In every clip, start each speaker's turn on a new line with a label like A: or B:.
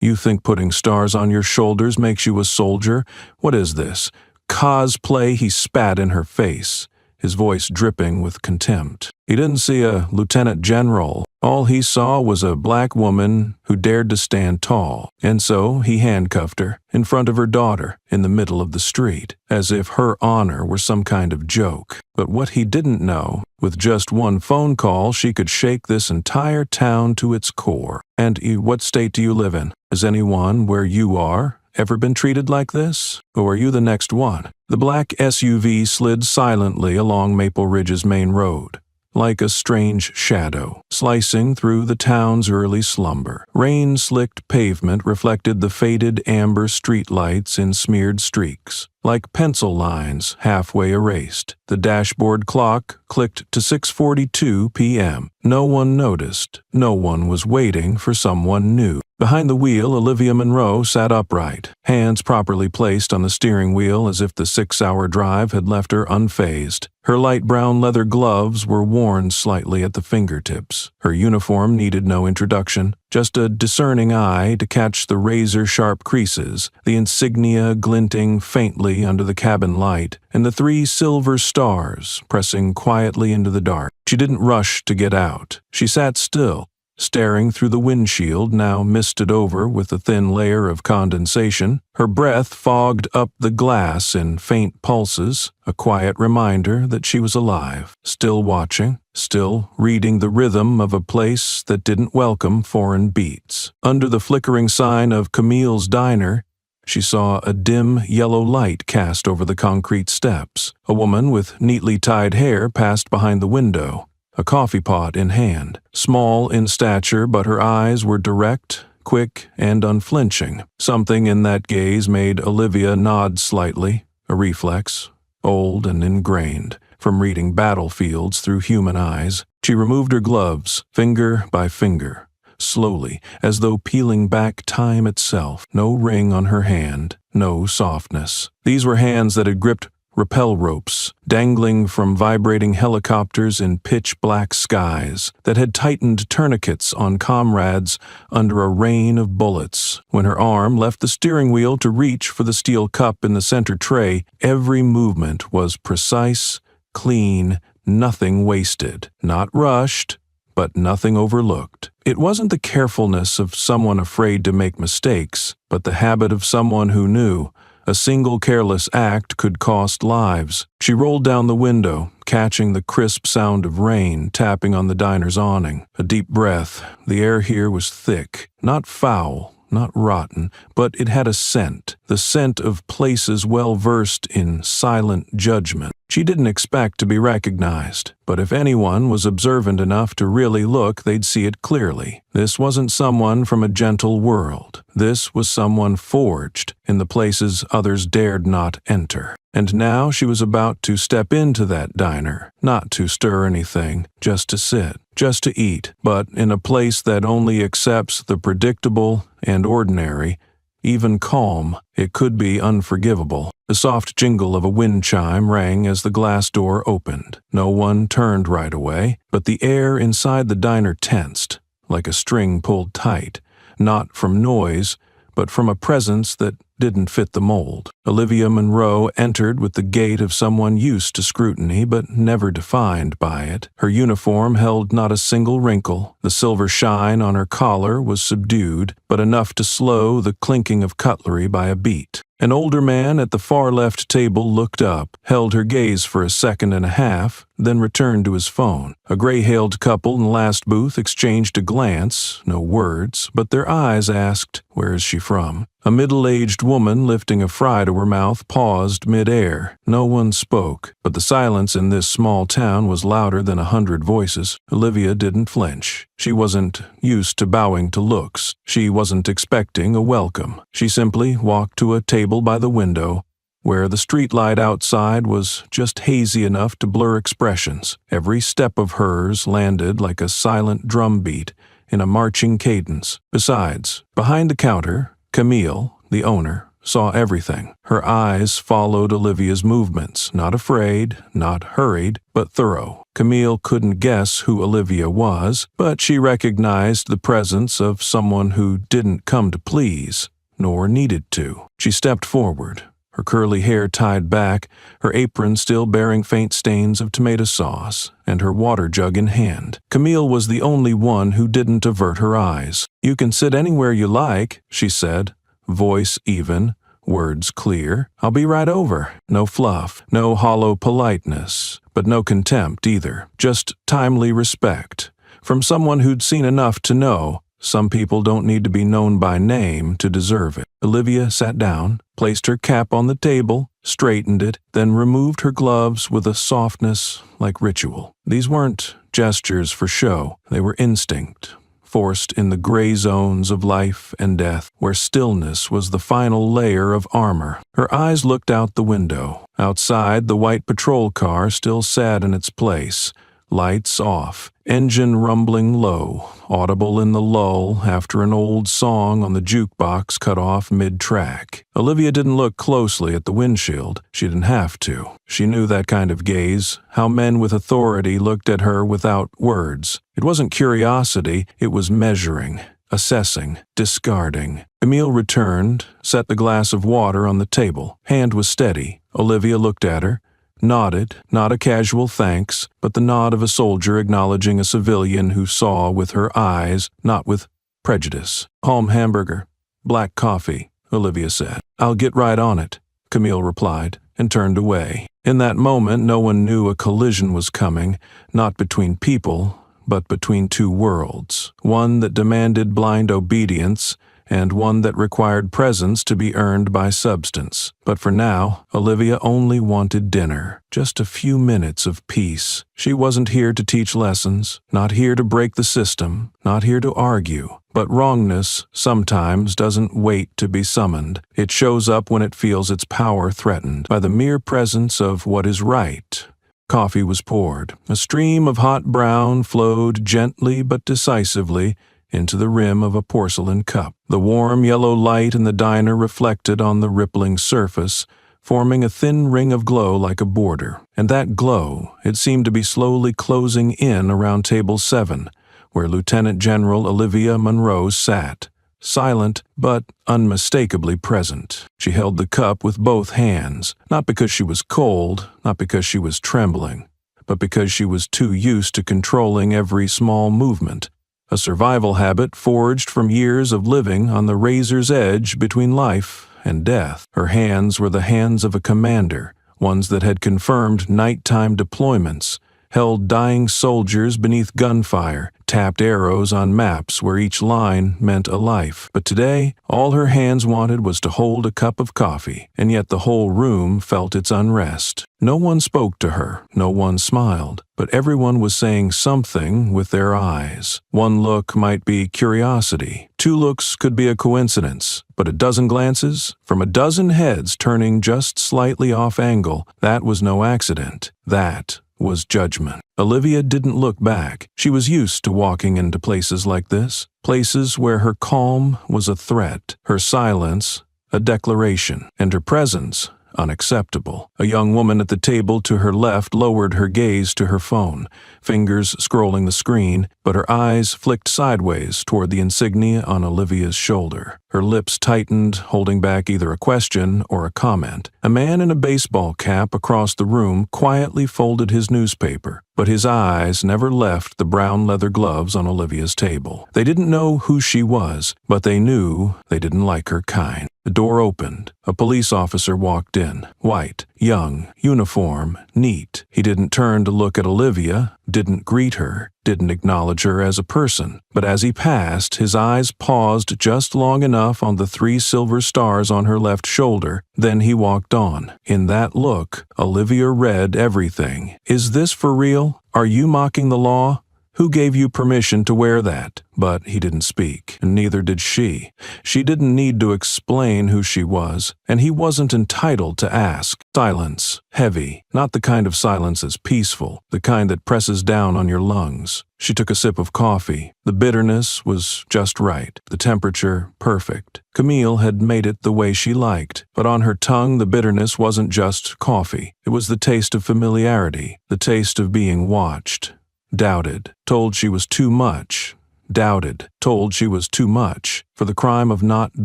A: You think putting stars on your shoulders makes you a soldier? What is this? Cosplay?" He spat in her face, his voice dripping with contempt. He didn't see a lieutenant general. All he saw was a black woman who dared to stand tall, and so he handcuffed her in front of her daughter in the middle of the street, as if her honor were some kind of joke. But what he didn't know, with just one phone call, she could shake this entire town to its core. "And what state do you live in? Has anyone where you are ever been treated like this? Or are you the next one?" The black SUV slid silently along Maple Ridge's main road, like a strange shadow, slicing through the town's early slumber. Rain-slicked pavement reflected the faded amber streetlights in smeared streaks, like pencil lines halfway erased. The dashboard clock clicked to 6:42 p.m. No one noticed. No one was waiting for someone new. Behind the wheel, Olivia Monroe sat upright, hands properly placed on the steering wheel as if the 6-hour drive had left her unfazed. Her light brown leather gloves were worn slightly at the fingertips. Her uniform needed no introduction, just a discerning eye to catch the razor-sharp creases, the insignia glinting faintly under the cabin light, and the 3 silver stars pressing quietly into the dark. She didn't rush to get out. She sat still, staring through the windshield, now misted over with a thin layer of condensation. Her breath fogged up the glass in faint pulses, a quiet reminder that she was alive, still watching, still reading the rhythm of a place that didn't welcome foreign beats. Under the flickering sign of Camille's Diner, she saw a dim yellow light cast over the concrete steps. A woman with neatly tied hair passed behind the window, a coffee pot in hand. Small in stature, but her eyes were direct, quick, and unflinching. Something in that gaze made Olivia nod slightly, a reflex, old and ingrained, from reading battlefields through human eyes. She removed her gloves, finger by finger, slowly, as though peeling back time itself. No ring on her hand, no softness. These were hands that had gripped rappel ropes, dangling from vibrating helicopters in pitch-black skies, that had tightened tourniquets on comrades under a rain of bullets. When her arm left the steering wheel to reach for the steel cup in the center tray, every movement was precise, clean, nothing wasted, not rushed, but nothing overlooked. It wasn't the carefulness of someone afraid to make mistakes, but the habit of someone who knew a single careless act could cost lives. She rolled down the window, catching the crisp sound of rain tapping on the diner's awning. A deep breath. The air here was thick, not foul, not rotten, but it had a scent, the scent of places well versed in silent judgment. She didn't expect to be recognized, but if anyone was observant enough to really look, they'd see it clearly. This wasn't someone from a gentle world. This was someone forged in the places others dared not enter. And now she was about to step into that diner, not to stir anything, just to sit, just to eat, but in a place that only accepts the predictable and ordinary. Even calm, it could be unforgivable. The soft jingle of a wind chime rang as the glass door opened. No one turned right away, but the air inside the diner tensed, like a string pulled tight, not from noise, but from a presence that didn't fit the mold. Olivia Monroe entered with the gait of someone used to scrutiny but never defined by it. Her uniform held not a single wrinkle. The silver shine on her collar was subdued, but enough to slow the clinking of cutlery by a beat. An older man at the far left table looked up, held her gaze for a second and a half, then returned to his phone. A gray-hailed couple in the last booth exchanged a glance, no words, but their eyes asked, "Where is she from?" A middle-aged woman lifting a fry to her mouth paused mid-air. No one spoke, but the silence in this small town was louder than 100 voices. Olivia didn't flinch. She wasn't used to bowing to looks. She wasn't expecting a welcome. She simply walked to a table by the window, where the streetlight outside was just hazy enough to blur expressions. Every step of hers landed like a silent drumbeat in a marching cadence. Besides, behind the counter, Camille, the owner, saw everything. Her eyes followed Olivia's movements, not afraid, not hurried, but thorough. Camille couldn't guess who Olivia was, but she recognized the presence of someone who didn't come to please, nor needed to. She stepped forward, her curly hair tied back, her apron still bearing faint stains of tomato sauce, and her water jug in hand. Camille was the only one who didn't avert her eyes. "You can sit anywhere you like," she said, voice even, words clear. "I'll be right over." No fluff, no hollow politeness, but no contempt either. Just timely respect. From someone who'd seen enough to know some people don't need to be known by name to deserve it. Olivia sat down, placed her cap on the table, straightened it, then removed her gloves with a softness like ritual. These weren't gestures for show, they were instinct, forced in the gray zones of life and death, where stillness was the final layer of armor. Her eyes looked out the window. Outside, the white patrol car still sat in its place, lights off, engine rumbling low, audible in the lull after an old song on the jukebox cut off mid-track. Olivia didn't look closely at the windshield. She didn't have to. She knew that kind of gaze, how men with authority looked at her without words. It wasn't curiosity, it was measuring, assessing, discarding. Camille returned, set the glass of water on the table. Hand was steady. Olivia looked at her, nodded, not a casual thanks, but the nod of a soldier acknowledging a civilian who saw with her eyes, not with prejudice. "Palm hamburger, black coffee," Olivia said. "I'll get right on it," Camille replied, and turned away. In that moment, no one knew a collision was coming, not between people, but between two worlds. One that demanded blind obedience, and one that required presence to be earned by substance. But for now, Olivia only wanted dinner, just a few minutes of peace. She wasn't here to teach lessons, not here to break the system, not here to argue. But wrongness sometimes doesn't wait to be summoned. It shows up when it feels its power threatened by the mere presence of what is right. Coffee was poured. A stream of hot brown flowed gently but decisively into the rim of a porcelain cup. The warm yellow light in the diner reflected on the rippling surface, forming a thin ring of glow like a border. And that glow, it seemed to be slowly closing in around table 7, where Lieutenant General Olivia Monroe sat, silent but unmistakably present. She held the cup with both hands, not because she was cold, not because she was trembling, but because she was too used to controlling every small movement, a survival habit forged from years of living on the razor's edge between life and death. Her hands were the hands of a commander, ones that had confirmed nighttime deployments, held dying soldiers beneath gunfire, tapped arrows on maps where each line meant a life. But today, all her hands wanted was to hold a cup of coffee, and yet the whole room felt its unrest. No one spoke to her, no one smiled, but everyone was saying something with their eyes. One look might be curiosity, 2 looks could be a coincidence, but a dozen glances, from a dozen heads turning just slightly off angle, that was no accident. That was judgment. Olivia didn't look back. She was used to walking into places like this, places where her calm was a threat, her silence a declaration, and her presence unacceptable. A young woman at the table to her left lowered her gaze to her phone, fingers scrolling the screen, but her eyes flicked sideways toward the insignia on Olivia's shoulder. Her lips tightened, holding back either a question or a comment. A man in a baseball cap across the room quietly folded his newspaper, but his eyes never left the brown leather gloves on Olivia's table. They didn't know who she was, but they knew they didn't like her kind. The door opened. A police officer walked in, white, young, uniform, neat. He didn't turn to look at Olivia, didn't greet her, didn't acknowledge her as a person. But as he passed, his eyes paused just long enough on the 3 silver stars on her left shoulder. Then he walked on. In that look, Olivia read everything. Is this for real? Are you mocking the law? Who gave you permission to wear that? But he didn't speak, and neither did she. She didn't need to explain who she was, and he wasn't entitled to ask. Silence, heavy, not the kind of silence that's peaceful, the kind that presses down on your lungs. She took a sip of coffee. The bitterness was just right, the temperature perfect. Camille had made it the way she liked, but on her tongue the bitterness wasn't just coffee. It was the taste of familiarity, the taste of being watched. Doubted, told she was too much. Doubted, told she was too much, for the crime of not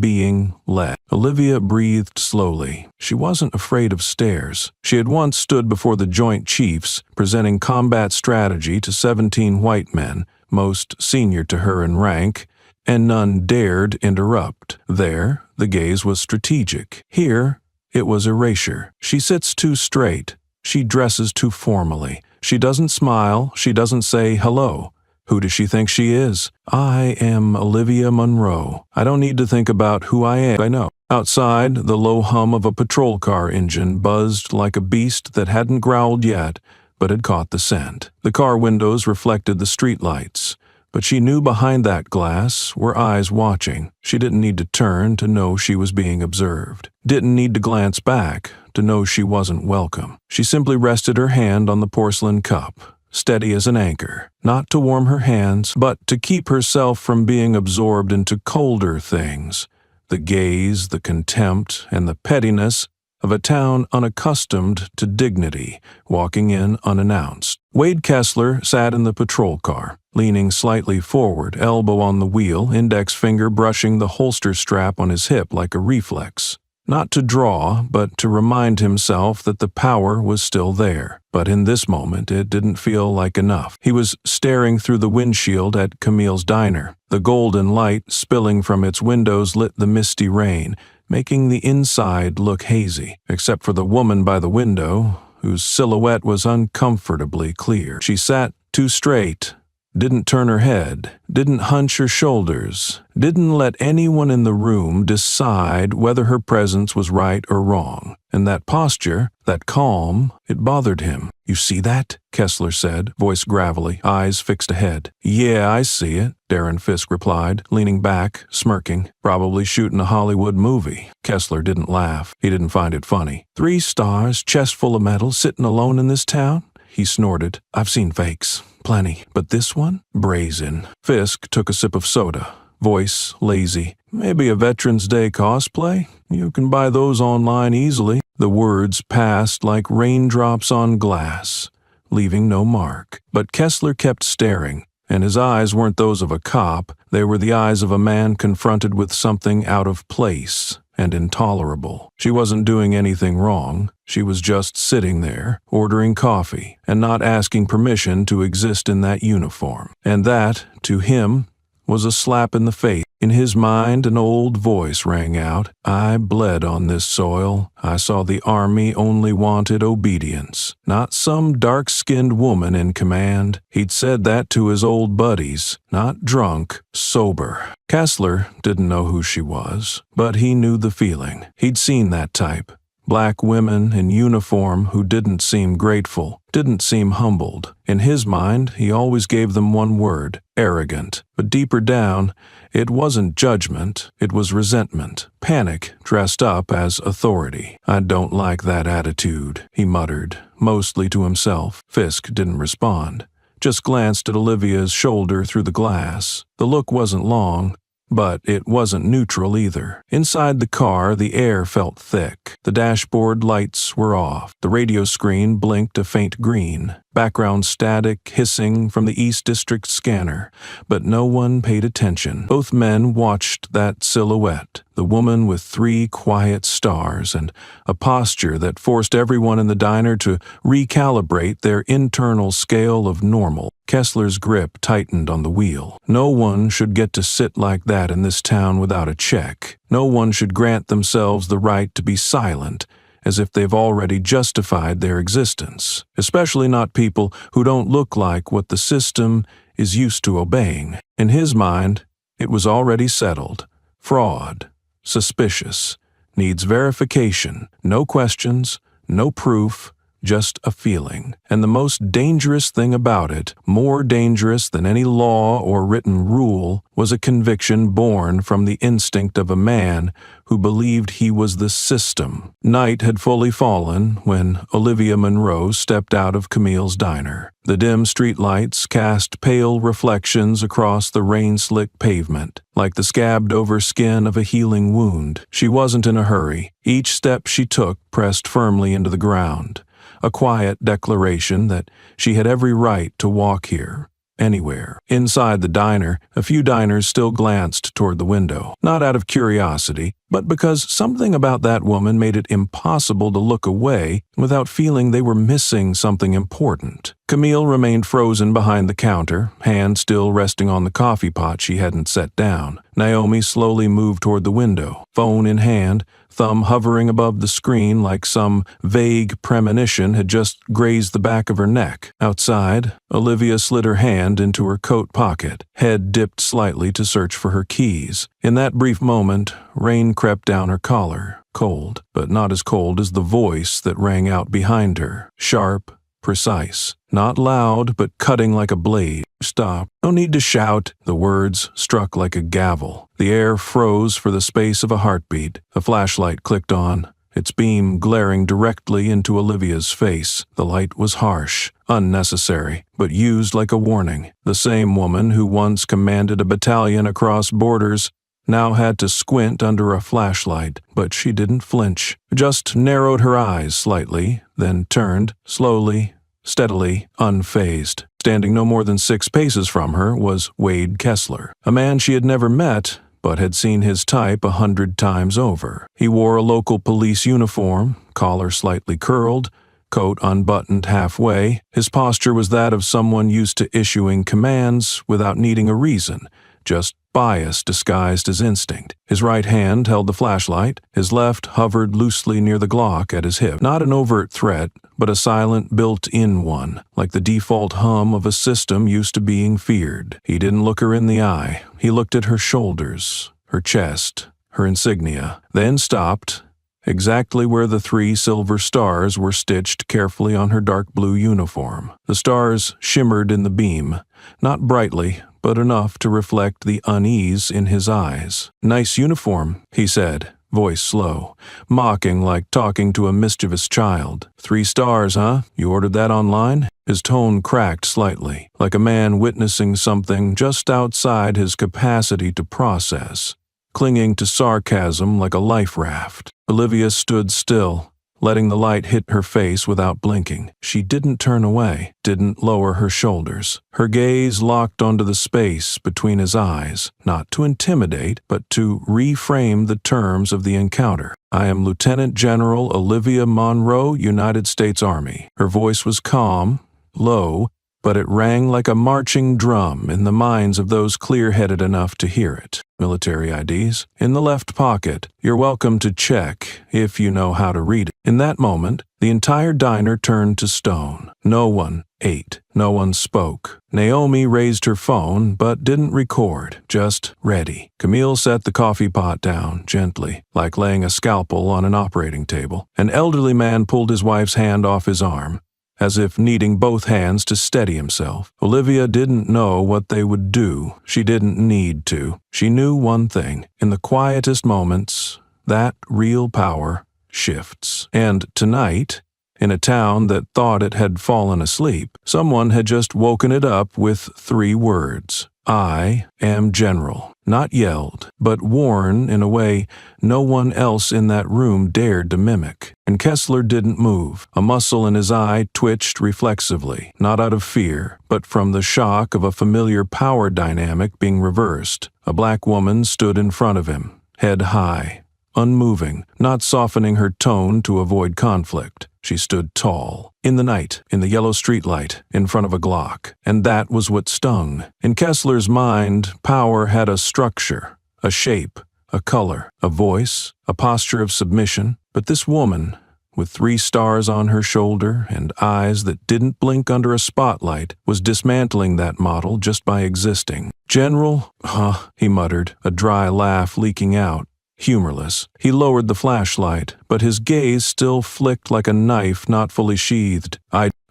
A: being led. Olivia breathed slowly. She wasn't afraid of stairs. She had once stood before the Joint Chiefs, presenting combat strategy to 17 white men, most senior to her in rank, and none dared interrupt. There, the gaze was strategic. Here, it was erasure. She sits too straight. She dresses too formally. She doesn't smile. She doesn't say hello. Who does she think she is? I am Olivia Monroe. I don't need to think about who I am. I know. Outside, the low hum of a patrol car engine buzzed like a beast that hadn't growled yet, but had caught the scent. The car windows reflected the streetlights, but she knew behind that glass were eyes watching. She didn't need to turn to know she was being observed. Didn't need to glance back to know she wasn't welcome. She simply rested her hand on the porcelain cup, steady as an anchor, not to warm her hands, but to keep herself from being absorbed into colder things, the gaze, the contempt, and the pettiness of a town unaccustomed to dignity, walking in unannounced. Wade Kessler sat in the patrol car, leaning slightly forward, elbow on the wheel, index finger brushing the holster strap on his hip like a reflex. Not to draw, but to remind himself that the power was still there. But in this moment, it didn't feel like enough. He was staring through the windshield at Camille's diner. The golden light spilling from its windows lit the misty rain, making the inside look hazy, except for the woman by the window, whose silhouette was uncomfortably clear. She sat too straight, didn't turn her head, didn't hunch her shoulders, didn't let anyone in the room decide whether her presence was right or wrong. And that posture, that calm, it bothered him. You see that? Kessler said, voice gravelly, eyes fixed ahead. Yeah, I see it, Darren Fisk replied, leaning back, smirking. Probably shooting a Hollywood movie. Kessler didn't laugh. He didn't find it funny. 3 stars, chest full of medals, sitting alone in this town? He snorted. I've seen fakes. Plenty. But this one? Brazen. Fisk took a sip of soda. Voice lazy. Maybe a Veterans Day cosplay? You can buy those online easily. The words passed like raindrops on glass, leaving no mark. But Kessler kept staring, and his eyes weren't those of a cop. They were the eyes of a man confronted with something out of place and intolerable. She wasn't doing anything wrong. She was just sitting there, ordering coffee, and not asking permission to exist in that uniform. And that, to him, was a slap in the face. In his mind, an old voice rang out. I bled on this soil. I saw the army only wanted obedience, not some dark-skinned woman in command. He'd said that to his old buddies, not drunk, sober. Kessler didn't know who she was, but he knew the feeling. He'd seen that type. Black women in uniform who didn't seem grateful, didn't seem humbled. In his mind, he always gave them one word, arrogant. But deeper down, it wasn't judgment, it was resentment. Panic dressed up as authority. I don't like that attitude, he muttered, mostly to himself. Fisk didn't respond, just glanced at Olivia's shoulder through the glass. The look wasn't long, but it wasn't neutral either. Inside the car, the air felt thick. The dashboard lights were off. The radio screen blinked a faint green. Background static hissing from the East District scanner. But no one paid attention. Both men watched that silhouette. The woman with 3 quiet stars and a posture that forced everyone in the diner to recalibrate their internal scale of normal. Kessler's grip tightened on the wheel. No one should get to sit like that in this town without a check. No one should grant themselves the right to be silent, as if they've already justified their existence. Especially not people who don't look like what the system is used to obeying. In his mind, it was already settled. Fraud. Suspicious. Needs verification. No questions. No proof. just a feeling. And the most dangerous thing about it, more dangerous than any law or written rule, was a conviction born from the instinct of a man who believed he was the system. Night had fully fallen when Olivia Monroe stepped out of Camille's diner. The dim streetlights cast pale reflections across the rain-slick pavement, like the scabbed-over skin of a healing wound. She wasn't in a hurry. Each step she took pressed firmly into the ground, a quiet declaration that she had every right to walk here, anywhere. Inside the diner, a few diners still glanced toward the window, not out of curiosity, but because something about that woman made it impossible to look away without feeling they were missing something important. Camille remained frozen behind the counter, hand still resting on the coffee pot she hadn't set down. Naomi slowly moved toward the window, phone in hand, thumb hovering above the screen like some vague premonition had just grazed the back of her neck. Outside, Olivia slid her hand into her coat pocket, head dipped slightly to search for her keys. In that brief moment, rain crept down her collar, cold, but not as cold as the voice that rang out behind her, sharp, precise, not loud, but cutting like a blade. Stop. No need to shout. The words struck like a gavel. The air froze for the space of a heartbeat. The flashlight clicked on, its beam glaring directly into Olivia's face. The light was harsh, unnecessary, but used like a warning. The same woman who once commanded a battalion across borders now had to squint under a flashlight, but she didn't flinch, just narrowed her eyes slightly, then turned, slowly, steadily, unfazed. Standing no more than 6 paces from her was Wade Kessler, a man she had never met, but had seen his type 100 times over. He wore a local police uniform, collar slightly curled, coat unbuttoned halfway. His posture was that of someone used to issuing commands without needing a reason, just bias disguised as instinct. His right hand held the flashlight, his left hovered loosely near the Glock at his hip. Not an overt threat, but a silent built-in one, like the default hum of a system used to being feared. He didn't look her in the eye. He looked at her shoulders, her chest, her insignia, then stopped, exactly where the 3 silver stars were stitched carefully on her dark blue uniform. The stars shimmered in the beam, not brightly, but enough to reflect the unease in his eyes. "Nice uniform," he said, voice slow, mocking like talking to a mischievous child. 3 stars, huh? You ordered that online?" His tone cracked slightly, like a man witnessing something just outside his capacity to process, clinging to sarcasm like a life raft. Olivia stood still, letting the light hit her face without blinking. She didn't turn away, didn't lower her shoulders. Her gaze locked onto the space between his eyes, not to intimidate, but to reframe the terms of the encounter. "I am Lieutenant General Olivia Monroe, United States Army." Her voice was calm, low, but it rang like a marching drum in the minds of those clear-headed enough to hear it. "Military IDs? In the left pocket. You're welcome to check, if you know how to read it." In that moment, the entire diner turned to stone. No one ate. No one spoke. Naomi raised her phone, but didn't record, just ready. Camille set the coffee pot down, gently, like laying a scalpel on an operating table. An elderly man pulled his wife's hand off his arm, as if needing both hands to steady himself. Olivia didn't know what they would do. She didn't need to. She knew one thing. In the quietest moments, that real power shifts. And tonight, in a town that thought it had fallen asleep, someone had just woken it up with 3 words. "I am General." Not yelled, but worn in a way no one else in that room dared to mimic. And Kessler didn't move. A muscle in his eye twitched reflexively, not out of fear, but from the shock of a familiar power dynamic being reversed. A black woman stood in front of him, head high, unmoving, not softening her tone to avoid conflict. She stood tall, in the night, in the yellow streetlight, in front of a Glock. And that was what stung. In Kessler's mind, power had a structure, a shape, a color, a voice, a posture of submission. But this woman, with 3 stars on her shoulder and eyes that didn't blink under a spotlight, was dismantling that model just by existing. "General?" "Huh," he muttered, a dry laugh leaking out. humorless. He lowered the flashlight, but his gaze still flicked like a knife not fully sheathed.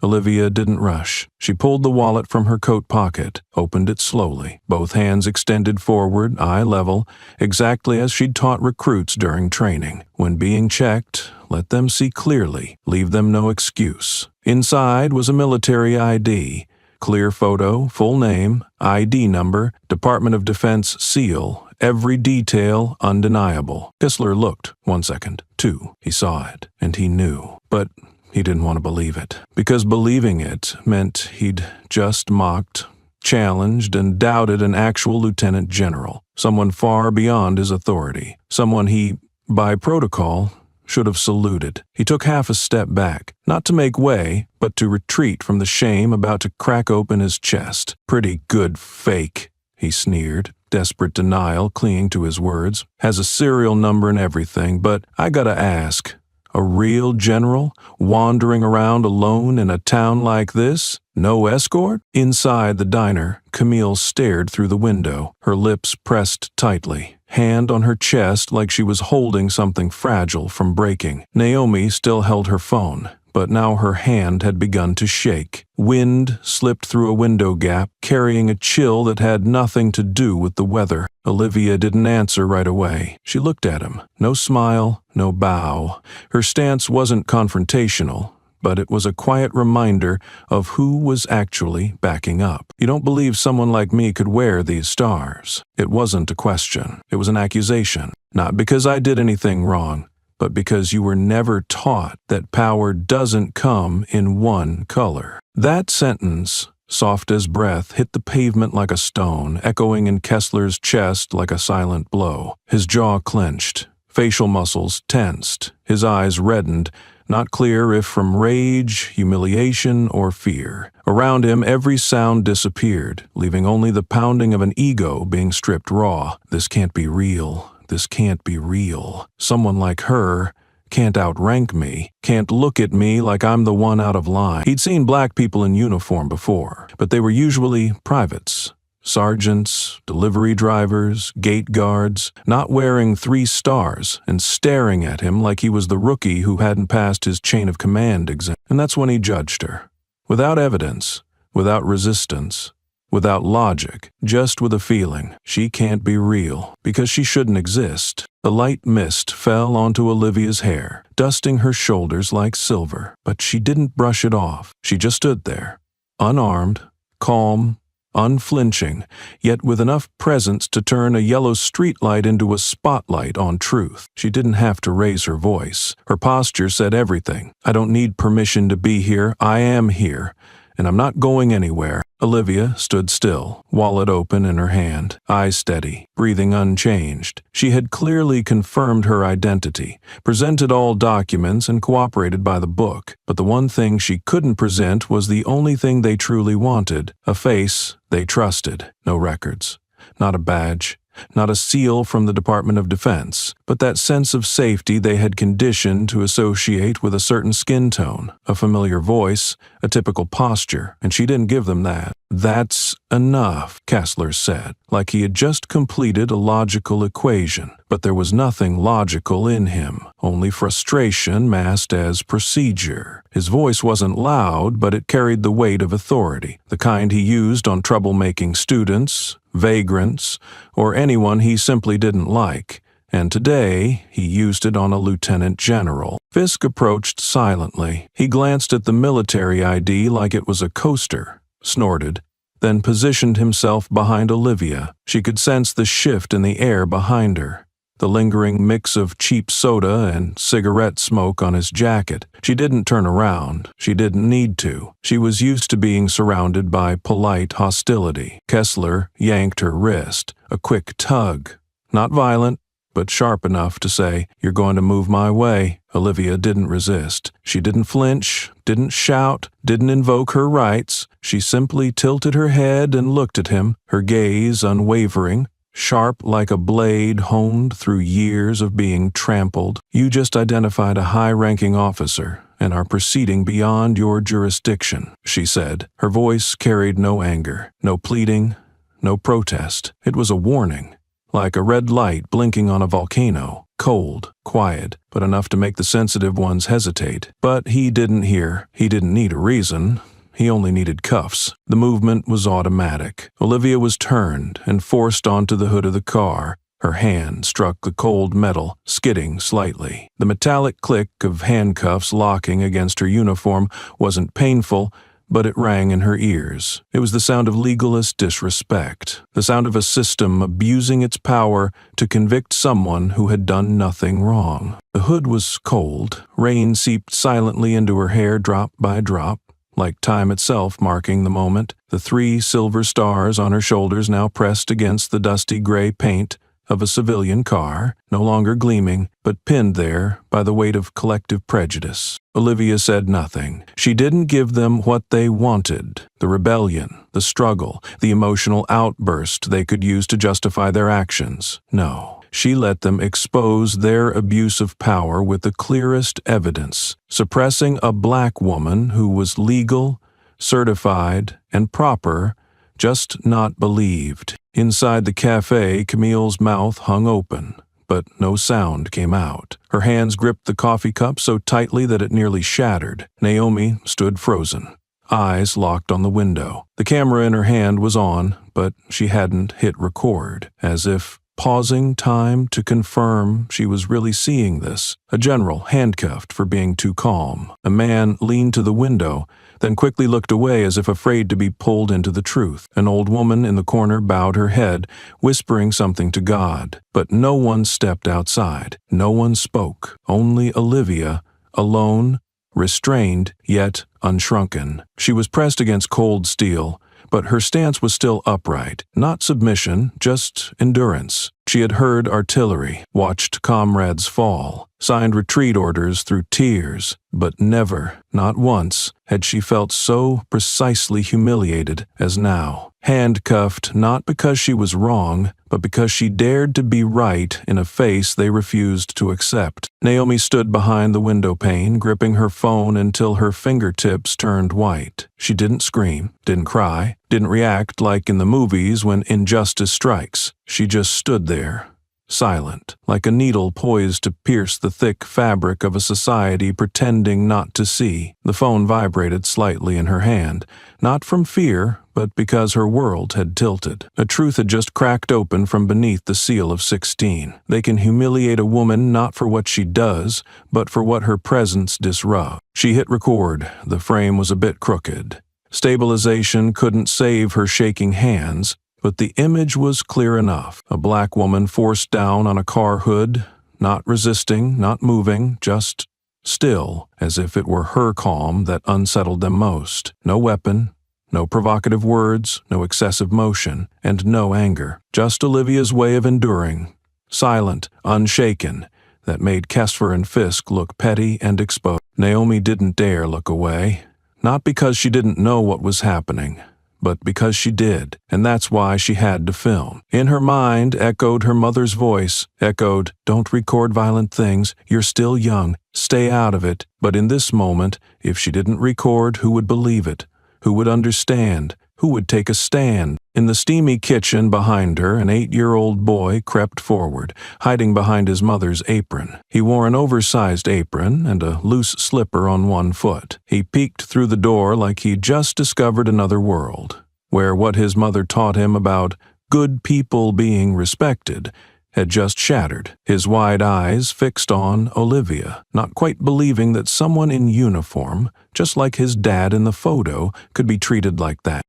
A: Olivia didn't rush. She pulled the wallet from her coat pocket, opened it slowly, both hands extended forward, eye level, exactly as she'd taught recruits during training. When being checked, let them see clearly, leave them no excuse. Inside was a military ID. Clear photo, full name, ID number, Department of Defense seal, every detail undeniable. Kessler looked 1 second, 2. He saw it, and he knew. But he didn't want to believe it, because believing it meant he'd just mocked, challenged, and doubted an actual lieutenant general, someone far beyond his authority, someone he, by protocol, should have saluted. He took half a step back, not to make way, but to retreat from the shame about to crack open his chest. Pretty good fake, he sneered, desperate denial clinging to his words. Has a serial number and everything, but I gotta ask, a real general wandering around alone in a town like this? No escort? Inside the diner, Camille stared through the window, her lips pressed tightly, hand on her chest like she was holding something fragile from breaking. Naomi still held her phone, but now her hand had begun to shake. Wind slipped through a window gap, carrying a chill that had nothing to do with the weather. Olivia didn't answer right away. She looked at him. No smile, no bow. Her stance wasn't confrontational, but it was a quiet reminder of who was actually backing up. You don't believe someone like me could wear these stars? It wasn't a question. It was an accusation. Not because I did anything wrong, but because you were never taught that power doesn't come in one color. That sentence, soft as breath, hit the pavement like a stone, echoing in Kessler's chest like a silent blow. His jaw clenched, facial muscles tensed, his eyes reddened, not clear if from rage, humiliation, or fear. Around him, every sound disappeared, leaving only the pounding of an ego being stripped raw. This can't be real. This can't be real. Someone like her can't outrank me, can't look at me like I'm the one out of line. He'd seen black people in uniform before, but they were usually privates. Sergeants, delivery drivers, gate guards, not wearing 3 stars and staring at him like he was the rookie who hadn't passed his chain of command exam. And that's when he judged her. Without evidence, without resistance, without logic, just with a feeling. She can't be real, because she shouldn't exist. The light mist fell onto Olivia's hair, dusting her shoulders like silver, but she didn't brush it off. She just stood there, unarmed, calm, unflinching, yet with enough presence to turn a yellow streetlight into a spotlight on truth. She didn't have to raise her voice. Her posture said everything. I don't need permission to be here. I am here, and I'm not going anywhere. Olivia stood still, wallet open in her hand, eyes steady, breathing unchanged. She had clearly confirmed her identity, presented all documents, and cooperated by the book. But the one thing she couldn't present was the only thing they truly wanted, a face they trusted. No records, not a badge, not a seal from the Department of Defense, but that sense of safety they had conditioned to associate with a certain skin tone, a familiar voice, a typical posture, and she didn't give them that. That's enough, Kessler said, like he had just completed a logical equation. But there was nothing logical in him, only frustration masked as procedure. His voice wasn't loud, but it carried the weight of authority, the kind he used on troublemaking students, vagrants, or anyone he simply didn't like. And today, he used it on a lieutenant general. Fisk approached silently. He glanced at the military ID like it was a coaster, snorted, then positioned himself behind Olivia. She could sense the shift in the air behind her, the lingering mix of cheap soda and cigarette smoke on his jacket. She didn't turn around. She didn't need to. She was used to being surrounded by polite hostility. Kessler yanked her wrist, a quick tug. Not violent, but sharp enough to say, "You're going to move my way." Olivia didn't resist. She didn't flinch, didn't shout, didn't invoke her rights. She simply tilted her head and looked at him, her gaze unwavering, sharp like a blade honed through years of being trampled. "You just identified a high-ranking officer and are proceeding beyond your jurisdiction," she said. Her voice carried no anger, no pleading, no protest. It was a warning. like a red light blinking on a volcano, cold, quiet, but enough to make the sensitive ones hesitate. But he didn't hear. He didn't need a reason. He only needed cuffs. The movement was automatic. Olivia was turned and forced onto the hood of the car. Her hand struck the cold metal, skidding slightly. The metallic click of handcuffs locking against her uniform wasn't painful, but it rang in her ears. It was the sound of legalist disrespect, the sound of a system abusing its power to convict someone who had done nothing wrong. The hood was cold. Rain seeped silently into her hair drop by drop, like time itself marking the moment. The 3 silver stars on her shoulders now pressed against the dusty gray paint of a civilian car, no longer gleaming, but pinned there by the weight of collective prejudice. Olivia said nothing. She didn't give them what they wanted, the rebellion, the struggle, the emotional outburst they could use to justify their actions. No, she let them expose their abuse of power with the clearest evidence, suppressing a black woman who was legal, certified, and proper, just not believed. Inside the cafe, Camille's mouth hung open, but no sound came out. Her hands gripped the coffee cup so tightly that it nearly shattered. Naomi stood frozen, eyes locked on the window. The camera in her hand was on, but she hadn't hit record, as if pausing time to confirm she was really seeing this. A general handcuffed for being too calm. A man leaned to the window, then quickly looked away as if afraid to be pulled into the truth. An old woman in the corner bowed her head, whispering something to God. But no one stepped outside. No one spoke. Only Olivia, alone, restrained, yet unshrunken. She was pressed against cold steel, but her stance was still upright. Not submission, just endurance. She had heard artillery, watched comrades fall, signed retreat orders through tears, but never, not once, had she felt so precisely humiliated as now. Handcuffed not because she was wrong, but because she dared to be right in a face they refused to accept. Naomi stood behind the window pane, gripping her phone until her fingertips turned white. She didn't scream, didn't cry, didn't react like in the movies when injustice strikes. She just stood there, silent, like a needle poised to pierce the thick fabric of a society pretending not to see. The phone vibrated slightly in her hand, not from fear, but because her world had tilted. A truth had just cracked open from beneath the seal of 16. They can humiliate a woman not for what she does, but for what her presence disrupts. She hit record. The frame was a bit crooked. Stabilization couldn't save her shaking hands, but the image was clear enough. A black woman forced down on a car hood, not resisting, not moving, just still, as if it were her calm that unsettled them most. No weapon, no provocative words, no excessive motion, and no anger. Just Olivia's way of enduring, silent, unshaken, that made Kessler and Fisk look petty and exposed. Naomi didn't dare look away, not because she didn't know what was happening, but because she did, and that's why she had to film. In her mind echoed her mother's voice, echoed, "Don't record violent things, you're still young, stay out of it." But in this moment, if she didn't record, who would believe it? Who would understand? Who would take a stand? In the steamy kitchen behind her, an 8-year-old boy crept forward, hiding behind his mother's apron. He wore an oversized apron and a loose slipper on one foot. He peeked through the door like he'd just discovered another world, where what his mother taught him about good people being respected had just shattered. His wide eyes fixed on Olivia, not quite believing that someone in uniform, just like his dad in the photo, could be treated like that.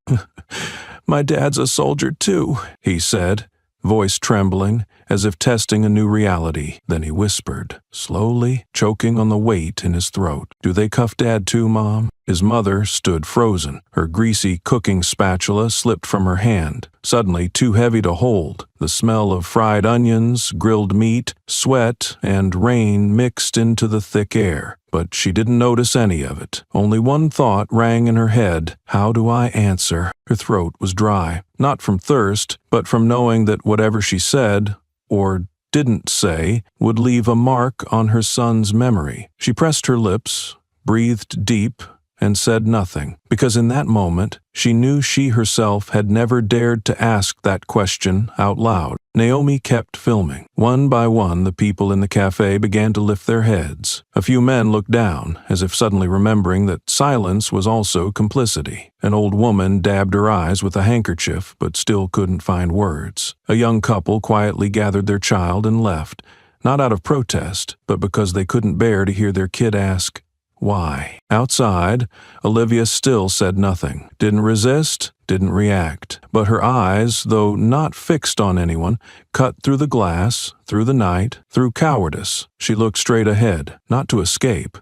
A: "My dad's a soldier too," he said, voice trembling, as if testing a new reality. Then he whispered, slowly, choking on the weight in his throat, "Do they cuff Dad too, Mom?" His mother stood frozen. Her greasy cooking spatula slipped from her hand, suddenly too heavy to hold. The smell of fried onions, grilled meat, sweat, and rain mixed into the thick air. But she didn't notice any of it. Only one thought rang in her head: how do I answer? Her throat was dry, not from thirst, but from knowing that whatever she said, or didn't say, would leave a mark on her son's memory. She pressed her lips, breathed deep, and said nothing, because in that moment she knew she herself had never dared to ask that question out loud. Naomi kept filming. One by one, the people in the cafe began to lift their heads. A few men looked down, as if suddenly remembering that silence was also complicity. An old woman dabbed her eyes with a handkerchief, but still couldn't find words. A young couple quietly gathered their child and left, not out of protest, but because they couldn't bear to hear their kid ask, "Why?" Outside, Olivia still said nothing. Didn't resist, didn't react. But her eyes, though not fixed on anyone, cut through the glass, through the night, through cowardice. She looked straight ahead, not to escape,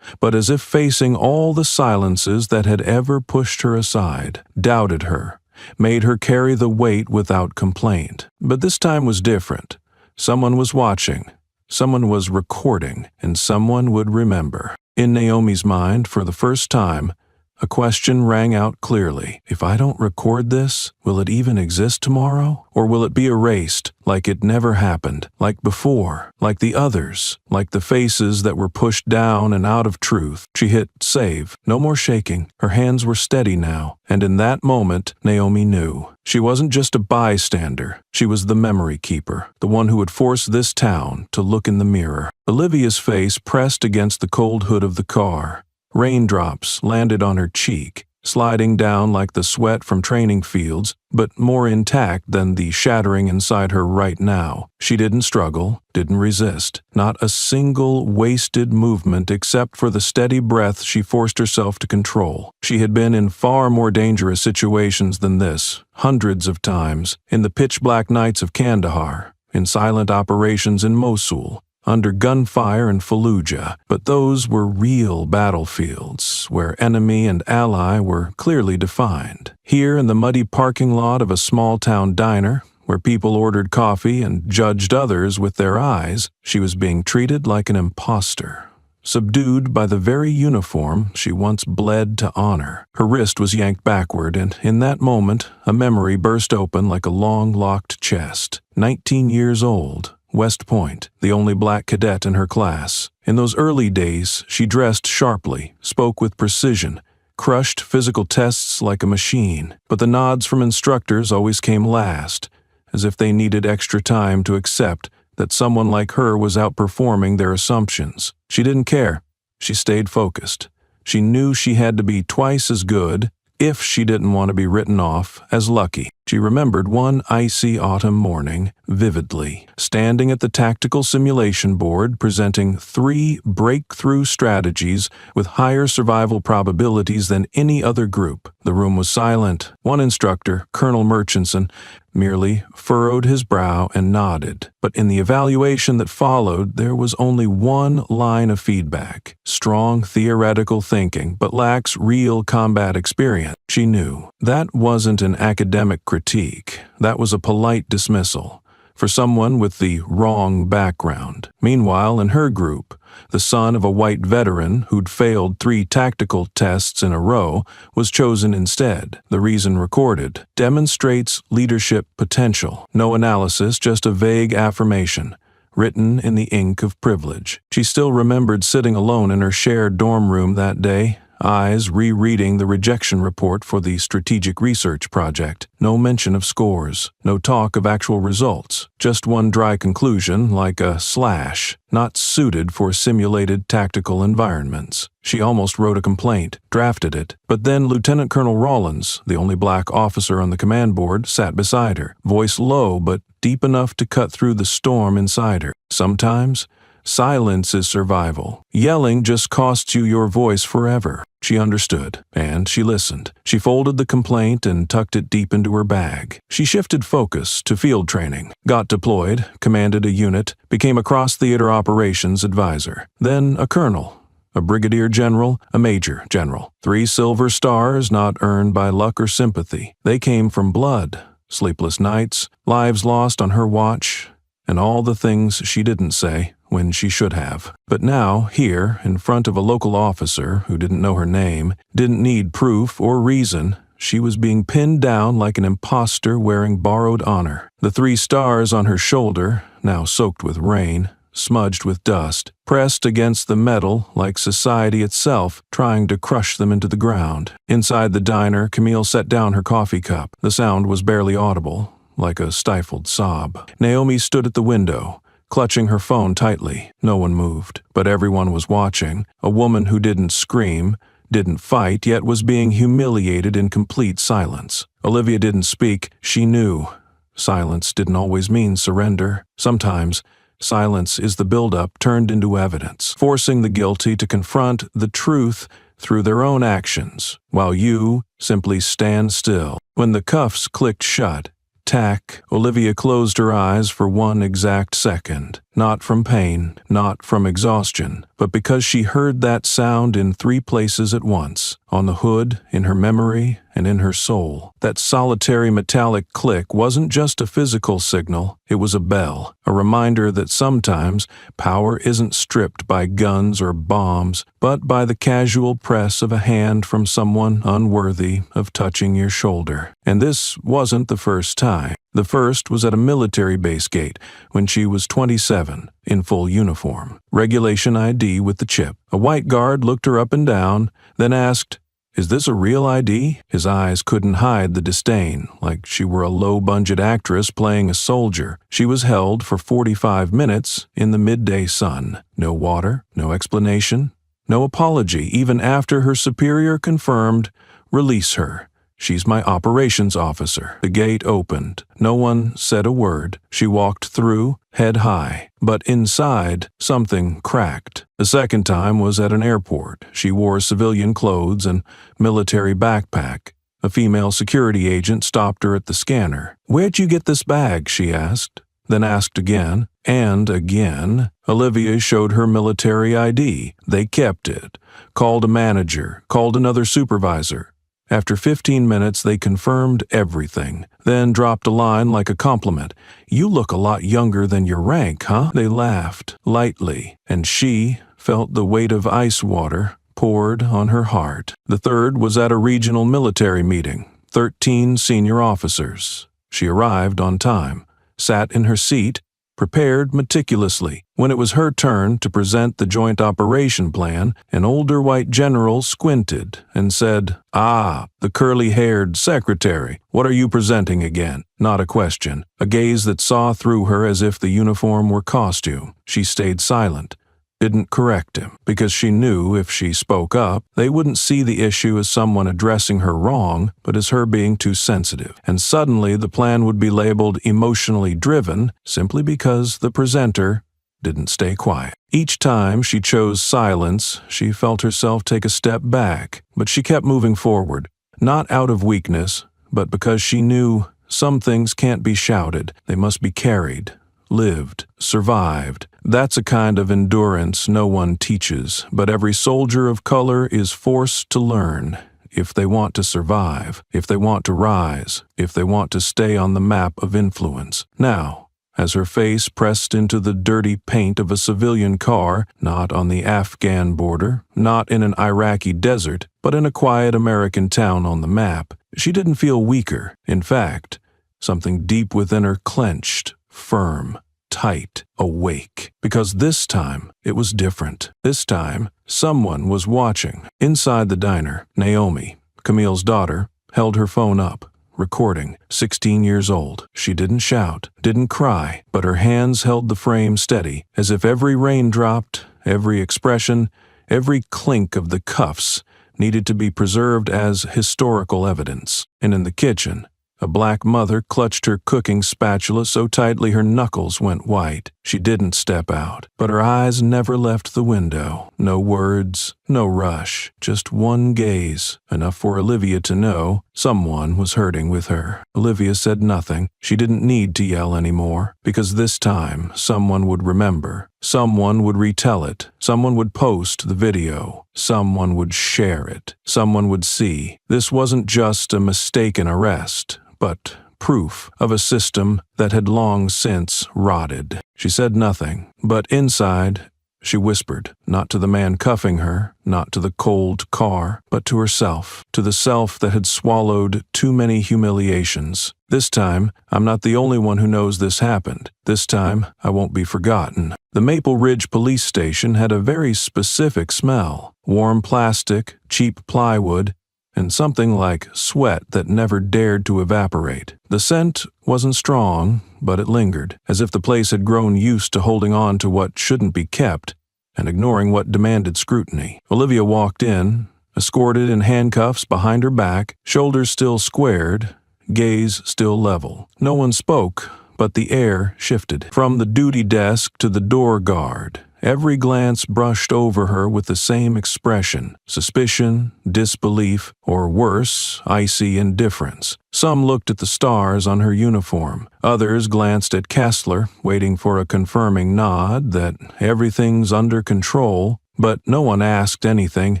A: but as if facing all the silences that had ever pushed her aside, doubted her, made her carry the weight without complaint. But this time was different. Someone was watching, someone was recording, and someone would remember. In Naomi's mind, for the first time, a question rang out clearly. If I don't record this, will it even exist tomorrow? Or will it be erased, like it never happened, like before, like the others, like the faces that were pushed down and out of truth? She hit save. No more shaking. Her hands were steady now, and in that moment, Naomi knew. She wasn't just a bystander. She was the memory keeper, the one who would force this town to look in the mirror. Olivia's face pressed against the cold hood of the car. Raindrops landed on her cheek, sliding down like the sweat from training fields, but more intact than the shattering inside her right now. She didn't struggle, didn't resist. Not a single wasted movement except for the steady breath she forced herself to control. She had been in far more dangerous situations than this, hundreds of times, in the pitch-black nights of Kandahar, in silent operations in Mosul, under gunfire in Fallujah, but those were real battlefields, where enemy and ally were clearly defined. Here in the muddy parking lot of a small-town diner, where people ordered coffee and judged others with their eyes, she was being treated like an imposter. Subdued by the very uniform she once bled to honor. Her wrist was yanked backward, and in that moment, a memory burst open like a long-locked chest. 19 years old. West Point, the only black cadet in her class. In those early days, she dressed sharply, spoke with precision, crushed physical tests like a machine. But the nods from instructors always came last, as if they needed extra time to accept that someone like her was outperforming their assumptions. She didn't care. She stayed focused. She knew she had to be twice as good if she didn't want to be written off as lucky. She remembered one icy autumn morning vividly, standing at the tactical simulation board presenting 3 breakthrough strategies with higher survival probabilities than any other group. The room was silent. One instructor, Colonel Murchison, merely furrowed his brow and nodded. But in the evaluation that followed, there was only one line of feedback. Strong theoretical thinking, but lacks real combat experience. She knew. That wasn't an academic critique. That was a polite dismissal for someone with the wrong background. Meanwhile, in her group, the son of a white veteran who'd failed 3 tactical tests in a row was chosen instead. The reason recorded: demonstrates leadership potential. No analysis, just a vague affirmation, written in the ink of privilege. She still remembered sitting alone in her shared dorm room that day, eyes rereading the rejection report for the strategic research project. No mention of scores, no talk of actual results, just one dry conclusion like a slash, not suited for simulated tactical environments. She almost wrote a complaint, drafted it, but then Lieutenant Colonel Rawlins, the only black officer on the command board, sat beside her, voice low but deep enough to cut through the storm inside her. Sometimes, silence is survival. Yelling just costs you your voice forever. She understood, and she listened. She folded the complaint and tucked it deep into her bag. She shifted focus to field training, got deployed, commanded a unit, became a cross-theater operations advisor, then a colonel, a brigadier general, a major general. 3 silver stars not earned by luck or sympathy. They came from blood, sleepless nights, lives lost on her watch, and all the things she didn't say when she should have. But now, here, in front of a local officer who didn't know her name, didn't need proof or reason, she was being pinned down like an imposter wearing borrowed honor. The 3 stars on her shoulder, now soaked with rain, smudged with dust, pressed against the metal like society itself, trying to crush them into the ground. Inside the diner, Camille set down her coffee cup. The sound was barely audible, like a stifled sob. Naomi stood at the window, clutching her phone tightly. No one moved, but everyone was watching. A woman who didn't scream, didn't fight, yet was being humiliated in complete silence. Olivia didn't speak. She knew. Silence didn't always mean surrender. Sometimes, silence is the buildup turned into evidence, forcing the guilty to confront the truth through their own actions, while you simply stand still. When the cuffs clicked shut, tack, Olivia closed her eyes for one exact second. Not from pain, not from exhaustion, but because she heard that sound in 3 places at once, on the hood, in her memory, and in her soul. That solitary metallic click wasn't just a physical signal, it was a bell, a reminder that sometimes power isn't stripped by guns or bombs, but by the casual press of a hand from someone unworthy of touching your shoulder. And this wasn't the first time. The first was at a military base gate when she was 27, in full uniform. Regulation ID with the chip. A white guard looked her up and down, then asked, "Is this a real ID?" His eyes couldn't hide the disdain, like she were a low-budget actress playing a soldier. She was held for 45 minutes in the midday sun. No water, no explanation, no apology, even after her superior confirmed, "Release her. She's my operations officer." The gate opened. No one said a word. She walked through, head high. But inside, something cracked. The second time was at an airport. She wore civilian clothes and military backpack. A female security agent stopped her at the scanner. "Where'd you get this bag?" she asked. Then asked again, and again. Olivia showed her military ID. They kept it. Called a manager. Called another supervisor. After 15 minutes, they confirmed everything, then dropped a line like a compliment. "You look a lot younger than your rank, huh?" They laughed, lightly, and she felt the weight of ice water poured on her heart. The third was at a regional military meeting, 13 senior officers. She arrived on time, sat in her seat, prepared meticulously. When it was her turn to present the joint operation plan, an older white general squinted and said, "Ah, the curly-haired secretary. What are you presenting again?" Not a question, a gaze that saw through her as if the uniform were costume. She stayed silent. Didn't correct him, because she knew if she spoke up, they wouldn't see the issue as someone addressing her wrong, but as her being too sensitive. And suddenly the plan would be labeled emotionally driven simply because the presenter didn't stay quiet. Each time she chose silence, she felt herself take a step back, but she kept moving forward, not out of weakness, but because she knew some things can't be shouted, they must be carried, lived, survived. That's a kind of endurance no one teaches, but every soldier of color is forced to learn if they want to survive, if they want to rise, if they want to stay on the map of influence. Now, as her face pressed into the dirty paint of a civilian car, not on the Afghan border, not in an Iraqi desert, but in a quiet American town on the map, she didn't feel weaker. In fact, something deep within her clenched, firm, tight, awake. Because this time, it was different. This time, someone was watching. Inside the diner, Naomi, Camille's daughter, held her phone up, recording, 16 years old. She didn't shout, didn't cry, but her hands held the frame steady, as if every raindrop, every expression, every clink of the cuffs needed to be preserved as historical evidence. And in the kitchen, a black mother clutched her cooking spatula so tightly her knuckles went white. She didn't step out, but her eyes never left the window. No words, no rush, just one gaze, enough for Olivia to know someone was hurting with her. Olivia said nothing. She didn't need to yell anymore, because this time someone would remember. Someone would retell it. Someone would post the video. Someone would share it. Someone would see. This wasn't just a mistaken arrest, but proof of a system that had long since rotted. She said nothing, but inside, she whispered, not to the man cuffing her, not to the cold car, but to herself, to the self that had swallowed too many humiliations. This time, I'm not the only one who knows this happened. This time, I won't be forgotten. The Maple Ridge police station had a very specific smell. Warm plastic, cheap plywood, and something like sweat that never dared to evaporate. The scent wasn't strong, but it lingered, as if the place had grown used to holding on to what shouldn't be kept and ignoring what demanded scrutiny. Olivia walked in, escorted in handcuffs behind her back, shoulders still squared, gaze still level. No one spoke, but the air shifted. From the duty desk to the door guard, every glance brushed over her with the same expression: suspicion, disbelief, or worse, icy indifference. Some looked at the stars on her uniform. Others glanced at Kessler, waiting for a confirming nod that everything's under control. But no one asked anything.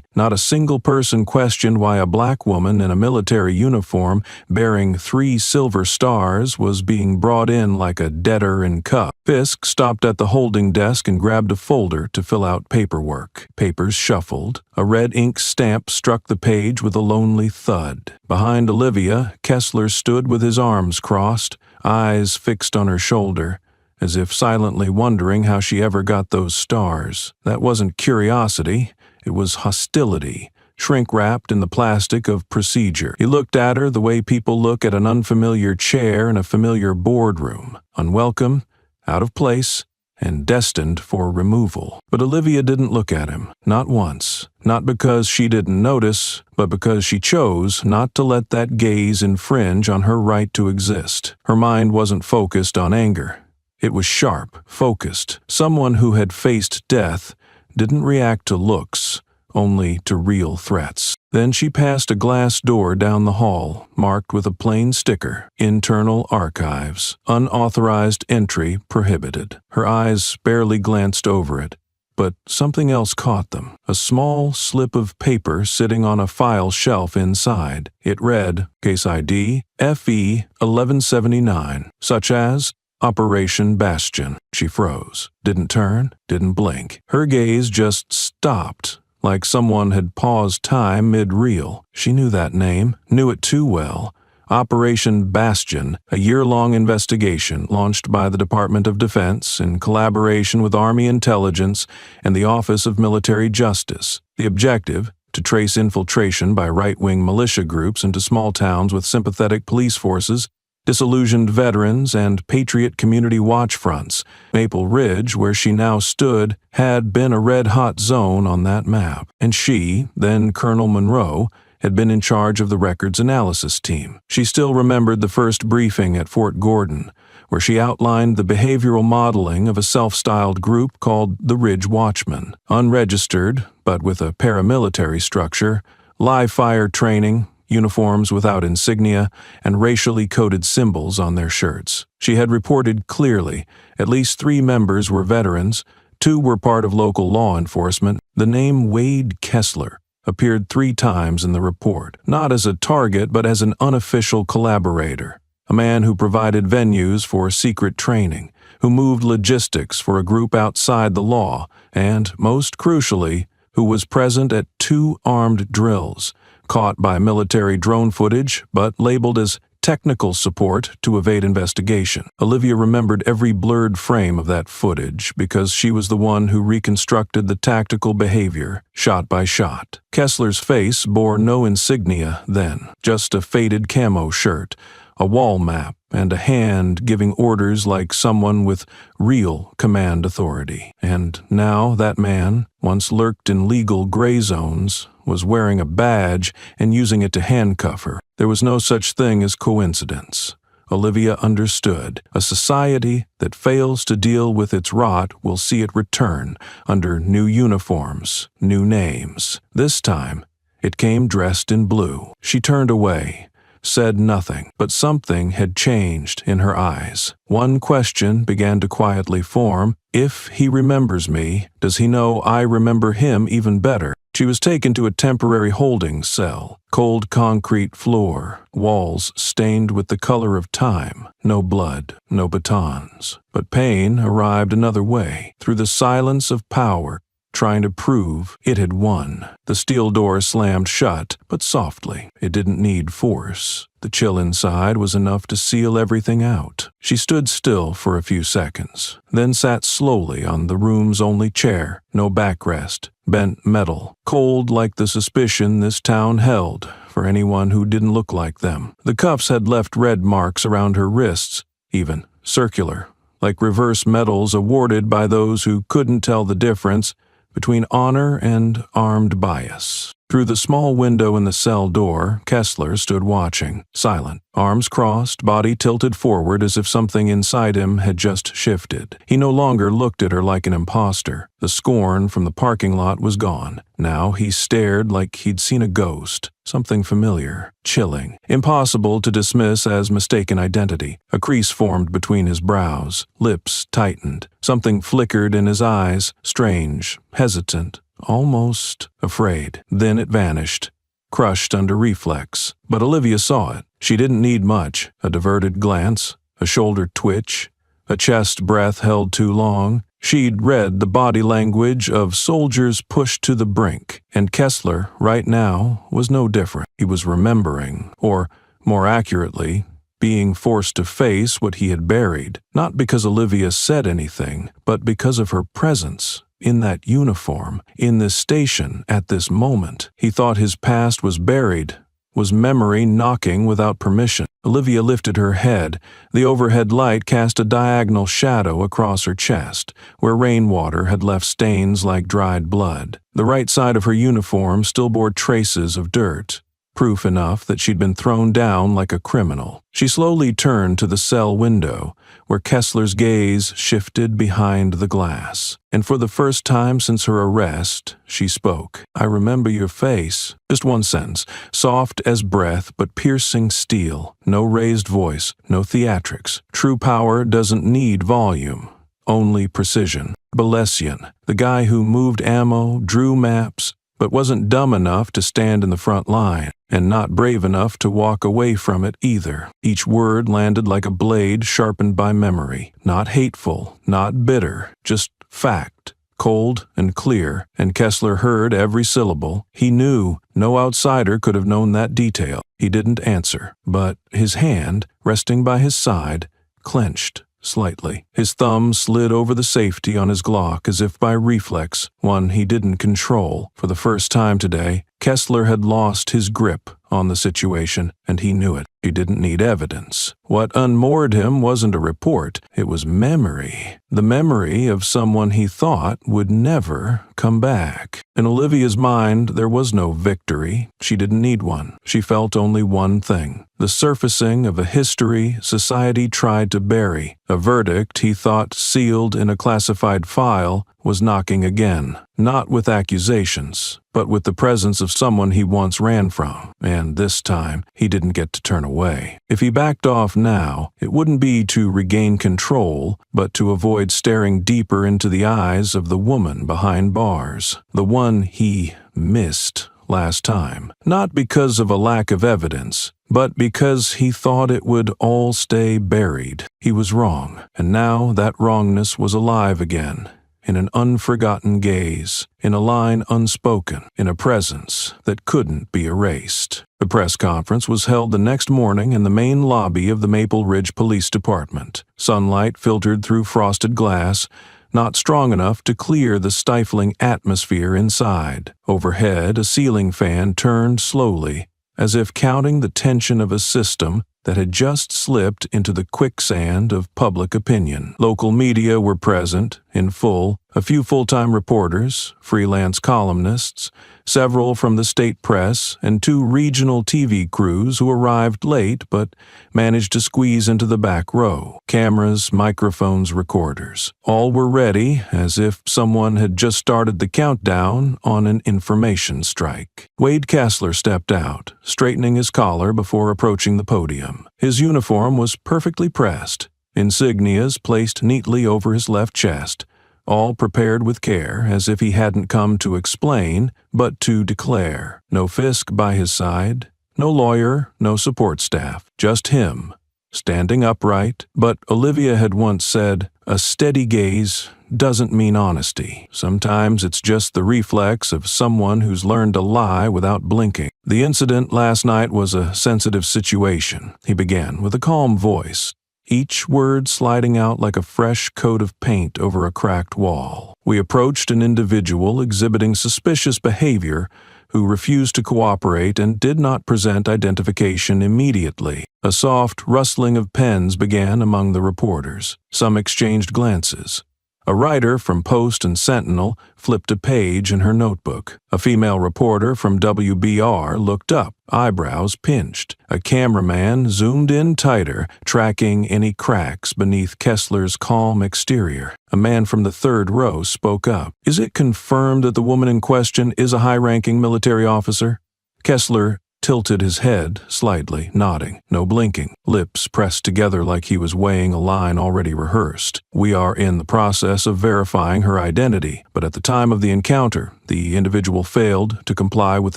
A: Not a single person questioned why a black woman in a military uniform bearing 3 silver stars was being brought in like a debtor in cuffs. Fisk stopped at the holding desk and grabbed a folder to fill out paperwork. Papers shuffled. A red ink stamp struck the page with a lonely thud. Behind Olivia, Kessler stood with his arms crossed, eyes fixed on her shoulder, as if silently wondering how she ever got those stars. That wasn't curiosity, it was hostility, shrink-wrapped in the plastic of procedure. He looked at her the way people look at an unfamiliar chair in a familiar boardroom, unwelcome, out of place, and destined for removal. But Olivia didn't look at him, not once. Not because she didn't notice, but because she chose not to let that gaze infringe on her right to exist. Her mind wasn't focused on anger. It was sharp, focused. Someone who had faced death didn't react to looks, only to real threats. Then she passed a glass door down the hall, marked with a plain sticker: Internal Archives. Unauthorized entry prohibited. Her eyes barely glanced over it, but something else caught them. A small slip of paper sitting on a file shelf inside. It read, Case ID FE 1179, such as Operation Bastion. She froze. Didn't turn, didn't blink. Her gaze just stopped, like someone had paused time mid-reel. She knew that name, knew it too well. Operation Bastion, a year-long investigation launched by the Department of Defense in collaboration with Army Intelligence and the Office of Military Justice. The objective: to trace infiltration by right-wing militia groups into small towns with sympathetic police forces, disillusioned veterans, and patriot community watch fronts. Maple Ridge, where she now stood, had been a red-hot zone on that map, and she, then Colonel Monroe, had been in charge of the records analysis team. She still remembered the first briefing at Fort Gordon, where she outlined the behavioral modeling of a self-styled group called the Ridge Watchmen. Unregistered, but with a paramilitary structure, live-fire training, uniforms without insignia, and racially coded symbols on their shirts. She had reported clearly. At least 3 members were veterans, 2 were part of local law enforcement. The name Wade Kessler appeared 3 times in the report, not as a target but as an unofficial collaborator, a man who provided venues for secret training, who moved logistics for a group outside the law, and, most crucially, who was present at 2 armed drills, caught by military drone footage, but labeled as technical support to evade investigation. Olivia remembered every blurred frame of that footage because she was the one who reconstructed the tactical behavior, shot by shot. Kessler's face bore no insignia then, just a faded camo shirt, a wall map, and a hand giving orders like someone with real command authority. And now that man, once lurked in legal gray zones, was wearing a badge and using it to handcuff her. There was no such thing as coincidence. Olivia understood. A society that fails to deal with its rot will see it return under new uniforms, new names. This time, it came dressed in blue. She turned away, said nothing, but something had changed in her eyes. One question began to quietly form: if he remembers me, does he know I remember him even better? She was taken to a temporary holding cell. Cold concrete floor, walls stained with the color of time. No blood, no batons. But pain arrived another way, through the silence of power, trying to prove it had won. The steel door slammed shut, but softly. It didn't need force. The chill inside was enough to seal everything out. She stood still for a few seconds, then sat slowly on the room's only chair. No backrest, bent metal, cold like the suspicion this town held for anyone who didn't look like them. The cuffs had left red marks around her wrists, even circular, like reverse medals awarded by those who couldn't tell the difference between honor and armed bias. Through the small window in the cell door, Kessler stood watching, silent, arms crossed, body tilted forward as if something inside him had just shifted. He no longer looked at her like an imposter. The scorn from the parking lot was gone. Now he stared like he'd seen a ghost, something familiar, chilling, impossible to dismiss as mistaken identity. A crease formed between his brows, lips tightened. Something flickered in his eyes, strange, hesitant, almost afraid. Then it vanished, crushed under reflex. But Olivia saw it. She didn't need much. A diverted glance, a shoulder twitch, a chest breath held too long. She'd read the body language of soldiers pushed to the brink, and Kessler, right now, was no different. He was remembering, or, more accurately, being forced to face what he had buried, not because Olivia said anything, but because of her presence. In that uniform, in this station, at this moment, he thought his past was buried, was memory knocking without permission. Olivia lifted her head. The overhead light cast a diagonal shadow across her chest, where rainwater had left stains like dried blood. The right side of her uniform still bore traces of dirt, proof enough that she'd been thrown down like a criminal. She slowly turned to the cell window, where Kessler's gaze shifted behind the glass. And for the first time since her arrest, she spoke. "I remember your face." Just one sentence, soft as breath but piercing steel. No raised voice, no theatrics. True power doesn't need volume, only precision. Balesian, the guy who moved ammo, drew maps, but wasn't dumb enough to stand in the front line, and not brave enough to walk away from it either. Each word landed like a blade sharpened by memory. Not hateful, not bitter, just fact, cold and clear, and Kessler heard every syllable. He knew no outsider could have known that detail. He didn't answer, but his hand, resting by his side, clenched slightly. His thumb slid over the safety on his Glock as if by reflex, one he didn't control. For the first time today, Kessler had lost his grip on the situation, and he knew it. He didn't need evidence. What unmoored him wasn't a report, it was memory. The memory of someone he thought would never come back. In Olivia's mind, there was no victory. She didn't need one. She felt only one thing: the surfacing of a history society tried to bury. A verdict he thought sealed in a classified file was knocking again, not with accusations, but with the presence of someone he once ran from, and this time he didn't get to turn away. If he backed off now, it wouldn't be to regain control, but to avoid staring deeper into the eyes of the woman behind bars, the one he missed last time. Not because of a lack of evidence, but because he thought it would all stay buried. He was wrong, and now that wrongness was alive again. In an unforgotten gaze, in a line unspoken, in a presence that couldn't be erased. The press conference was held the next morning in the main lobby of the Maple Ridge Police Department. Sunlight filtered through frosted glass, not strong enough to clear the stifling atmosphere inside. Overhead, a ceiling fan turned slowly, as if counting the tension of a system that had just slipped into the quicksand of public opinion. Local media were present, in full, a few full-time reporters, freelance columnists, several from the state press, and 2 regional TV crews who arrived late but managed to squeeze into the back row. Cameras, microphones, recorders. All were ready, as if someone had just started the countdown on an information strike. Wade Kessler stepped out, straightening his collar before approaching the podium. His uniform was perfectly pressed, insignias placed neatly over his left chest, all prepared with care, as if he hadn't come to explain, but to declare. No Fisk by his side, no lawyer, no support staff, just him, standing upright. But Olivia had once said, "A steady gaze doesn't mean honesty. Sometimes it's just the reflex of someone who's learned to lie without blinking." "The incident last night was a sensitive situation," he began with a calm voice, each word sliding out like a fresh coat of paint over a cracked wall. "We approached an individual exhibiting suspicious behavior who refused to cooperate and did not present identification immediately. A soft rustling of pens began among the reporters. Some exchanged glances. A writer from Post and Sentinel flipped a page in her notebook. A female reporter from WBR looked up, eyebrows pinched. A cameraman zoomed in tighter, tracking any cracks beneath Kessler's calm exterior. A man from the third row spoke up. "Is it confirmed that the woman in question is a high-ranking military officer?" Kessler tilted his head slightly, nodding. No blinking. Lips pressed together like he was weighing a line already rehearsed. "We are in the process of verifying her identity, but at the time of the encounter, the individual failed to comply with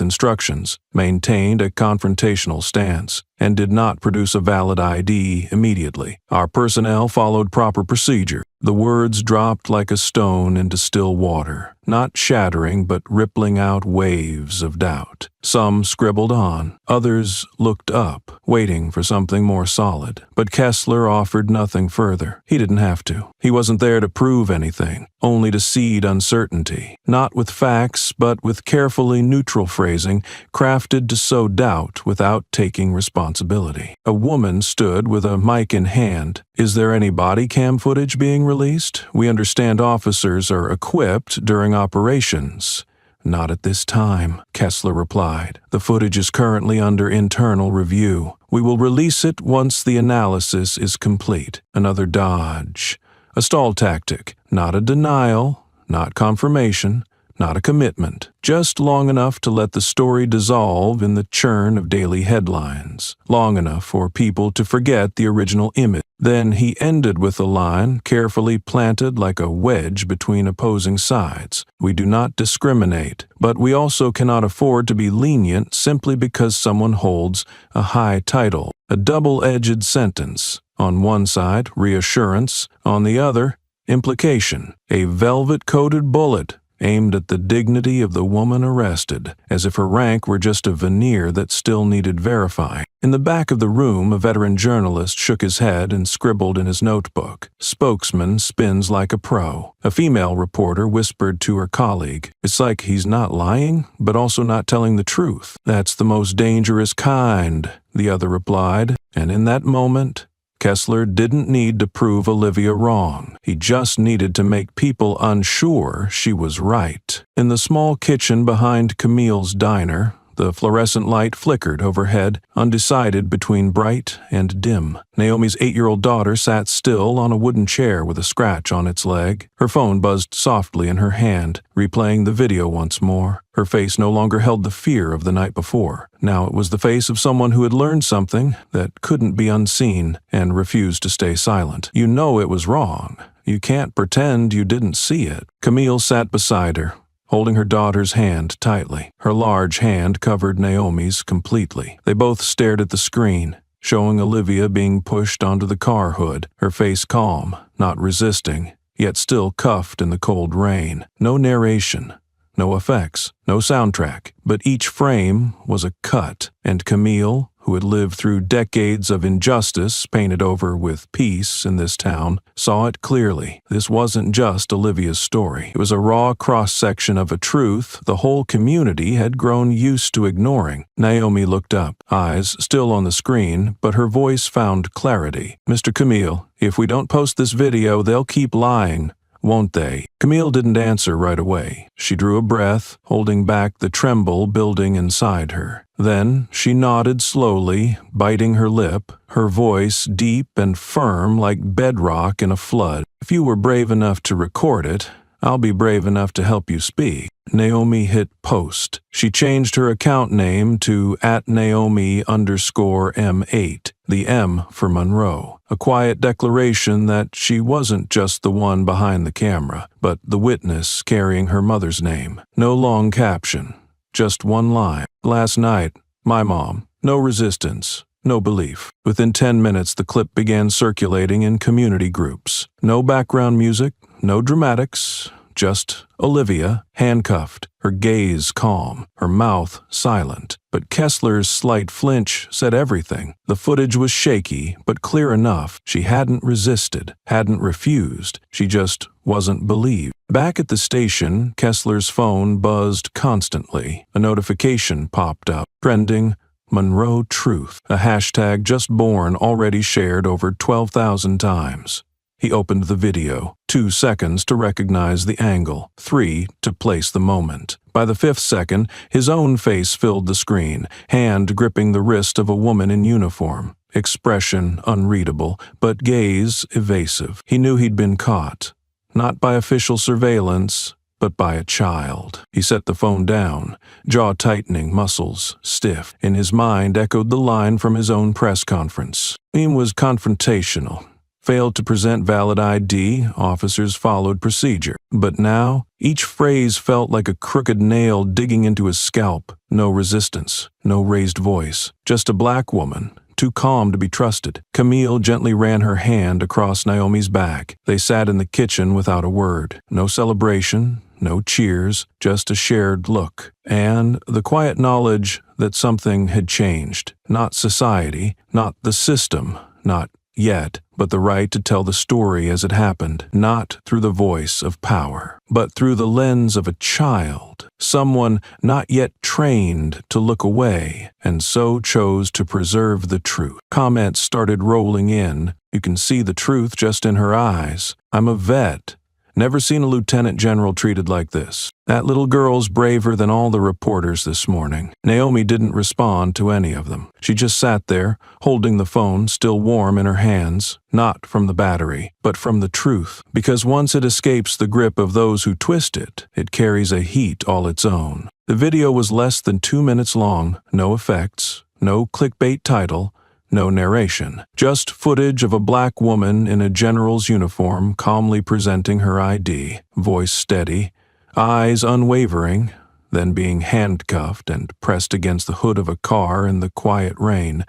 A: instructions, maintained a confrontational stance, and did not produce a valid ID immediately. Our personnel followed proper procedure." The words dropped like a stone into still water, not shattering but rippling out waves of doubt. Some scribbled on, others looked up, waiting for something more solid. But Kessler offered nothing further. He didn't have to. He wasn't there to prove anything, only to seed uncertainty, not with facts but with carefully neutral phrasing crafted to sow doubt without taking responsibility. A woman stood with a mic in hand. "Is there any body cam footage being released? We understand officers are equipped during operations." "Not at this time," Kessler replied. "The footage is currently under internal review. We will release it once the analysis is complete." Another dodge. A stall tactic, not a denial, not confirmation, not a commitment, just long enough to let the story dissolve in the churn of daily headlines, long enough for people to forget the original image. Then he ended with a line carefully planted like a wedge between opposing sides. "We do not discriminate, but we also cannot afford to be lenient simply because someone holds a high title." A double-edged sentence. On one side, reassurance. On the other, implication. A velvet-coated bullet aimed at the dignity of the woman arrested, as if her rank were just a veneer that still needed verifying. In the back of the room, a veteran journalist shook his head and scribbled in his notebook. "Spokesman spins like a pro." A female reporter whispered to her colleague, "It's like he's not lying, but also not telling the truth." "That's the most dangerous kind," the other replied, and in that moment, Kessler didn't need to prove Olivia wrong. He just needed to make people unsure she was right. In the small kitchen behind Camille's diner, the fluorescent light flickered overhead, undecided between bright and dim. Naomi's 8-year-old daughter sat still on a wooden chair with a scratch on its leg. Her phone buzzed softly in her hand, replaying the video once more. Her face no longer held the fear of the night before. Now it was the face of someone who had learned something that couldn't be unseen and refused to stay silent. "You know it was wrong. You can't pretend you didn't see it." Camille sat beside her, holding her daughter's hand tightly. Her large hand covered Naomi's completely. They both stared at the screen, showing Olivia being pushed onto the car hood, her face calm, not resisting, yet still cuffed in the cold rain. No narration, no effects, no soundtrack, but each frame was a cut, and Camille, who had lived through decades of injustice painted over with peace in this town, saw it clearly. This wasn't just Olivia's story. It was a raw cross-section of a truth the whole community had grown used to ignoring. Naomi looked up, eyes still on the screen, but her voice found clarity. "Mr. Camille, if we don't post this video, they'll keep lying, won't they?" Camille didn't answer right away. She drew a breath, holding back the tremble building inside her. Then she nodded slowly, biting her lip, her voice deep and firm like bedrock in a flood. "If you were brave enough to record it, I'll be brave enough to help you speak." Naomi hit post. She changed her account name to @Naomi_M8, the M for Monroe. A quiet declaration that she wasn't just the one behind the camera, but the witness carrying her mother's name. No long caption, just one line. "Last night, my mom. No resistance, no belief." Within 10 minutes, the clip began circulating in community groups. No background music, no dramatics, just Olivia, handcuffed, her gaze calm, her mouth silent. But Kessler's slight flinch said everything. The footage was shaky, but clear enough. She hadn't resisted, hadn't refused. She just wasn't believed. Back at the station, Kessler's phone buzzed constantly. A notification popped up. Trending, Monroe Truth, a hashtag just born already shared over 12,000 times. He opened the video. 2 seconds to recognize the angle, 3 to place the moment. By the 5th second, his own face filled the screen, hand gripping the wrist of a woman in uniform. Expression unreadable, but gaze evasive. He knew he'd been caught. Not by official surveillance, but by a child. He set the phone down, jaw tightening, muscles stiff. In his mind echoed the line from his own press conference. He was confrontational. Failed to present valid ID, officers followed procedure. But now, each phrase felt like a crooked nail digging into his scalp. No resistance, no raised voice. Just a black woman, too calm to be trusted. Camille gently ran her hand across Naomi's back. They sat in the kitchen without a word. No celebration, no cheers, just a shared look. And the quiet knowledge that something had changed. Not society, not the system, not yet, but the right to tell the story as it happened, not through the voice of power, but through the lens of a child, someone not yet trained to look away, and so chose to preserve the truth. Comments started rolling in. You can see the truth just in her eyes. I'm a vet. Never seen a lieutenant general treated like this. That little girl's braver than all the reporters this morning. Naomi didn't respond to any of them. She just sat there, holding the phone still warm in her hands, not from the battery, but from the truth. Because once it escapes the grip of those who twist it, it carries a heat all its own. The video was less than 2 minutes long, no effects, no clickbait title, no narration, just footage of a black woman in a general's uniform calmly presenting her ID, voice steady, eyes unwavering, then being handcuffed and pressed against the hood of a car in the quiet rain,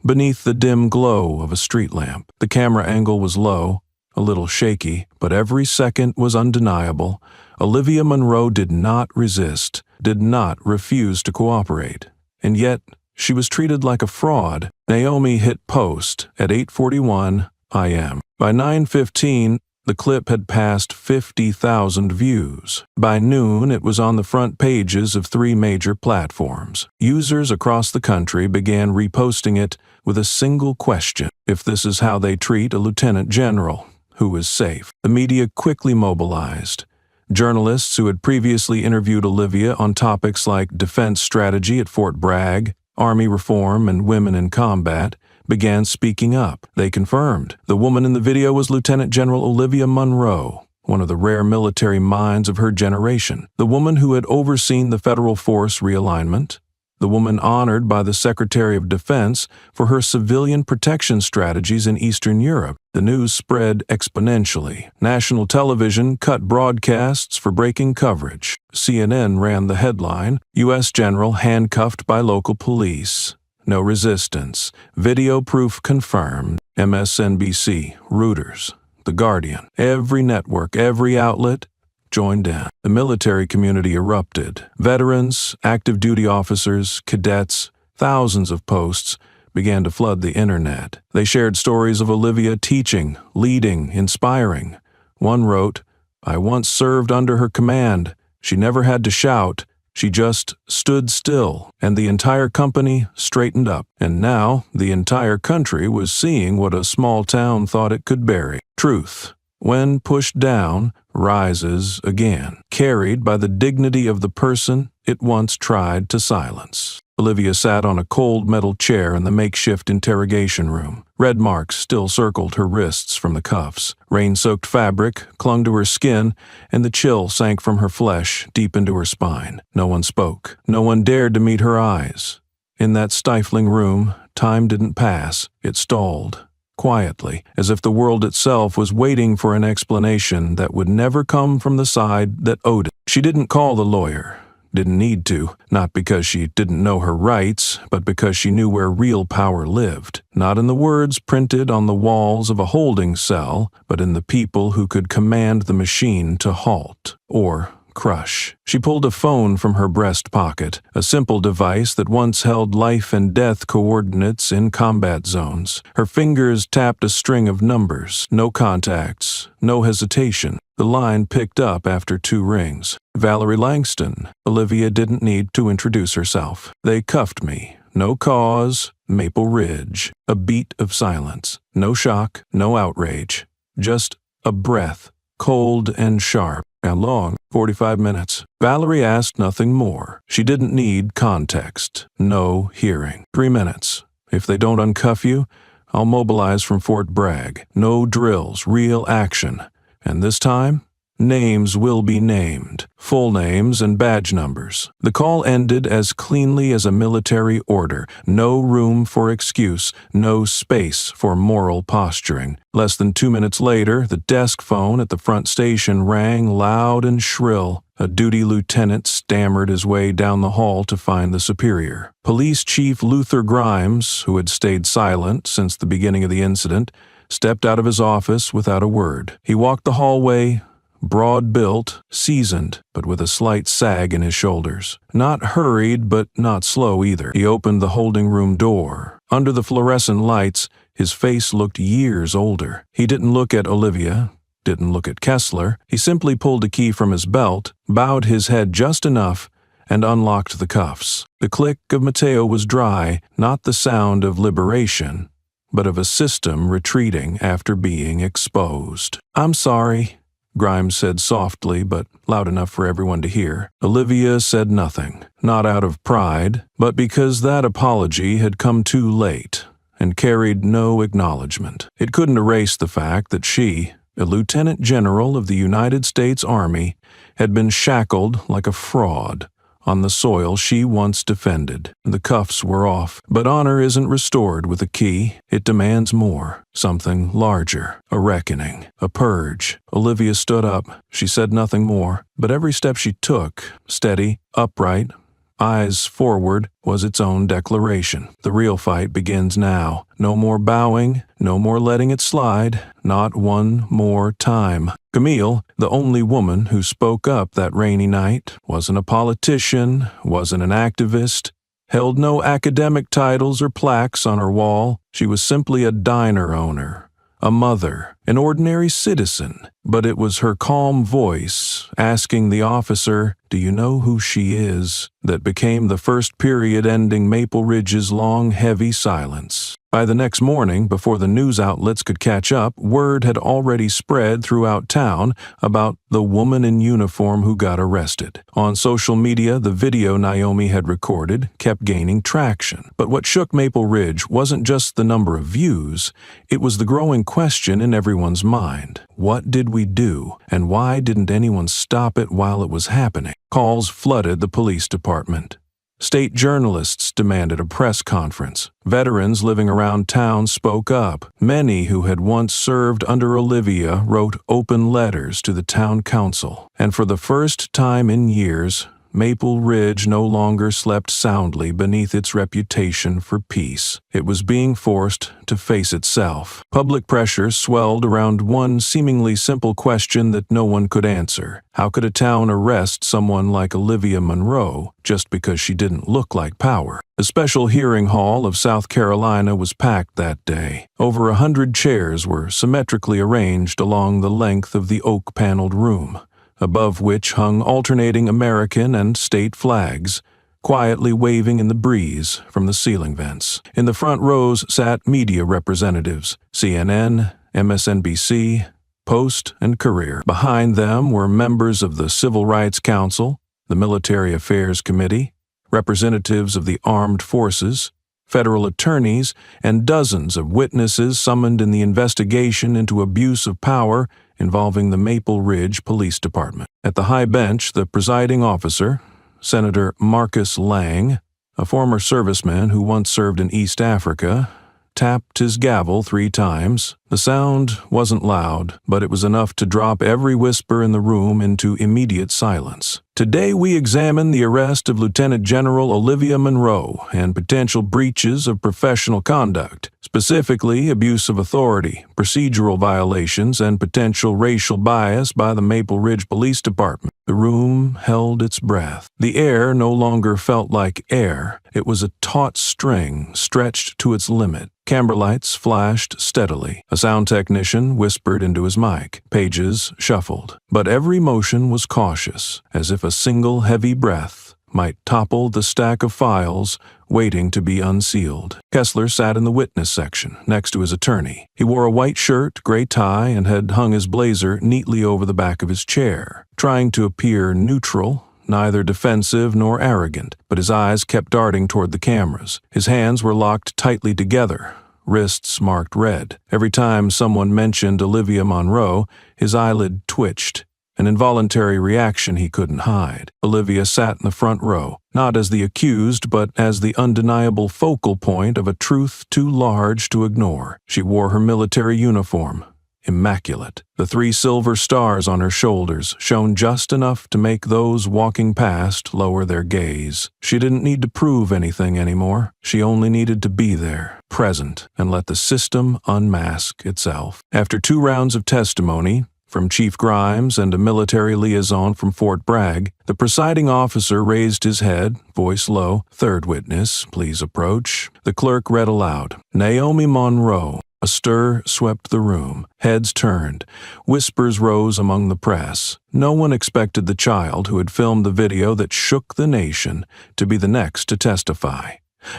A: beneath the dim glow of a street lamp. The camera angle was low, a little shaky, but every second was undeniable. Olivia Monroe did not resist, did not refuse to cooperate. And yet, she was treated like a fraud. Naomi hit post at 8:41 a.m. By 9:15, the clip had passed 50,000 views. By noon, it was on the front pages of 3 major platforms. Users across the country began reposting it with a single question: if this is how they treat a lieutenant general, who is safe? The media quickly mobilized. Journalists who had previously interviewed Olivia on topics like defense strategy at Fort Bragg, Army reform, and women in combat began speaking up. They confirmed the woman in the video was Lieutenant General Olivia Monroe, one of the rare military minds of her generation, the woman who had overseen the federal force realignment, the woman honored by the Secretary of Defense for her civilian protection strategies in Eastern Europe. The news spread exponentially. National television cut broadcasts for breaking coverage. CNN ran the headline, U.S. General handcuffed by local police. No resistance. Video proof confirmed. MSNBC, Reuters, The Guardian. Every network, every outlet joined in. The military community erupted. Veterans, active duty officers, cadets, thousands of posts began to flood the internet. They shared stories of Olivia teaching, leading, inspiring. One wrote, "I once served under her command. She never had to shout. She just stood still, and the entire company straightened up." And now the entire country was seeing what a small town thought it could bury. Truth, when pushed down, rises again, carried by the dignity of the person it once tried to silence. Olivia sat on a cold metal chair in the makeshift interrogation room. Red marks still circled her wrists from the cuffs. Rain-soaked fabric clung to her skin, and the chill sank from her flesh deep into her spine. No one spoke. No one dared to meet her eyes. In that stifling room, time didn't pass. It stalled. Quietly, as if the world itself was waiting for an explanation that would never come from the side that owed it. She didn't call the lawyer. Didn't need to, not because she didn't know her rights, but because she knew where real power lived. Not in the words printed on the walls of a holding cell, but in the people who could command the machine to halt, or crush. She pulled a phone from her breast pocket, a simple device that once held life and death coordinates in combat zones. Her fingers tapped a string of numbers, no contacts, no hesitation. The line picked up after 2 rings. Valerie Langston. Olivia didn't need to introduce herself. They cuffed me. No cause. Maple Ridge. A beat of silence. No shock, no outrage. Just a breath. Cold and sharp. How long? 45 minutes. Valerie asked nothing more. She didn't need context. No hearing. 3 minutes. If they don't uncuff you, I'll mobilize from Fort Bragg. No drills, real action. And this time, names will be named, full names and badge numbers. The call ended as cleanly as a military order. No room for excuse, no space for moral posturing. Less than 2 minutes later, the desk phone at the front station rang loud and shrill. A duty lieutenant stammered his way down the hall to find the superior. Police Chief Luther Grimes, who had stayed silent since the beginning of the incident, stepped out of his office without a word. He walked the hallway, broad-built, seasoned, but with a slight sag in his shoulders. Not hurried, but not slow either. He opened the holding room door. Under the fluorescent lights, his face looked years older. He didn't look at Olivia, didn't look at Kessler. He simply pulled a key from his belt, bowed his head just enough, and unlocked the cuffs. The click of Mateo was dry, not the sound of liberation, but of a system retreating after being exposed. "I'm sorry," Grimes said softly, but loud enough for everyone to hear. Olivia said nothing, not out of pride, but because that apology had come too late and carried no acknowledgement. It couldn't erase the fact that she, a lieutenant general of the United States Army, had been shackled like a fraud on the soil she once defended. The cuffs were off, but honor isn't restored with a key. It demands more, something larger, a reckoning, a purge. Olivia stood up. She said nothing more, but every step she took, steady, upright, eyes forward, was its own declaration. The real fight begins now. No more bowing, no more letting it slide, not one more time. Camille, the only woman who spoke up that rainy night, wasn't a politician, wasn't an activist, held no academic titles or plaques on her wall. She was simply a diner owner, a mother, an ordinary citizen. But it was her calm voice asking the officer, "Do you know who she is?" that became the first period ending Maple Ridge's long, heavy silence. By the next morning, before the news outlets could catch up, word had already spread throughout town about the woman in uniform who got arrested. On social media, the video Naomi had recorded kept gaining traction. But what shook Maple Ridge wasn't just the number of views, it was the growing question in everyone's mind. What did we do, and why didn't anyone stop it while it was happening? Calls flooded the police department. State journalists demanded a press conference. Veterans living around town spoke up. Many who had once served under Olivia wrote open letters to the town council. And for the first time in years, Maple Ridge no longer slept soundly beneath its reputation for peace. It was being forced to face itself. Public pressure swelled around one seemingly simple question that no one could answer. How could a town arrest someone like Olivia Monroe just because she didn't look like power? The special hearing hall of South Carolina was packed that day. Over 100 chairs were symmetrically arranged along the length of the oak-paneled room, above which hung alternating American and state flags, quietly waving in the breeze from the ceiling vents. In the front rows sat media representatives, CNN, MSNBC, Post, and Career. Behind them were members of the Civil Rights Council, the Military Affairs Committee, representatives of the armed forces, federal attorneys, and dozens of witnesses summoned in the investigation into abuse of power involving the Maple Ridge Police Department. At the high bench, the presiding officer, Senator Marcus Lang, a former serviceman who once served in East Africa, tapped his gavel 3 times. The sound wasn't loud, but it was enough to drop every whisper in the room into immediate silence. Today we examine the arrest of Lieutenant General Olivia Monroe and potential breaches of professional conduct, specifically abuse of authority, procedural violations, and potential racial bias by the Maple Ridge Police Department. The room held its breath. The air no longer felt like air. It was a taut string stretched to its limit. Camera lights flashed steadily. A sound technician whispered into his mic. Pages shuffled. But every motion was cautious, as if a single heavy breath might topple the stack of files waiting to be unsealed. Kessler sat in the witness section, next to his attorney. He wore a white shirt, gray tie, and had hung his blazer neatly over the back of his chair, trying to appear neutral, neither defensive nor arrogant, but his eyes kept darting toward the cameras. His hands were locked tightly together, wrists marked red. Every time someone mentioned Olivia Monroe, his eyelid twitched, an involuntary reaction he couldn't hide. Olivia sat in the front row, not as the accused, but as the undeniable focal point of a truth too large to ignore. She wore her military uniform, immaculate. The 3 silver stars on her shoulders shone just enough to make those walking past lower their gaze. She didn't need to prove anything anymore. She only needed to be there, present, and let the system unmask itself. After 2 rounds of testimony, from Chief Grimes and a military liaison from Fort Bragg, the presiding officer raised his head, voice low. "Third witness, please approach." The clerk read aloud, "Naomi Monroe." A stir swept the room. Heads turned. Whispers rose among the press. No one expected the child who had filmed the video that shook the nation to be the next to testify.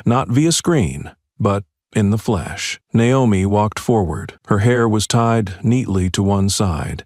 A: Not via screen, but in the flesh. Naomi walked forward. Her hair was tied neatly to one side.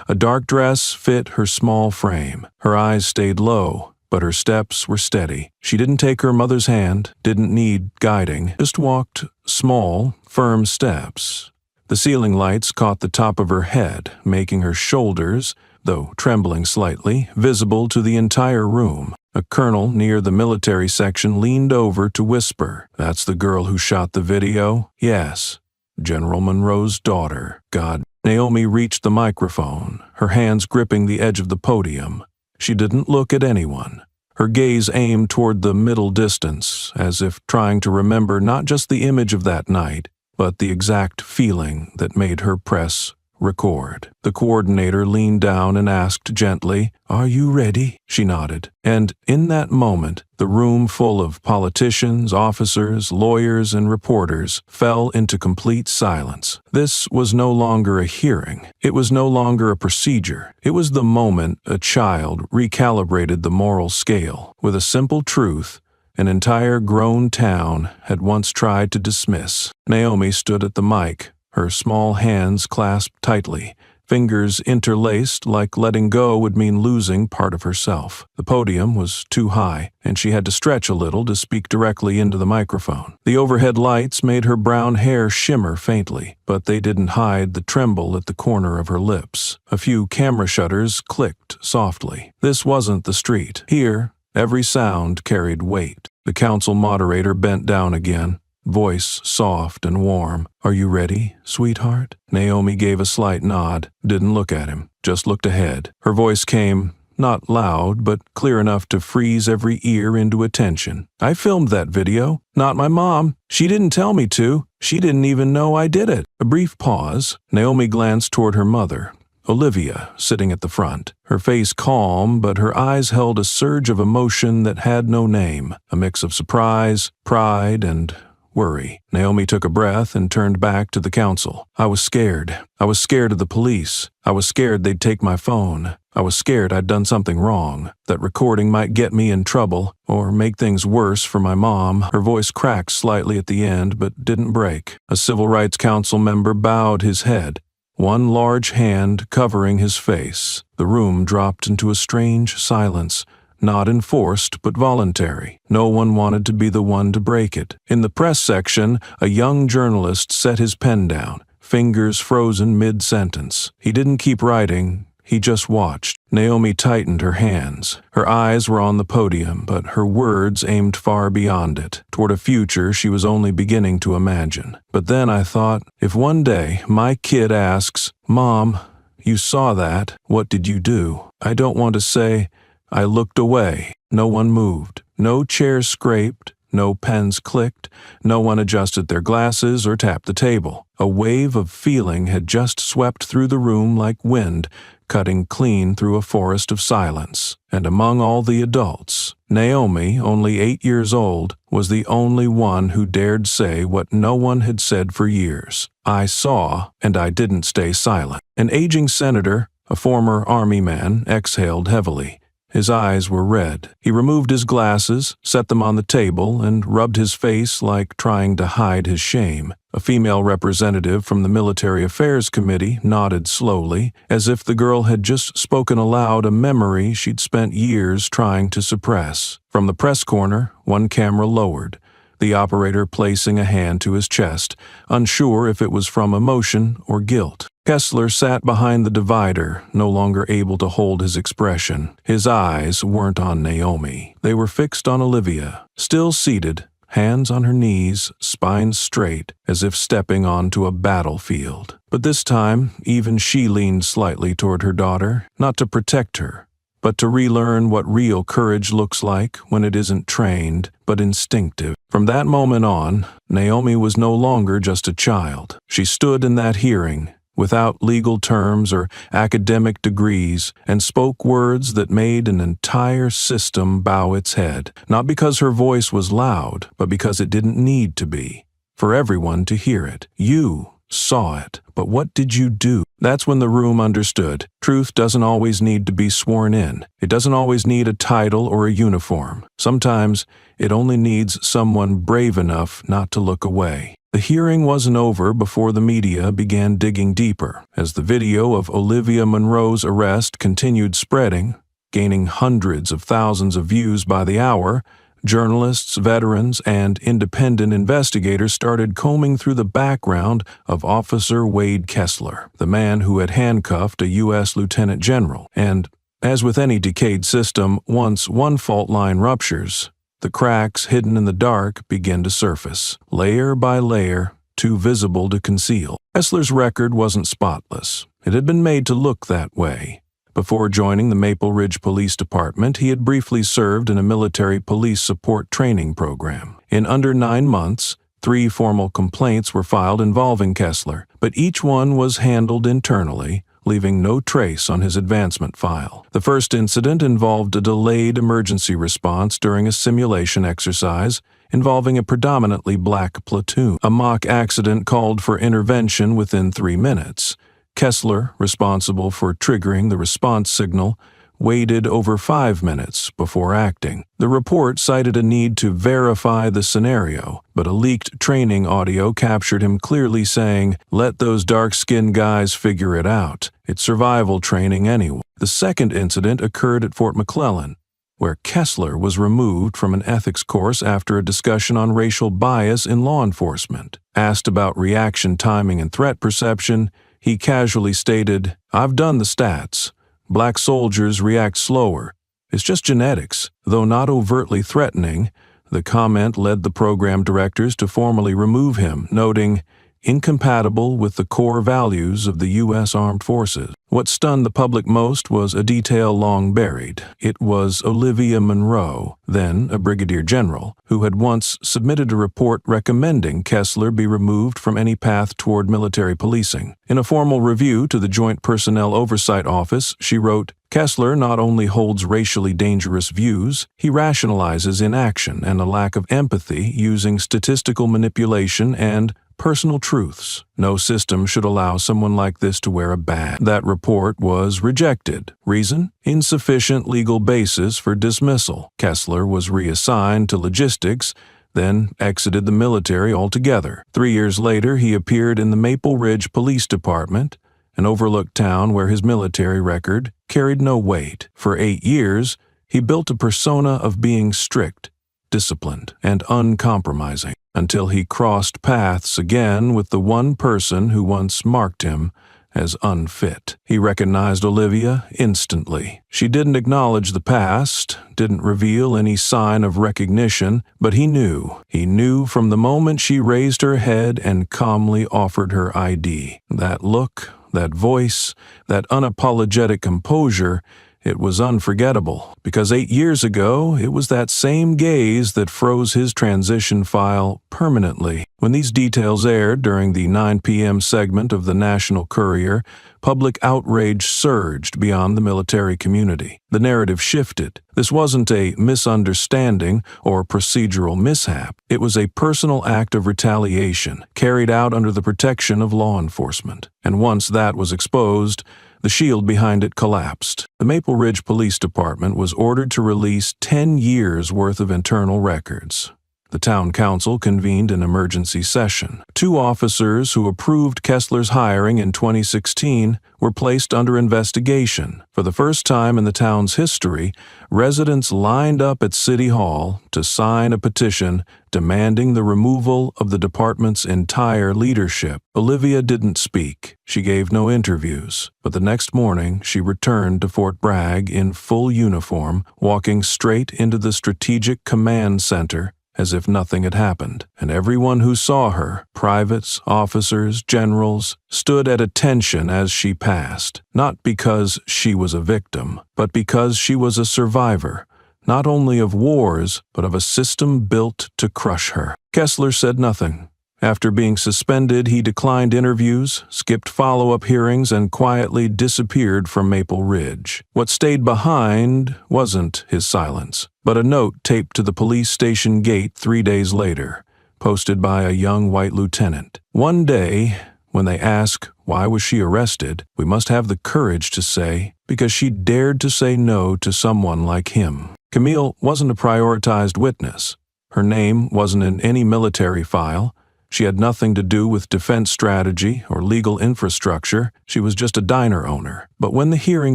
A: A dark dress fit her small frame. Her eyes stayed low, but her steps were steady. She didn't take her mother's hand, didn't need guiding, just walked small, firm steps. The ceiling lights caught the top of her head, making her shoulders, though trembling slightly, visible to the entire room. A colonel near the military section leaned over to whisper, "That's the girl who shot the video?" "Yes, General Monroe's daughter." God. Naomi reached the microphone, her hands gripping the edge of the podium. She didn't look at anyone. Her gaze aimed toward the middle distance, as if trying to remember not just the image of that night, but the exact feeling that made her press record. The coordinator leaned down and asked gently, "Are you ready?" She nodded. And in that moment, the room full of politicians, officers, lawyers, and reporters fell into complete silence. This was no longer a hearing. It was no longer a procedure. It was the moment a child recalibrated the moral scale. With a simple truth, an entire grown town had once tried to dismiss. Naomi stood at the mic, her small hands clasped tightly, fingers interlaced like letting go would mean losing part of herself. The podium was too high, and she had to stretch a little to speak directly into the microphone. The overhead lights made her brown hair shimmer faintly, but they didn't hide the tremble at the corner of her lips. A few camera shutters clicked softly. This wasn't the street. Here, every sound carried weight. The council moderator bent down again, voice soft and warm. "Are you ready, sweetheart?" Naomi gave a slight nod, didn't look at him, just looked ahead. Her voice came, not loud, but clear enough to freeze every ear into attention. "I filmed that video. Not my mom. She didn't tell me to. She didn't even know I did it." A brief pause. Naomi glanced toward her mother, Olivia, sitting at the front. Her face calm, but her eyes held a surge of emotion that had no name, a mix of surprise, pride, and worry. Naomi took a breath and turned back to the council. "I was scared. I was scared of the police. I was scared they'd take my phone. I was scared I'd done something wrong, that recording might get me in trouble or make things worse for my mom." Her voice cracked slightly at the end, but didn't break. A civil rights council member bowed his head, one large hand covering his face. The room dropped into a strange silence, not enforced but voluntary. No one wanted to be the one to break it. In the press section, a young journalist set his pen down, fingers frozen mid-sentence. He didn't keep writing, he just watched. Naomi tightened her hands. Her eyes were on the podium, but her words aimed far beyond it, toward a future she was only beginning to imagine. "But then I thought, if one day my kid asks, 'Mom, you saw that, what did you do?' I don't want to say, I looked away. No one moved. No chairs scraped. No pens clicked. No one adjusted their glasses or tapped the table. A wave of feeling had just swept through the room like wind, cutting clean through a forest of silence. And among all the adults, Naomi, only 8 years old, was the only one who dared say what no one had said for years. I saw, and I didn't stay silent. An aging senator, a former army man, exhaled heavily. His eyes were red. He removed his glasses, set them on the table, and rubbed his face like trying to hide his shame. A female representative from the Military Affairs Committee nodded slowly, as if the girl had just spoken aloud a memory she'd spent years trying to suppress. From the press corner, one camera lowered, the operator placing a hand to his chest, unsure if it was from emotion or guilt. Kessler sat behind the divider, no longer able to hold his expression. His eyes weren't on Naomi. They were fixed on Olivia, still seated, hands on her knees, spine straight, as if stepping onto a battlefield. But this time, even she leaned slightly toward her daughter, not to protect her, but to relearn what real courage looks like when it isn't trained, but instinctive. From that moment on, Naomi was no longer just a child. She stood in that hearing, without legal terms or academic degrees, and spoke words that made an entire system bow its head, not because her voice was loud, but because it didn't need to be, for everyone to hear it. You saw it, but what did you do? That's when the room understood. Truth doesn't always need to be sworn in. It doesn't always need a title or a uniform. Sometimes it only needs someone brave enough not to look away. The hearing wasn't over before the media began digging deeper. As the video of Olivia Monroe's arrest continued spreading, gaining hundreds of thousands of views by the hour, journalists, veterans, and independent investigators started combing through the background of Officer Wade Kessler, the man who had handcuffed a U.S. Lieutenant General. And, as with any decayed system, once one fault line ruptures, the cracks hidden in the dark begin to surface, layer by layer, too visible to conceal. Kessler's record wasn't spotless. It had been made to look that way. Before joining the Maple Ridge Police Department, he had briefly served in a military police support training program. In under 9 months, 3 formal complaints were filed involving Kessler, but each one was handled internally, leaving no trace on his advancement file. The first incident involved a delayed emergency response during a simulation exercise involving a predominantly black platoon. A mock accident called for intervention within 3 minutes. Kessler, responsible for triggering the response signal, waited over 5 minutes before acting. The report cited a need to verify the scenario, but a leaked training audio captured him clearly saying, "Let those dark-skinned guys figure it out. It's survival training anyway." The second incident occurred at Fort McClellan, where Kessler was removed from an ethics course after a discussion on racial bias in law enforcement. Asked about reaction timing and threat perception, he casually stated, "I've done the stats. Black soldiers react slower. It's just genetics." Though not overtly threatening, the comment led the program directors to formally remove him, noting, "Incompatible with the core values of the U.S. Armed Forces." What stunned the public most was a detail long buried. It was Olivia Monroe, then a brigadier general, who had once submitted a report recommending Kessler be removed from any path toward military policing. In a formal review to the Joint Personnel Oversight Office, she wrote, "Kessler not only holds racially dangerous views, he rationalizes inaction and a lack of empathy using statistical manipulation and personal truths. No system should allow someone like this to wear a badge." That report was rejected. Reason? Insufficient legal basis for dismissal. Kessler was reassigned to logistics, then exited the military altogether. 3 years later, he appeared in the Maple Ridge Police Department, an overlooked town where his military record carried no weight. For 8 years, he built a persona of being strict, disciplined, and uncompromising, until he crossed paths again with the one person who once marked him as unfit. He recognized Olivia instantly. She didn't acknowledge the past, didn't reveal any sign of recognition, but he knew. He knew from the moment she raised her head and calmly offered her ID. That look, that voice, that unapologetic composure, It was unforgettable, because 8 years ago, it was that same gaze that froze his transition file permanently. When these details aired during the 9 p.m. segment of the National Courier, public outrage surged beyond the military community. The narrative shifted. This wasn't a misunderstanding or procedural mishap. It was a personal act of retaliation, carried out under the protection of law enforcement. And once that was exposed, the shield behind it collapsed. The Maple Ridge Police Department was ordered to release 10 years' worth of internal records. The town council convened an emergency session. 2 officers who approved Kessler's hiring in 2016 were placed under investigation. For the first time in the town's history, residents lined up at City Hall to sign a petition demanding the removal of the department's entire leadership. Olivia didn't speak. She gave no interviews. But the next morning, she returned to Fort Bragg in full uniform, walking straight into the Strategic Command Center as if nothing had happened, and everyone who saw her, privates, officers, generals, stood at attention as she passed, not because she was a victim, but because she was a survivor, not only of wars, but of a system built to crush her. Kessler said nothing. After being suspended, he declined interviews, skipped follow-up hearings, and quietly disappeared from Maple Ridge. What stayed behind wasn't his silence, but a note taped to the police station gate 3 days later, posted by a young white lieutenant. One day, when they ask why was she arrested, we must have the courage to say, because she dared to say no to someone like him. Camille wasn't a prioritized witness. Her name wasn't in any military file. She had nothing to do with defense strategy or legal infrastructure. She was just a diner owner. But when the hearing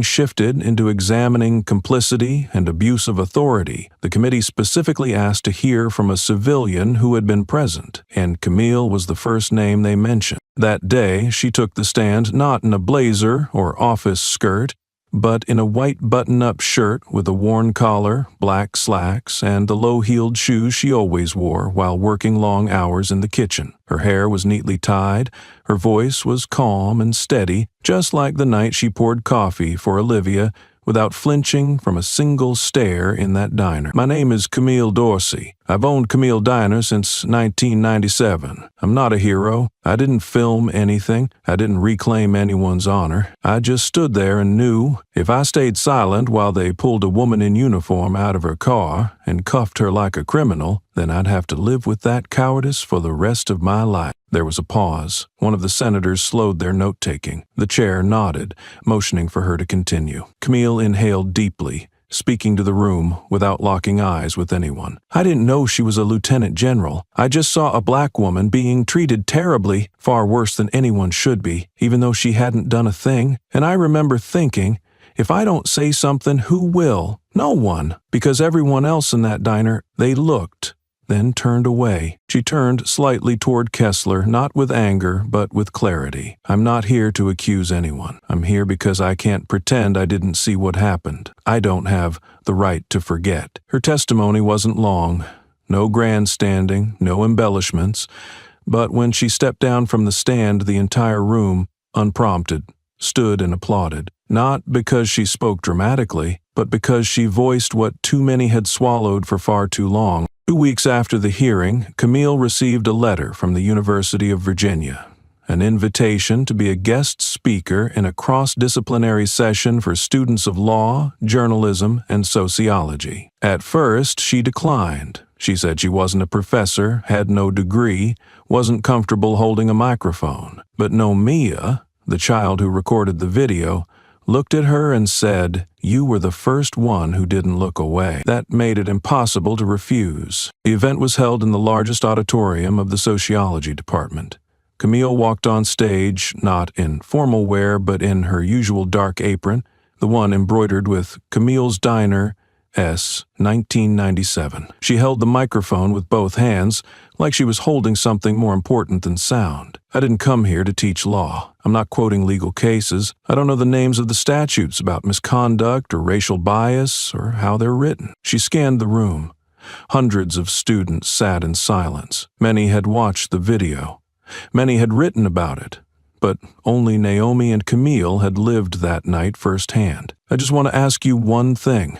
A: shifted into examining complicity and abuse of authority, the committee specifically asked to hear from a civilian who had been present, and Camille was the first name they mentioned. That day, she took the stand not in a blazer or office skirt, but in a white button-up shirt with a worn collar, black slacks, and the low-heeled shoes she always wore while working long hours in the kitchen. Her hair was neatly tied, her voice was calm and steady, just like the night she poured coffee for Olivia without flinching from a single stare in that diner. "My name is Camille Dorsey. I've owned Camille Diner since 1997. I'm not a hero. I didn't film anything. I didn't reclaim anyone's honor. I just stood there and knew if I stayed silent while they pulled a woman in uniform out of her car and cuffed her like a criminal, then I'd have to live with that cowardice for the rest of my life." There was a pause. One of the senators slowed their note-taking. The chair nodded, motioning for her to continue. Camille inhaled deeply, speaking to the room without locking eyes with anyone. "I didn't know she was a lieutenant general. I just saw a black woman being treated terribly, far worse than anyone should be, even though she hadn't done a thing. And I remember thinking, if I don't say something, who will? No one, because everyone else in that diner, they looked, then turned away." She turned slightly toward Kessler, not with anger, but with clarity. "I'm not here to accuse anyone. I'm here because I can't pretend I didn't see what happened. I don't have the right to forget." Her testimony wasn't long. No grandstanding, no embellishments. But when she stepped down from the stand, the entire room, unprompted, stood and applauded. Not because she spoke dramatically, but because she voiced what too many had swallowed for far too long. 2 weeks after the hearing, Camille received a letter from the University of Virginia, an invitation to be a guest speaker in a cross-disciplinary session for students of law, journalism, and sociology. At first, she declined. She said she wasn't a professor, had no degree, wasn't comfortable holding a microphone. But Nomia, the child who recorded the video, looked at her and said, "You were the first one who didn't look away." That made it impossible to refuse. The event was held in the largest auditorium of the sociology department. Camille walked on stage, not in formal wear, but in her usual dark apron, the one embroidered with Camille's Diner, S. 1997. She held the microphone with both hands, like she was holding something more important than sound. "I didn't come here to teach law. I'm not quoting legal cases. I don't know the names of the statutes about misconduct or racial bias or how they're written." She scanned the room. Hundreds of students sat in silence. Many had watched the video. Many had written about it. but only Naomi and Camille had lived that night firsthand. "I just want to ask you one thing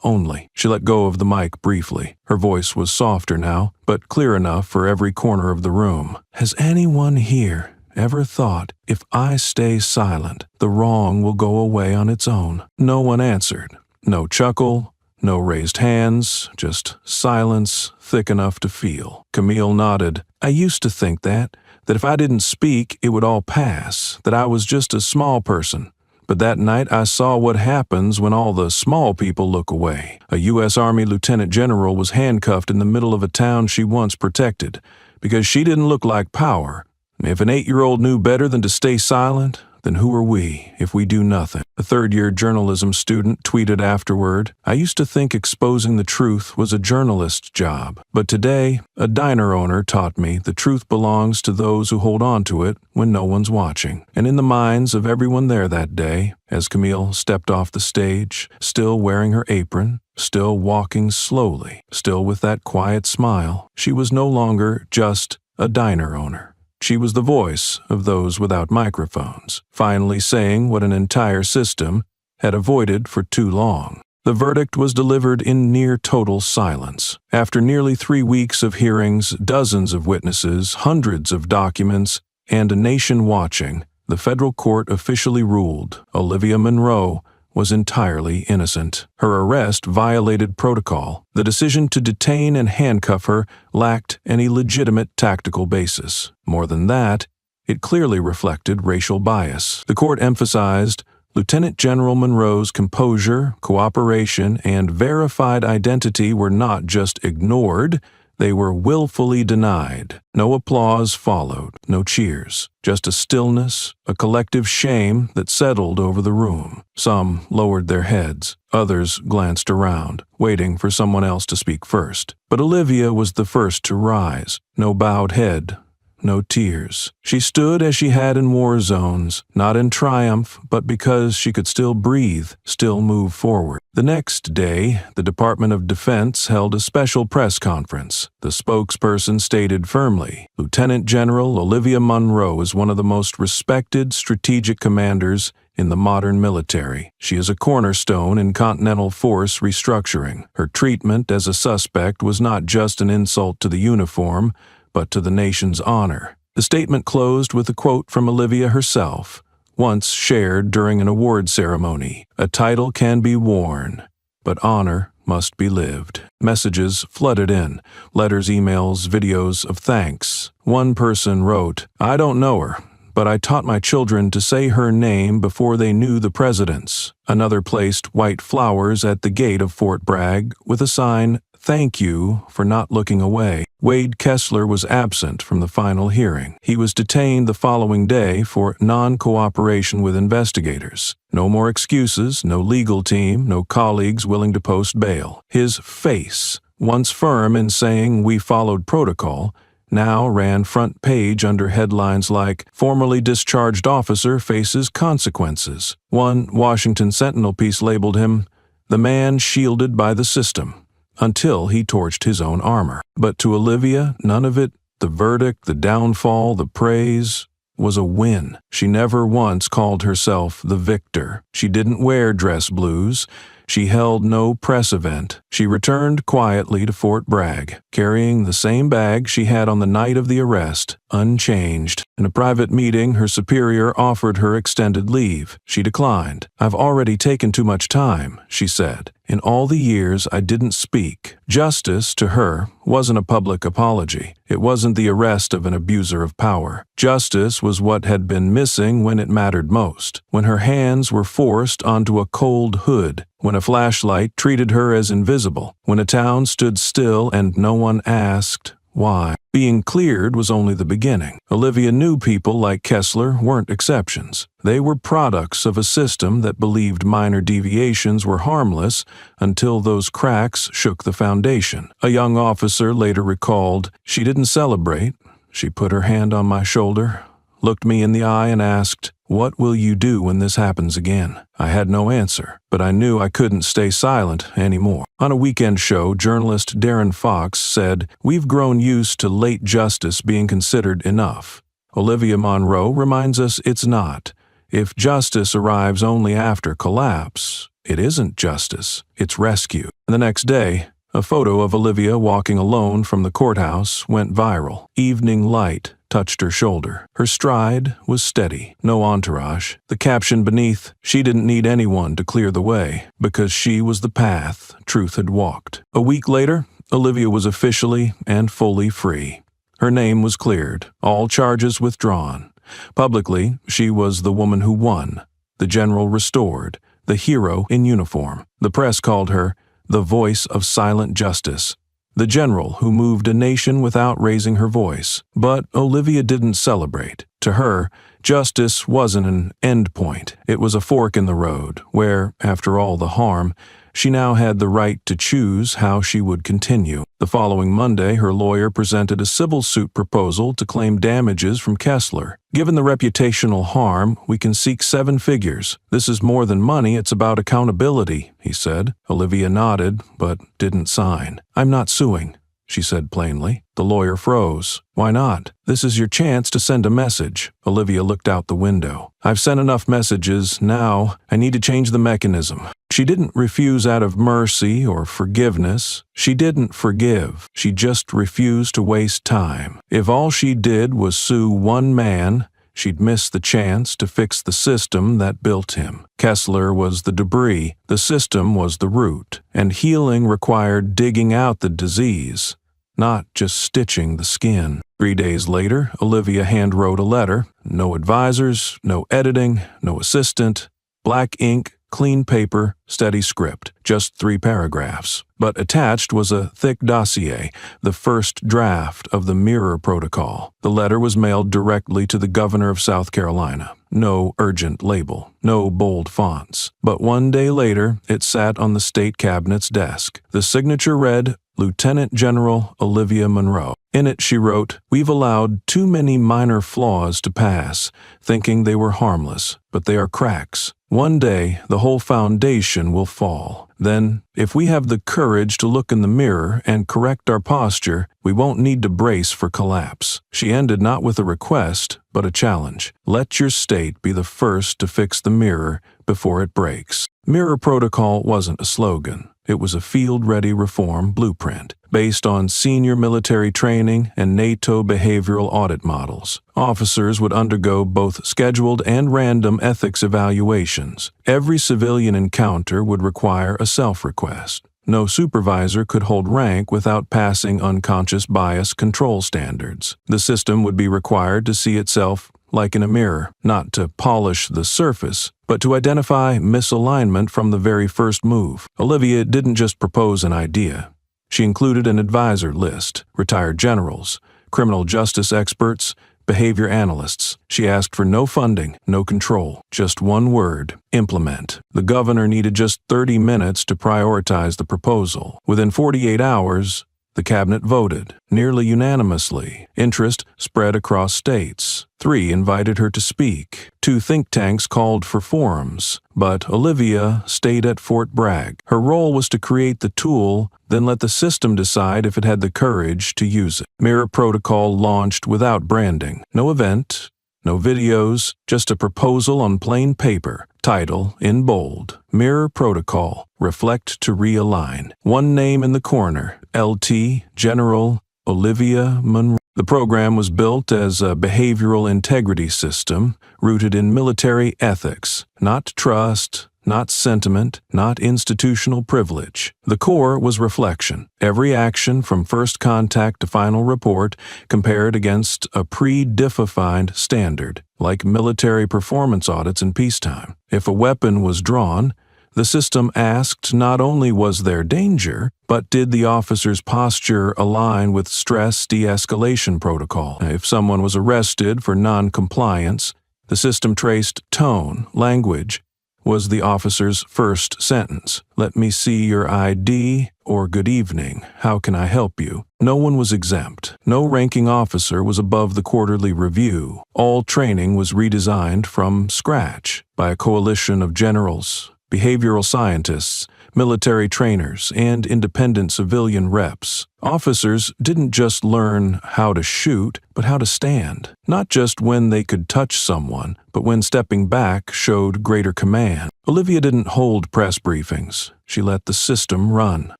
A: only." She let go of the mic briefly. Her voice was softer now, but clear enough for every corner of the room. "Has anyone here ever thought, if I stay silent, the wrong will go away on its own?" No one answered. No chuckle, no raised hands, just silence thick enough to feel. Camille nodded. "I used to think that if I didn't speak, it would all pass, that I was just a small person. But that night I saw what happens when all the small people look away. A U.S. Army lieutenant general was handcuffed in the middle of a town she once protected, because she didn't look like power. If an 8-year-old knew better than to stay silent, then who are we if we do nothing?" A third-year journalism student tweeted afterward, "I used to think exposing the truth was a journalist's job, but today, a diner owner taught me the truth belongs to those who hold on to it when no one's watching." And in the minds of everyone there that day, as Camille stepped off the stage, still wearing her apron, still walking slowly, still with that quiet smile, she was no longer just a diner owner. She was the voice of those without microphones, finally saying what an entire system had avoided for too long. The verdict was delivered in near total silence. After nearly 3 weeks of hearings, dozens of witnesses, hundreds of documents, and a nation watching, the federal court officially ruled Olivia Munro was entirely innocent. Her arrest violated protocol. The decision to detain and handcuff her lacked any legitimate tactical basis. More than that, it clearly reflected racial bias. The court emphasized Lieutenant General Munro's composure, cooperation, and verified identity were not just ignored, they were willfully denied. No applause followed, no cheers, just a stillness, a collective shame that settled over the room. Some lowered their heads, others glanced around, waiting for someone else to speak first. But Olivia was the first to rise. No bowed head, no tears. She stood as she had in war zones, not in triumph, but because she could still breathe, still move forward. The next day, the Department of Defense held a special press conference. The spokesperson stated firmly, "Lieutenant General Olivia Munro is one of the most respected strategic commanders in the modern military. She is a cornerstone in Continental Force restructuring. Her treatment as a suspect was not just an insult to the uniform, but to the nation's honor." The statement closed with a quote from Olivia herself, once shared during an award ceremony. "A title can be worn, but honor must be lived." Messages flooded in, letters, emails, videos of thanks. One person wrote, "I don't know her, but I taught my children to say her name before they knew the presidents." Another placed white flowers at the gate of Fort Bragg with a sign, "Thank you for not looking away." Wade Kessler was absent from the final hearing. He was detained the following day for non-cooperation with investigators. No more excuses, no legal team, no colleagues willing to post bail. His face, once firm in saying we followed protocol, now ran front page under headlines like, "Formerly discharged officer faces consequences." One Washington Sentinel piece labeled him, "The man shielded by the system," until he torched his own armor. But to Olivia, none of it, the verdict, the downfall, the praise, was a win. She never once called herself the victor. She didn't wear dress blues. She held no press event. She returned quietly to Fort Bragg, carrying the same bag she had on the night of the arrest, unchanged. In a private meeting, her superior offered her extended leave. She declined. "I've already taken too much time," she said. "In all the years I didn't speak." Justice, to her, wasn't a public apology. It wasn't the arrest of an abuser of power. Justice was what had been missing when it mattered most, when her hands were forced onto a cold hood, when a flashlight treated her as invisible, when a town stood still and no one asked why. Being cleared was only the beginning. Olivia knew people like Kessler weren't exceptions. They were products of a system that believed minor deviations were harmless until those cracks shook the foundation. A young officer later recalled, "She didn't celebrate. She put her hand on my shoulder, looked me in the eye and asked, 'What will you do when this happens again?' I had no answer, but I knew I couldn't stay silent anymore." On a weekend show, journalist Darren Fox said, "We've grown used to late justice being considered enough. Olivia Munro reminds us it's not. If justice arrives only after collapse, it isn't justice, it's rescue. The next day, a photo of Olivia walking alone from the courthouse went viral. Evening light touched her shoulder. Her stride was steady, no entourage. The caption beneath, she didn't need anyone to clear the way, because she was the path Truth had walked. A week later, Olivia was officially and fully free. Her name was cleared, all charges withdrawn. Publicly, she was the woman who won, the general restored, the hero in uniform. The press called her the voice of silent justice, the general who moved a nation without raising her voice. But Olivia didn't celebrate. To her, justice wasn't an end point. It was a fork in the road, where, after all the harm, she now had the right to choose how she would continue. The following Monday, her lawyer presented a civil suit proposal to claim damages from Kessler. Given the reputational harm, we can seek 7 figures. This is more than money, it's about accountability, he said. Olivia nodded, but didn't sign. I'm not suing, she said plainly. The lawyer froze. Why not? This is your chance to send a message. Olivia looked out the window. I've sent enough messages. Now, I need to change the mechanism. She didn't refuse out of mercy or forgiveness. She didn't forgive. She just refused to waste time. If all she did was sue one man, she'd miss the chance to fix the system that built him. Kessler was the debris. The system was the root. And healing required digging out the disease, not just stitching the skin. 3 days later, Olivia handwrote a letter. No advisors, no editing, no assistant. Black ink, clean paper, steady script. Just 3 paragraphs. But attached was a thick dossier, the first draft of the Mirror Protocol. The letter was mailed directly to the governor of South Carolina. No urgent label, no bold fonts. But 1 day later, it sat on the state cabinet's desk. The signature read, Lieutenant General Olivia Munro. In it she wrote, "We've allowed too many minor flaws to pass, thinking they were harmless, but they are cracks. One day, the whole foundation will fall. Then, if we have the courage to look in the mirror and correct our posture, we won't need to brace for collapse." She ended not with a request, but a challenge. Let your state be the first to fix the mirror before it breaks. Mirror Protocol wasn't a slogan. It was a field-ready reform blueprint, based on senior military training and NATO behavioral audit models. Officers would undergo both scheduled and random ethics evaluations. Every civilian encounter would require a self-request. No supervisor could hold rank without passing unconscious bias control standards. The system would be required to see itself like in a mirror, not to polish the surface, but to identify misalignment from the very first move. Olivia didn't just propose an idea. She included an advisor list, retired generals, criminal justice experts, behavior analysts. She asked for no funding, no control, just one word: implement. The governor needed just 30 minutes to prioritize the proposal. Within 48 hours, the cabinet voted, nearly unanimously. Interest spread across states. 3 invited her to speak. 2 think tanks called for forums. But Olivia stayed at Fort Bragg. Her role was to create the tool, then let the system decide if it had the courage to use it. Mirror Protocol launched without branding. No event, no videos, just a proposal on plain paper. Title in bold: Mirror Protocol, Reflect to Realign. One name in the corner: LT General Olivia Munro. The program was built as a behavioral integrity system rooted in military ethics, not trust, not sentiment, not institutional privilege. The core was reflection. Every action from first contact to final report compared against a pre-defined standard, like military performance audits in peacetime. If a weapon was drawn, the system asked not only was there danger, but did the officer's posture align with stress de-escalation protocol? If someone was arrested for non-compliance, the system traced tone, language. Was the officer's first sentence, "Let me see your ID," or "Good evening, how can I help you?" No one was exempt. No ranking officer was above the quarterly review. All training was redesigned from scratch by a coalition of generals, behavioral scientists, military trainers, and independent civilian reps. Officers didn't just learn how to shoot, but how to stand. Not just when they could touch someone, but when stepping back showed greater command. Olivia didn't hold press briefings. She let the system run.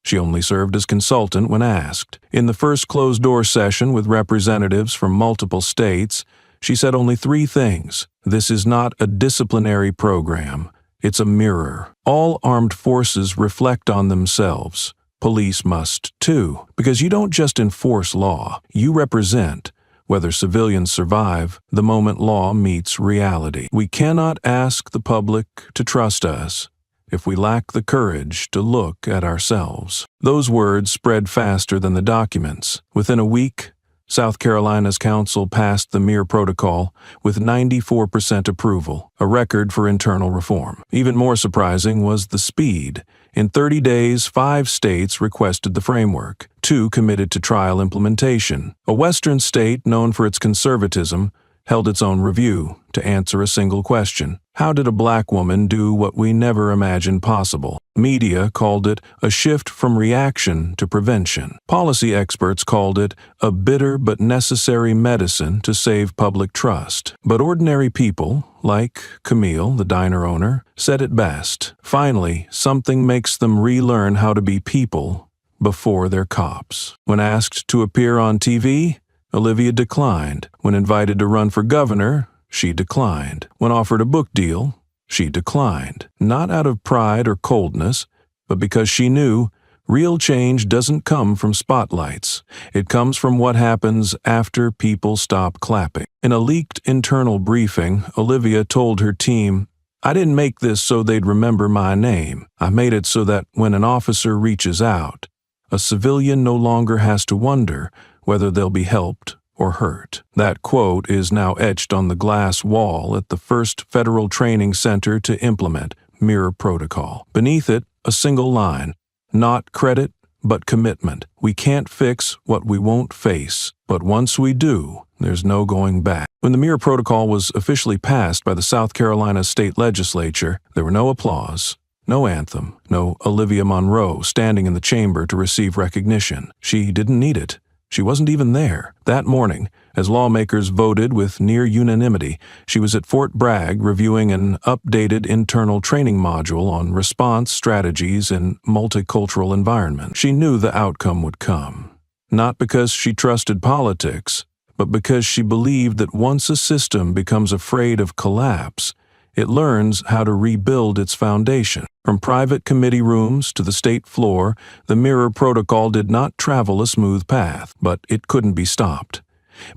A: She only served as consultant when asked. In the first closed-door session with representatives from multiple states, she said only 3 things. This is not a disciplinary program. It's a mirror. All armed forces reflect on themselves. Police must too, because you don't just enforce law, you represent. Whether civilians survive the moment law meets reality. We cannot ask the public to trust us if we lack the courage to look at ourselves. Those words spread faster than the documents. Within a week, South Carolina's council passed the MIR protocol with 94% approval, a record for internal reform. Even more surprising was the speed. In 30 days, 5 states requested the framework. 2 committed to trial implementation. A Western state known for its conservatism held its own review to answer a single question. How did a black woman do what we never imagined possible? Media called it a shift from reaction to prevention. Policy experts called it a bitter but necessary medicine to save public trust. But ordinary people, like Camille, the diner owner, said it best. Finally, something makes them relearn how to be people before they're cops. When asked to appear on TV, Olivia declined. When invited to run for governor, she declined. When offered a book deal, she declined. Not out of pride or coldness, but because she knew real change doesn't come from spotlights. It comes from what happens after people stop clapping. In a leaked internal briefing, Olivia told her team, "I didn't make this so they'd remember my name. I made it so that when an officer reaches out, a civilian no longer has to wonder whether they'll be helped or hurt." That quote is now etched on the glass wall at the first federal training center to implement MIR protocol. Beneath it, a single line, not credit, but commitment. We can't fix what we won't face, but once we do, there's no going back. When the MIR protocol was officially passed by the South Carolina state legislature, there were no applause, no anthem, no Olivia Monroe standing in the chamber to receive recognition. She didn't need it. She wasn't even there. That morning, as lawmakers voted with near unanimity, she was at Fort Bragg reviewing an updated internal training module on response strategies in multicultural environments. She knew the outcome would come. Not because she trusted politics, but because she believed that once a system becomes afraid of collapse, it learns how to rebuild its foundation. From private committee rooms to the state floor, the MIR protocol did not travel a smooth path, but it couldn't be stopped.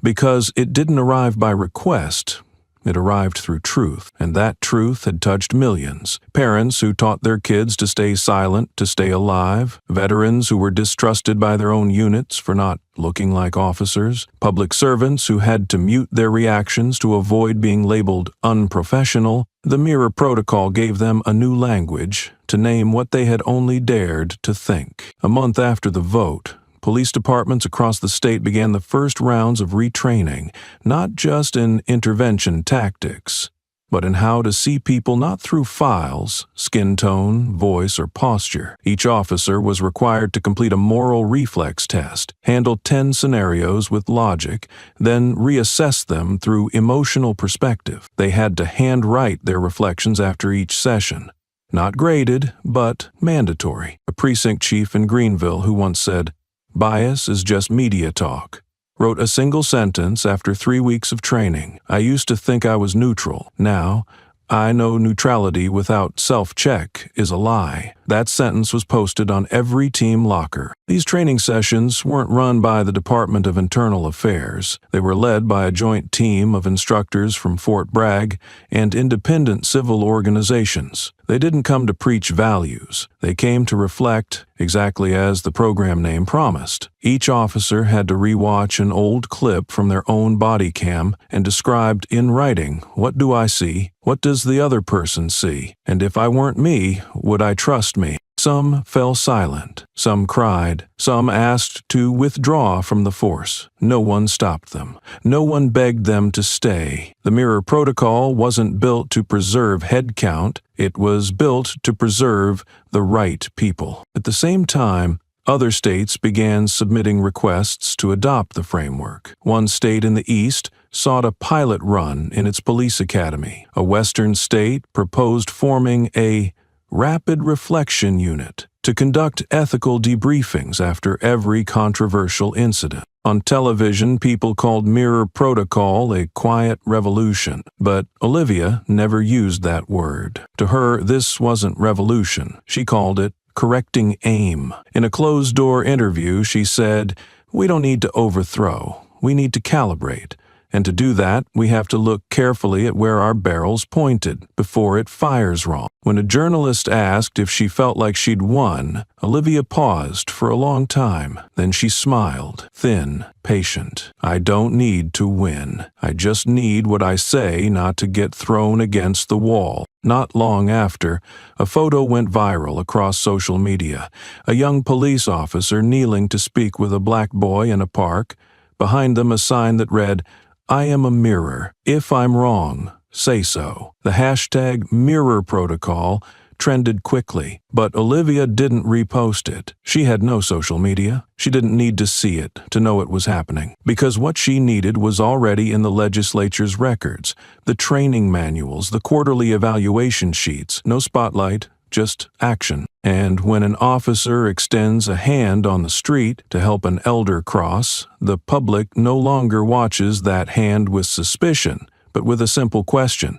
A: Because it didn't arrive by request, it arrived through truth, and that truth had touched millions. Parents who taught their kids to stay silent, to stay alive, veterans who were distrusted by their own units for not looking like officers, public servants who had to mute their reactions to avoid being labeled unprofessional. The MIR protocol gave them a new language to name what they had only dared to think. A month after the vote, police departments across the state began the first rounds of retraining, not just in intervention tactics, but in how to see people not through files, skin tone, voice, or posture. Each officer was required to complete a moral reflex test, handle 10 scenarios with logic, then reassess them through emotional perspective. They had to handwrite their reflections after each session. Not graded, but mandatory. A precinct chief in Greenville who once said, "Bias is just media talk," wrote a single sentence after 3 weeks of training. "I used to think I was neutral. Now, I know neutrality without self-check is a lie." That sentence was posted on every team locker. These training sessions weren't run by the Department of Internal Affairs. They were led by a joint team of instructors from Fort Bragg and independent civil organizations. They didn't come to preach values. They came to reflect, exactly as the program name promised. Each officer had to rewatch an old clip from their own body cam and described in writing, "What do I see? What does the other person see? And if I weren't me, would I trust me?" Some fell silent, some cried, some asked to withdraw from the force. No one stopped them. No one begged them to stay. The Mirror Protocol wasn't built to preserve head count. It was built to preserve the right people. At the same time, other states began submitting requests to adopt the framework. One state in the East sought a pilot run in its police academy. A Western state proposed forming a rapid reflection unit to conduct ethical debriefings after every controversial incident. On television, people called Mirror Protocol a quiet revolution, but Olivia never used that word. To her, this wasn't revolution. She called it correcting aim. In a closed-door interview, she said, "We don't need to overthrow. We need to calibrate. And to do that, we have to look carefully at where our barrel's pointed before it fires wrong." When a journalist asked if she felt like she'd won, Olivia paused for a long time. Then she smiled, thin, patient. "I don't need to win. I just need what I say not to get thrown against the wall." Not long after, a photo went viral across social media. A young police officer kneeling to speak with a black boy in a park. Behind them a sign that read, "I am a mirror. If I'm wrong, say so." The hashtag Mirror Protocol trended quickly, but Olivia didn't repost it. She had no social media. She didn't need to see it to know it was happening, because what she needed was already in the legislature's records, the training manuals, the quarterly evaluation sheets. No spotlight, just action. And when an officer extends a hand on the street to help an elder cross, the public no longer watches that hand with suspicion, but with a simple question.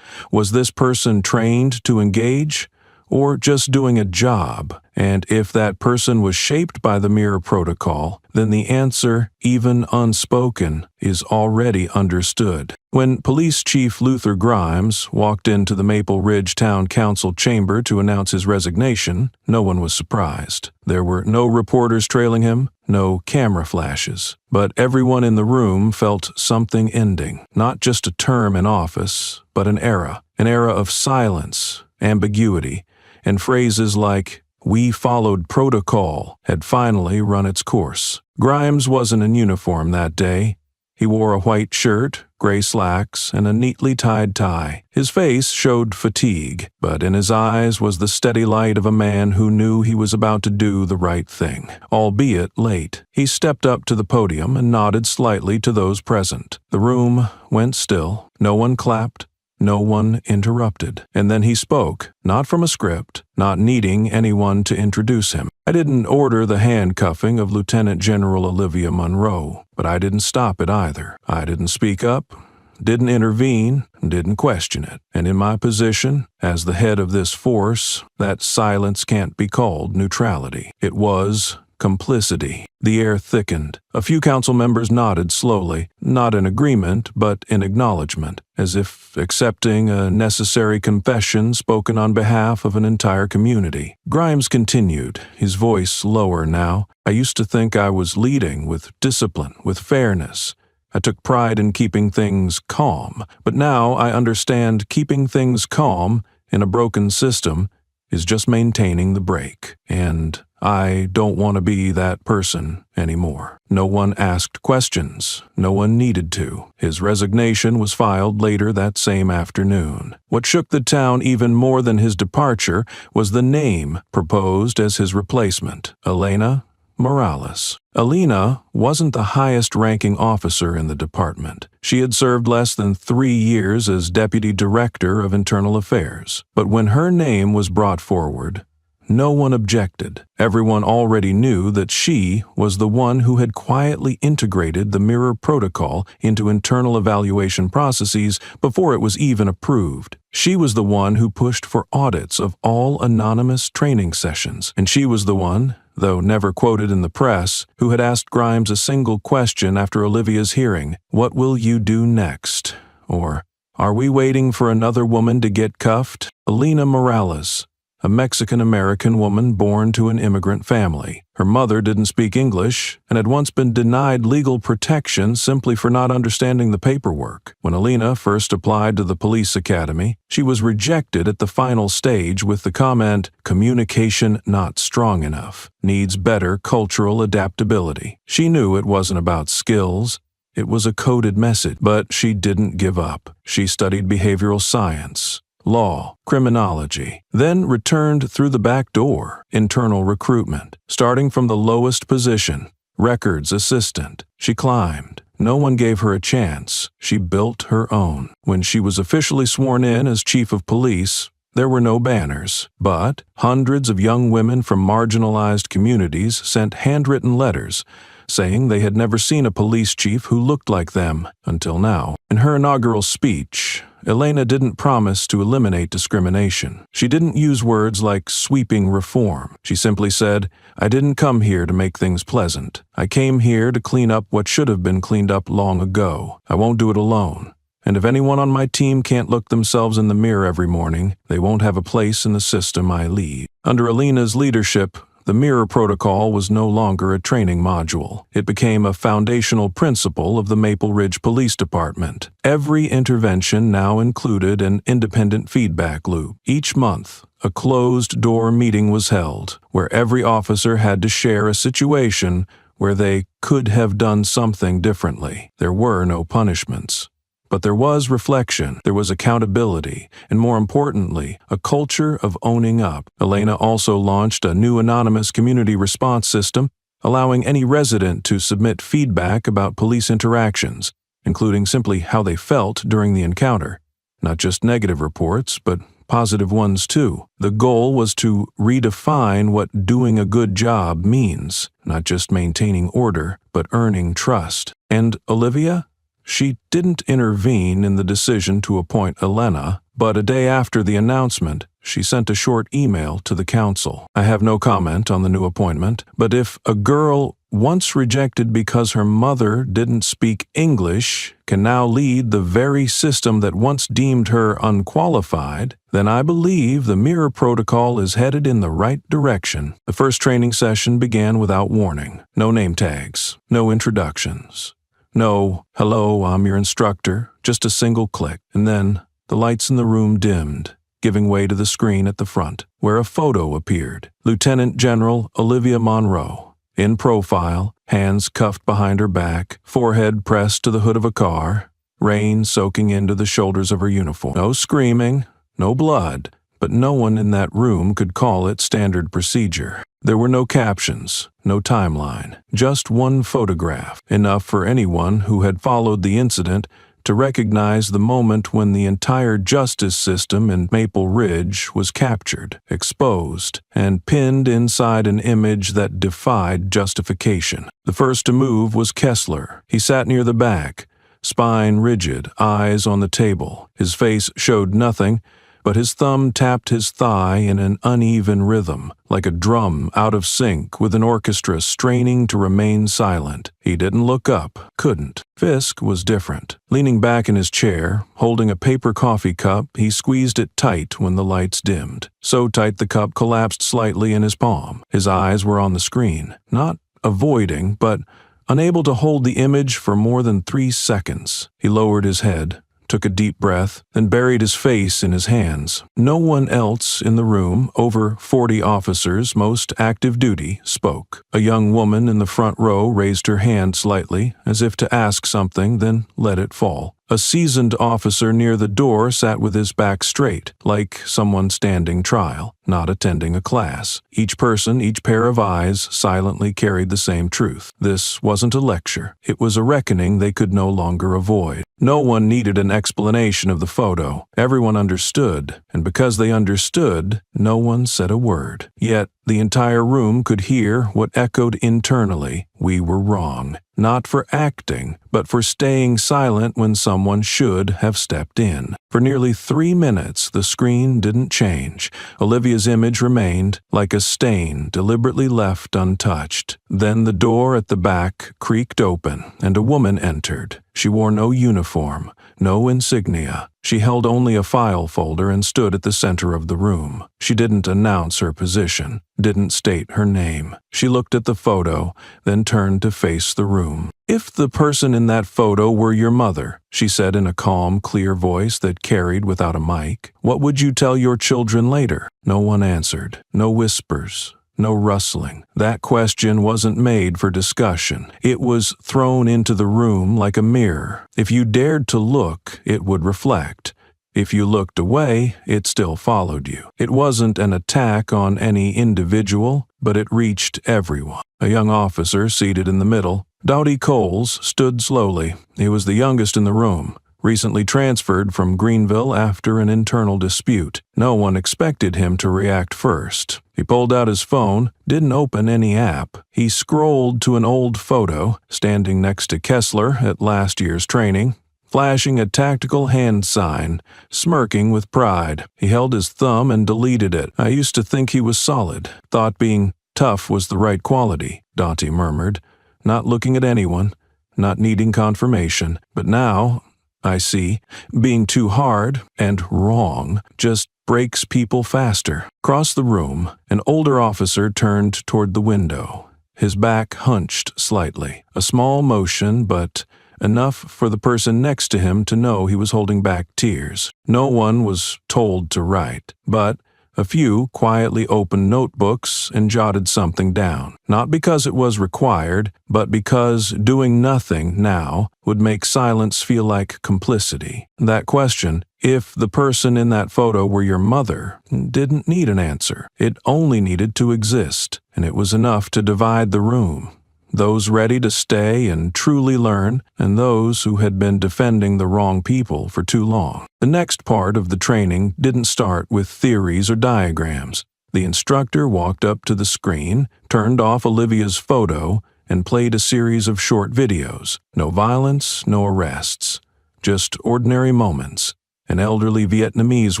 A: Was this person trained to engage, or just doing a job? And if that person was shaped by the Mirror Protocol, then the answer, even unspoken, is already understood. When Police Chief Luther Grimes walked into the Maple Ridge Town Council chamber to announce his resignation, no one was surprised. There were no reporters trailing him, no camera flashes. But everyone in the room felt something ending. Not just a term in office, but an era of silence, ambiguity, and phrases like, "We followed protocol," had finally run its course. Grimes wasn't in uniform that day. He wore a white shirt, gray slacks, and a neatly tied tie. His face showed fatigue, but in his eyes was the steady light of a man who knew he was about to do the right thing, albeit late. He stepped up to the podium and nodded slightly to those present. The room went still. No one clapped. No one interrupted. And then he spoke, not from a script, not needing anyone to introduce him. "I didn't order the handcuffing of Lieutenant General Olivia Monroe, but I didn't stop it either. I didn't speak up, didn't intervene, didn't question it. And in my position, as the head of this force, that silence can't be called neutrality. It was complicity." The air thickened. A few council members nodded slowly, not in agreement, but in acknowledgement, as if accepting a necessary confession spoken on behalf of an entire community. Grimes continued, his voice lower now. "I used to think I was leading with discipline, with fairness. I took pride in keeping things calm, but now I understand keeping things calm in a broken system is just maintaining the break. And I don't want to be that person anymore." No one asked questions. No one needed to. His resignation was filed later that same afternoon. What shook the town even more than his departure was the name proposed as his replacement, Elena Morales. Elena wasn't the highest-ranking officer in the department. She had served less than 3 years as Deputy Director of Internal Affairs. But when her name was brought forward, no one objected. Everyone already knew that she was the one who had quietly integrated the Mirror Protocol into internal evaluation processes before it was even approved. She was the one who pushed for audits of all anonymous training sessions, and she was the one, though never quoted in the press, who had asked Grimes a single question after Olivia's hearing: "What will you do next?" Or, "Are we waiting for another woman to get cuffed?" Elena Morales a Mexican-American woman born to an immigrant family. Her mother didn't speak English and had once been denied legal protection simply for not understanding the paperwork. When Alina first applied to the police academy, she was rejected at the final stage with the comment, "Communication not strong enough, needs better cultural adaptability." She knew it wasn't about skills. It was a coded message, but she didn't give up. She studied behavioral science, law, criminology, then returned through the back door, internal recruitment. Starting from the lowest position, records assistant, she climbed. No one gave her a chance. She built her own. When she was officially sworn in as chief of police, there were no banners, but hundreds of young women from marginalized communities sent handwritten letters saying they had never seen a police chief who looked like them until now. In her inaugural speech, Elena didn't promise to eliminate discrimination. She didn't use words like sweeping reform. She simply said, "I didn't come here to make things pleasant. I came here to clean up what should have been cleaned up long ago. I won't do it alone. And if anyone on my team can't look themselves in the mirror every morning, they won't have a place in the system I lead." Under Alina's leadership, the mirror protocol was no longer a training module. It became a foundational principle of the Maple Ridge Police Department. Every intervention now included an independent feedback loop. Each month, a closed-door meeting was held, where every officer had to share a situation where they could have done something differently. There were no punishments. But there was reflection, there was accountability, and more importantly, a culture of owning up. Elena also launched a new anonymous community response system, allowing any resident to submit feedback about police interactions, including simply how they felt during the encounter. Not just negative reports, but positive ones too. The goal was to redefine what doing a good job means, not just maintaining order, but earning trust. And Olivia? She didn't intervene in the decision to appoint Elena, but a day after the announcement, she sent a short email to the council. "I have no comment on the new appointment, but if a girl once rejected because her mother didn't speak English can now lead the very system that once deemed her unqualified, then I believe the mirror protocol is headed in the right direction." The first training session began without warning. No name tags, no introductions. No, "Hello, I'm your instructor," just a single click, and then the lights in the room dimmed, giving way to the screen at the front, where a photo appeared. Lieutenant General Olivia Monroe, in profile, hands cuffed behind her back, forehead pressed to the hood of a car, rain soaking into the shoulders of her uniform. No screaming, no blood, but no one in that room could call it standard procedure. There were no captions, no timeline, just one photograph, enough for anyone who had followed the incident to recognize the moment when the entire justice system in Maple Ridge was captured, exposed, and pinned inside an image that defied justification. The first to move was Kessler. He sat near the back, spine rigid, eyes on the table. His face showed nothing, but his thumb tapped his thigh in an uneven rhythm, like a drum out of sync with an orchestra straining to remain silent. He didn't look up, couldn't. Fisk was different. Leaning back in his chair, holding a paper coffee cup, he squeezed it tight when the lights dimmed. So tight the cup collapsed slightly in his palm. His eyes were on the screen, not avoiding, but unable to hold the image for more than 3 seconds. He lowered his head, took a deep breath, then buried his face in his hands. No one else in the room, over 40 officers, most active duty, spoke. A young woman in the front row raised her hand slightly, as if to ask something, then let it fall. A seasoned officer near the door sat with his back straight, like someone standing trial, not attending a class. Each person, each pair of eyes, silently carried the same truth. This wasn't a lecture. It was a reckoning they could no longer avoid. No one needed an explanation of the photo. Everyone understood, and because they understood, no one said a word. Yet, the entire room could hear what echoed internally. We were wrong. Not for acting, but for staying silent when someone should have stepped in. For nearly 3 minutes, the screen didn't change. Olivia's image remained, like a stain deliberately left untouched. Then the door at the back creaked open, and a woman entered. She wore no uniform, no insignia. She held only a file folder and stood at the center of the room. She didn't announce her position, didn't state her name. She looked at the photo, then turned to face the room. "If the person in that photo were your mother," she said in a calm, clear voice that carried without a mic, "what would you tell your children later?" No one answered. No whispers. No rustling. That question wasn't made for discussion. It was thrown into the room like a mirror. If you dared to look, it would reflect. If you looked away, it still followed you. It wasn't an attack on any individual, but it reached everyone. A young officer seated in the middle, Doughty Coles, stood slowly. He was the youngest in the room, recently transferred from Greenville after an internal dispute. No one expected him to react first. He pulled out his phone, didn't open any app. He scrolled to an old photo, standing next to Kessler at last year's training, flashing a tactical hand sign, smirking with pride. He held his thumb and deleted it. "I used to think he was solid, thought being tough was the right quality," Doughty murmured, not looking at anyone, not needing confirmation. "But now I see, being too hard and wrong just breaks people faster." Across the room, an older officer turned toward the window. His back hunched slightly. A small motion, but enough for the person next to him to know he was holding back tears. No one was told to write, but a few quietly opened notebooks and jotted something down. Not because it was required, but because doing nothing now would make silence feel like complicity. That question, if the person in that photo were your mother, didn't need an answer. It only needed to exist, and it was enough to divide the room. Those ready to stay and truly learn, and those who had been defending the wrong people for too long. The next part of the training didn't start with theories or diagrams. The instructor walked up to the screen, turned off Olivia's photo, and played a series of short videos. No violence, no arrests. Just ordinary moments. An elderly Vietnamese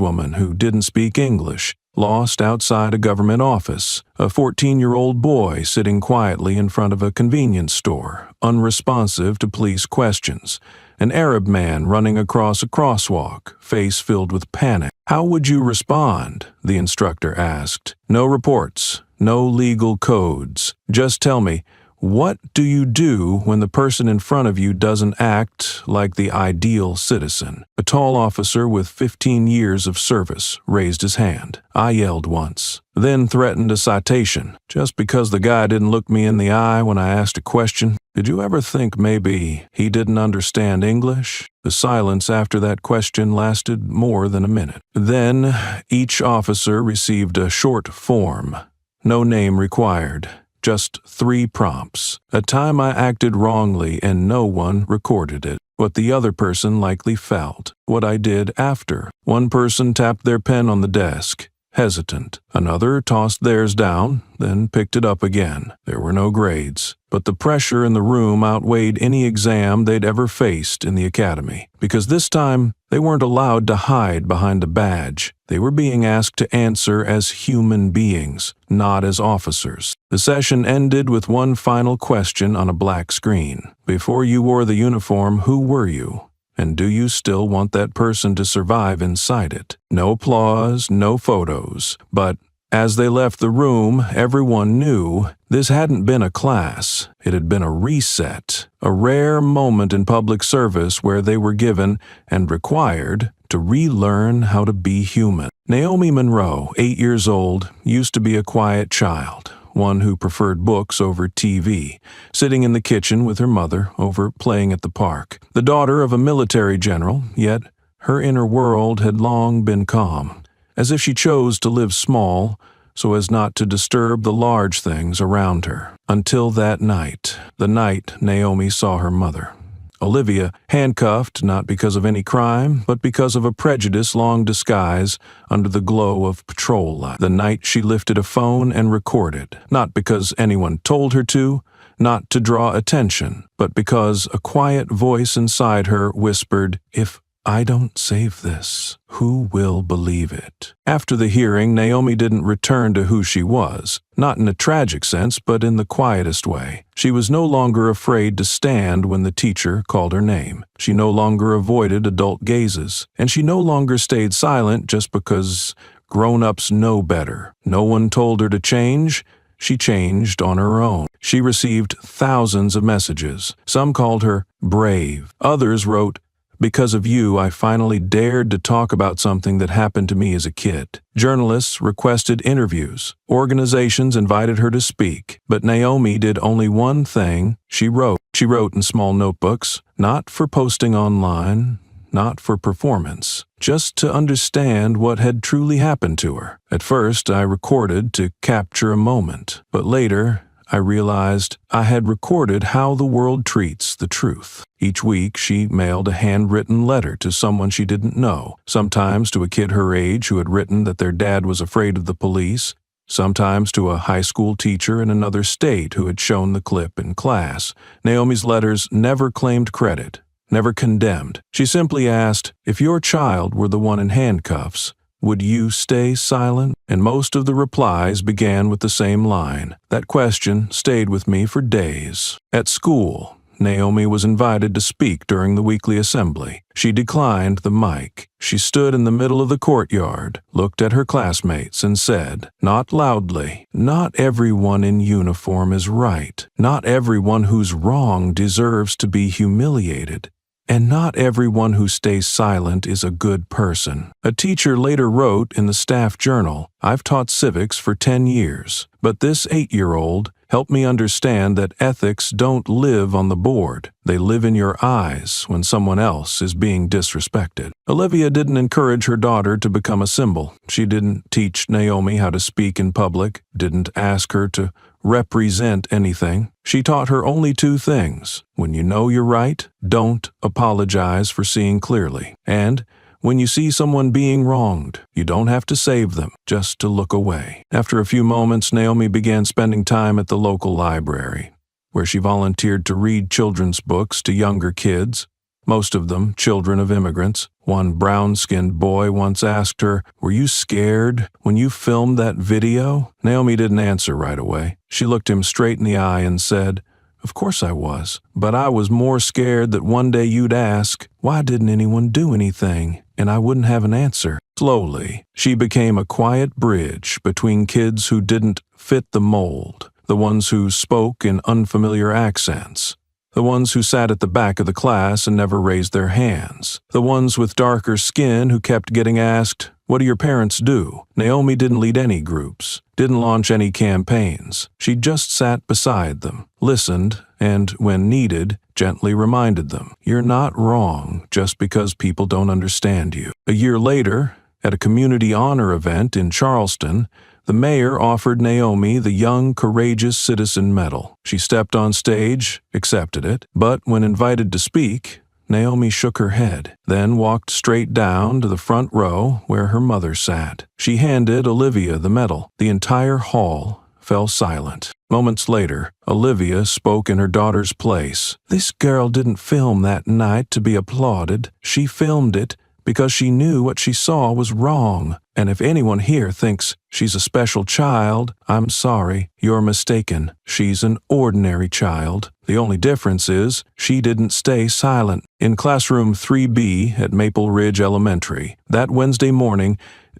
A: woman who didn't speak English, lost outside a government office, a 14-year-old boy sitting quietly in front of a convenience store, unresponsive to police questions, an Arab man running across a crosswalk, face filled with panic. "How would you respond?" the instructor asked. "No reports, no legal codes. Just tell me, what do you do when the person in front of you doesn't act like the ideal citizen?" A tall officer with 15 years of service raised his hand. I yelled once, then threatened a citation, just because the guy didn't look me in the eye when I asked a question. Did you ever think maybe he didn't understand English? The silence after that question lasted more than a minute. Then each officer received a short form. No name required. Just 3 prompts. A time I acted wrongly and no one recorded it. What the other person likely felt. What I did after. One person tapped their pen on the desk, hesitant. Another tossed theirs down, then picked it up again. There were no grades. But the pressure in the room outweighed any exam they'd ever faced in the academy. Because this time, they weren't allowed to hide behind a badge. They were being asked to answer as human beings, not as officers. The session ended with one final question on a black screen. Before you wore the uniform, who were you? And do you still want that person to survive inside it? No applause, no photos. But as they left the room, everyone knew this hadn't been a class. It had been a reset, a rare moment in public service where they were given and required to relearn how to be human. Naomi Monroe, 8 years old, used to be a quiet child, one who preferred books over TV, sitting in the kitchen with her mother over playing at the park. The daughter of a military general, yet her inner world had long been calm, as if she chose to live small so as not to disturb the large things around her. Until that night, the night Naomi saw her mother. Olivia, handcuffed not because of any crime, but because of a prejudice long disguised under the glow of patrol light. The night she lifted a phone and recorded, not because anyone told her to, not to draw attention, but because a quiet voice inside her whispered, "If I don't save this, who will believe it? After the hearing, Naomi didn't return to who she was, not in a tragic sense, but in the quietest way. She was no longer afraid to stand when the teacher called her name. She no longer avoided adult gazes, and she no longer stayed silent just because grown-ups know better. No one told her to change. She changed on her own. She received thousands of messages. Some called her brave. Others wrote, "Because of you, I finally dared to talk about something that happened to me as a kid." Journalists requested interviews. Organizations invited her to speak. But Naomi did only one thing. She wrote. She wrote in small notebooks, not for posting online, not for performance, just to understand what had truly happened to her. At first, I recorded to capture a moment, but later, I realized I had recorded how the world treats the truth. Each week, she mailed a handwritten letter to someone she didn't know, sometimes to a kid her age who had written that their dad was afraid of the police, sometimes to a high school teacher in another state who had shown the clip in class. Naomi's letters never claimed credit, never condemned. She simply asked, if your child were the one in handcuffs, would you stay silent? And most of the replies began with the same line. That question stayed with me for days. At school, Naomi was invited to speak during the weekly assembly. She declined the mic. She stood in the middle of the courtyard, looked at her classmates, and said, not loudly, "Not everyone in uniform is right. Not everyone who's wrong deserves to be humiliated. And not everyone who stays silent is a good person." A teacher later wrote in the staff journal, "I've taught civics for 10 years, but this 8-year-old helped me understand that ethics don't live on the board. They live in your eyes when someone else is being disrespected." Olivia didn't encourage her daughter to become a symbol. She didn't teach Naomi how to speak in public, didn't ask her to represent anything. She taught her only 2 things. When you know you're right, don't apologize for seeing clearly. And when you see someone being wronged, you don't have to save them, just to look away. After a few moments, Naomi began spending time at the local library, where she volunteered to read children's books to younger kids, most of them children of immigrants. One brown-skinned boy once asked her, "Were you scared when you filmed that video?" Naomi didn't answer right away. She looked him straight in the eye and said, "Of course I was, but I was more scared that one day you'd ask, why didn't anyone do anything, and I wouldn't have an answer." Slowly, she became a quiet bridge between kids who didn't fit the mold, the ones who spoke in unfamiliar accents, the ones who sat at the back of the class and never raised their hands, the ones with darker skin who kept getting asked, "What do your parents do?" Naomi didn't lead any groups, didn't launch any campaigns. She just sat beside them, listened, and, when needed, gently reminded them, "You're not wrong just because people don't understand you." A year later, at a community honor event in Charleston, the mayor offered Naomi the Young Courageous Citizen Medal. She stepped on stage, accepted it, but when invited to speak, Naomi shook her head, then walked straight down to the front row where her mother sat. She handed Olivia the medal. The entire hall fell silent. Moments later, Olivia spoke in her daughter's place. "This girl didn't film that night to be applauded. She filmed it because she knew what she saw was wrong. And if anyone here thinks she's a special child, I'm sorry, you're mistaken. She's an ordinary child. The only difference is she didn't stay silent." In classroom 3B at Maple Ridge Elementary, that Wednesday morning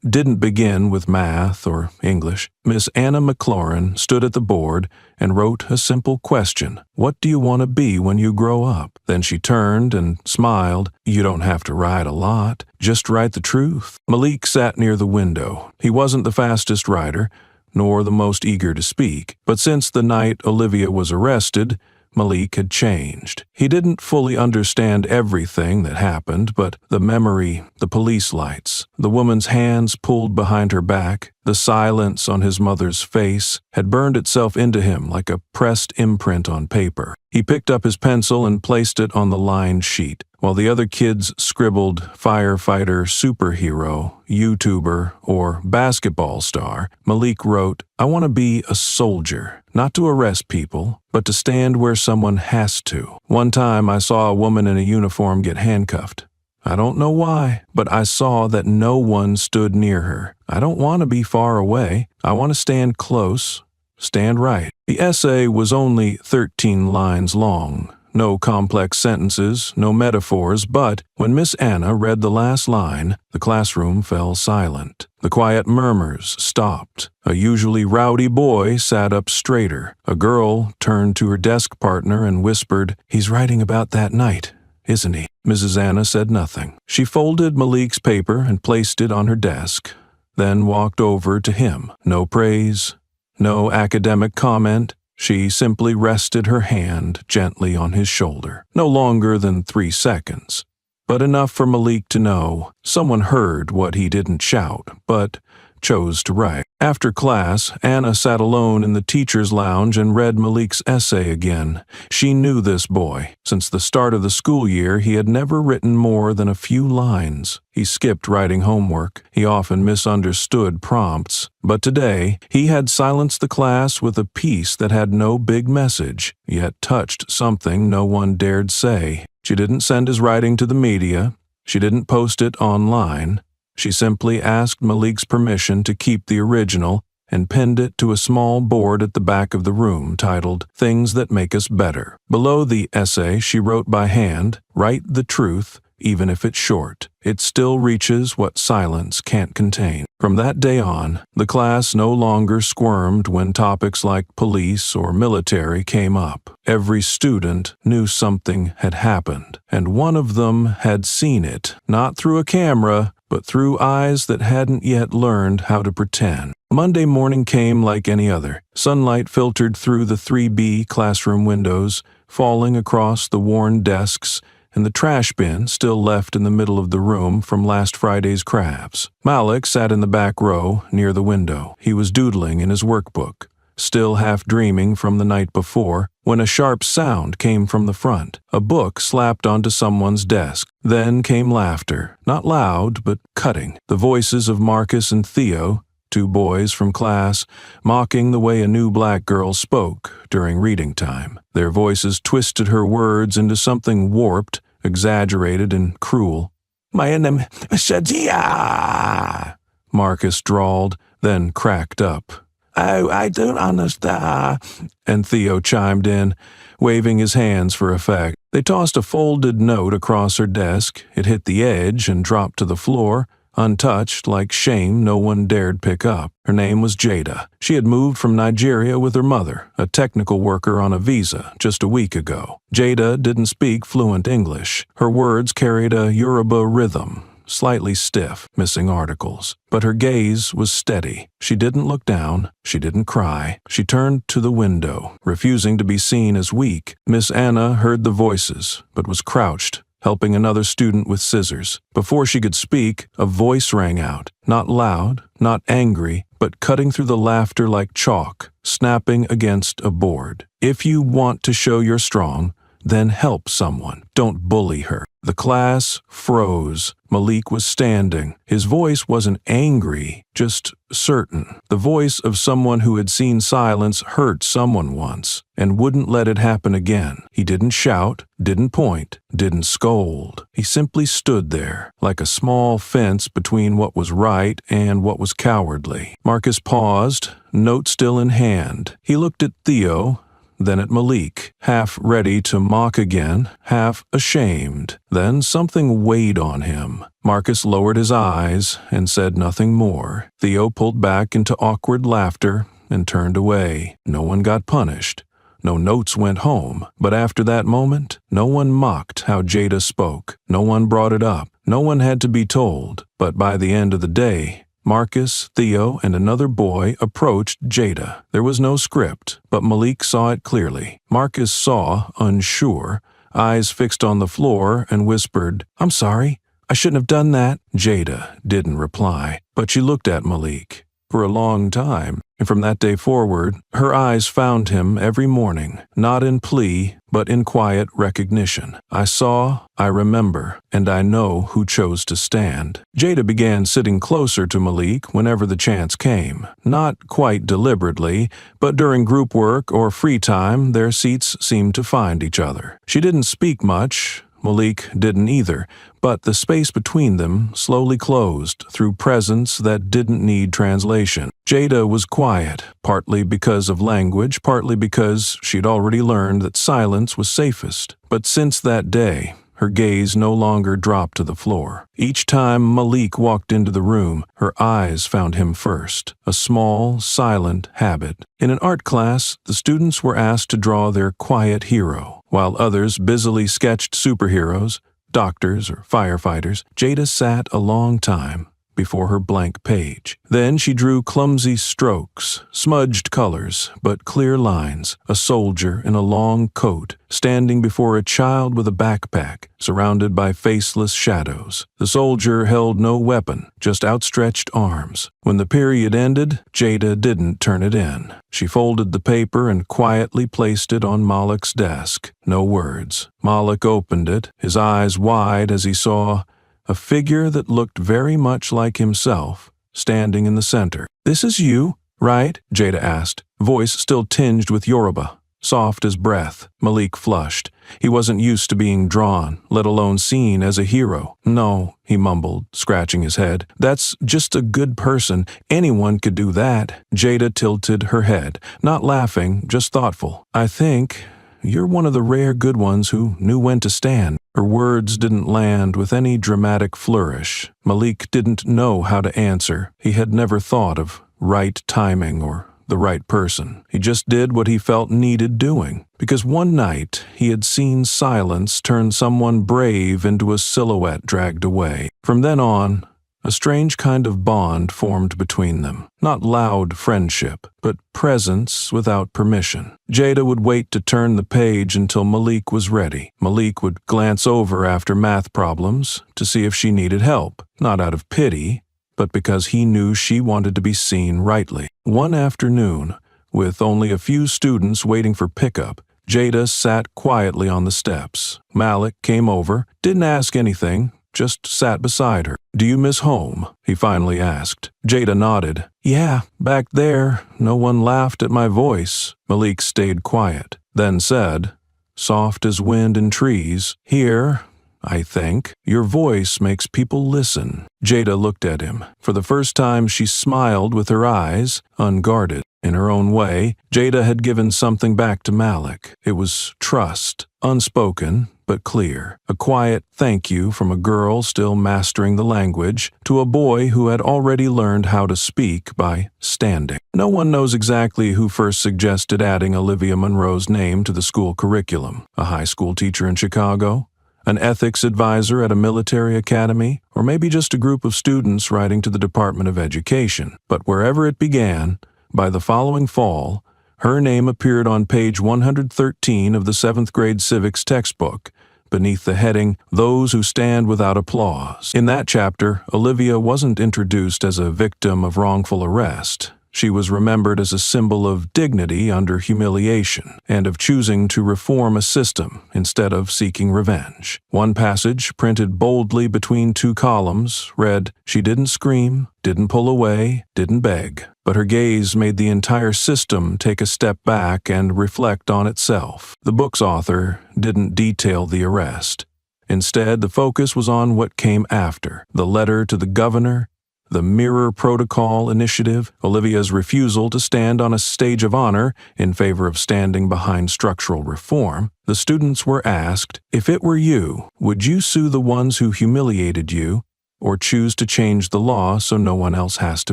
A: didn't begin with math or English. Miss Anna McLaurin stood at the board and wrote a simple question. "What do you want to be when you grow up?" Then she turned and smiled. "You don't have to write a lot. Just write the truth." Malik sat near the window. He wasn't the fastest writer, nor the most eager to speak. But since the night Olivia was arrested, Malik had changed. He didn't fully understand everything that happened, but the memory, the police lights, the woman's hands pulled behind her back, the silence on his mother's face had burned itself into him like a pressed imprint on paper. He picked up his pencil and placed it on the lined sheet. While the other kids scribbled firefighter, superhero, YouTuber, or basketball star, Malik wrote, "I want to be a soldier, not to arrest people, but to stand where someone has to. One time I saw a woman in a uniform get handcuffed. I don't know why, but I saw that no one stood near her. I don't want to be far away. I want to stand close, stand right. The essay was only 13 lines long. No complex sentences, no metaphors, but when Miss Anna read the last line, the classroom fell silent. The quiet murmurs stopped. A usually rowdy boy sat up straighter. A girl turned to her desk partner and whispered, "He's writing about that night, isn't he?" Mrs. Anna said nothing. She folded Malik's paper and placed it on her desk, then walked over to him. No praise, no academic comment. She simply rested her hand gently on his shoulder. No longer than 3 seconds, but enough for Malik to know someone heard what he didn't shout, but chose to write. After class, Anna sat alone in the teacher's lounge and read Malik's essay again. She knew this boy. Since the start of the school year, he had never written more than a few lines. He skipped writing homework. He often misunderstood prompts. But today, he had silenced the class with a piece that had no big message, yet touched something no one dared say. She didn't send his writing to the media. She didn't post it online. She simply asked Malik's permission to keep the original and pinned it to a small board at the back of the room titled "Things That Make Us Better." Below the essay, she wrote by hand, "Write the truth, even if it's short. It still reaches what silence can't contain." From that day on, the class no longer squirmed when topics like police or military came up. Every student knew something had happened, and one of them had seen it, not through a camera, but through eyes that hadn't yet learned how to pretend. Monday morning came like any other. Sunlight filtered through the 3B classroom windows, falling across the worn desks and the trash bin still left in the middle of the room from last Friday's crafts. Malik sat in the back row near the window. He was doodling in his workbook, still half dreaming from the night before, when a sharp sound came from the front. A book slapped onto someone's desk. Then came laughter, not loud, but cutting. The voices of Marcus and Theo, 2 boys from class, mocking the way a new black girl spoke during reading time. Their voices twisted her words into something warped, exaggerated, and cruel. "My name is Shadia," Marcus drawled, then cracked up. "Oh, I don't understand," and Theo chimed in, waving his hands for effect. They tossed a folded note across her desk. It hit the edge and dropped to the floor, untouched, like shame no one dared pick up. Her name was Jada. She had moved from Nigeria with her mother, a technical worker on a visa, just a week ago. Jada didn't speak fluent English. Her words carried a Yoruba rhythm, slightly stiff, missing articles. But her gaze was steady. She didn't look down. She didn't cry. She turned to the window, refusing to be seen as weak. Miss Anna heard the voices, but was crouched, helping another student with scissors. Before she could speak, a voice rang out, not loud, not angry, but cutting through the laughter like chalk, snapping against a board. "If you want to show you're strong, then help someone. Don't bully her." The class froze. Malik was standing. His voice wasn't angry, just certain. The voice of someone who had seen silence hurt someone once and wouldn't let it happen again. He didn't shout, didn't point, didn't scold. He simply stood there, like a small fence between what was right and what was cowardly. Marcus paused, note still in hand. He looked at Theo, then at Malik, half ready to mock again, half ashamed. Then something weighed on him. Marcus lowered his eyes and said nothing more. Theo pulled back into awkward laughter and turned away. No one got punished. No notes went home. But after that moment, no one mocked how Jada spoke. No one brought it up. No one had to be told. But by the end of the day, Marcus, Theo, and another boy approached Jada. There was no script, but Malik saw it clearly. Marcus saw, unsure, eyes fixed on the floor, and whispered, "I'm sorry, I shouldn't have done that." Jada didn't reply, but she looked at Malik for a long time, and from that day forward, her eyes found him every morning, not in plea, but in quiet recognition. "I saw, I remember, and I know who chose to stand." Jada began sitting closer to Malik whenever the chance came. Not quite deliberately, but during group work or free time, their seats seemed to find each other. She didn't speak much, Malik didn't either, but the space between them slowly closed through presence that didn't need translation. Jada was quiet, partly because of language, partly because she'd already learned that silence was safest. But since that day, her gaze no longer dropped to the floor. Each time Malik walked into the room, her eyes found him first, a small, silent habit. In an art class, the students were asked to draw their quiet hero. While others busily sketched superheroes, doctors, or firefighters, Jada sat a long time before her blank page. Then she drew clumsy strokes, smudged colors, but clear lines, a soldier in a long coat, standing before a child with a backpack, surrounded by faceless shadows. The soldier held no weapon, just outstretched arms. When the period ended, Jada didn't turn it in. She folded the paper and quietly placed it on Malik's desk. No words. Malik opened it, his eyes wide as he saw a figure that looked very much like himself, standing in the center. "This is you, right?" Jada asked, voice still tinged with Yoruba, soft as breath. Malik flushed. He wasn't used to being drawn, let alone seen as a hero. "No," he mumbled, scratching his head. "That's just a good person. Anyone could do that." Jada tilted her head, not laughing, just thoughtful. "I think you're one of the rare good ones who knew when to stand." Her words didn't land with any dramatic flourish. Malik didn't know how to answer. He had never thought of right timing or the right person. He just did what he felt needed doing. Because one night, he had seen silence turn someone brave into a silhouette dragged away. From then on, a strange kind of bond formed between them. Not loud friendship, but presence without permission. Jada would wait to turn the page until Malik was ready. Malik would glance over after math problems to see if she needed help, not out of pity, but because he knew she wanted to be seen rightly. One afternoon, with only a few students waiting for pickup, Jada sat quietly on the steps. Malik came over, didn't ask anything, just sat beside her. "Do you miss home?" he finally asked. Jada nodded. "Yeah, back there, no one laughed at my voice." Malik stayed quiet, then said, soft as wind in trees, "Here, I think, your voice makes people listen." Jada looked at him. For the first time, she smiled with her eyes, unguarded. In her own way, Jada had given something back to Malik. It was trust, unspoken, but clear. A quiet thank you from a girl still mastering the language to a boy who had already learned how to speak by standing. No one knows exactly who first suggested adding Olivia Monroe's name to the school curriculum. A high school teacher in Chicago? An ethics advisor at a military academy? Or maybe just a group of students writing to the Department of Education. But wherever it began, by the following fall, her name appeared on page 113 of the 7th grade civics textbook, beneath the heading, "Those Who Stand Without Applause." In that chapter, Olivia wasn't introduced as a victim of wrongful arrest. She was remembered as a symbol of dignity under humiliation and of choosing to reform a system instead of seeking revenge. One passage, printed boldly between two columns, read, "She didn't scream, didn't pull away, didn't beg, but her gaze made the entire system take a step back and reflect on itself." The book's author didn't detail the arrest. Instead, the focus was on what came after: the letter to the governor, the Mirror Protocol initiative, Olivia's refusal to stand on a stage of honor in favor of standing behind structural reform. The students were asked, "If it were you, would you sue the ones who humiliated you, or choose to change the law so no one else has to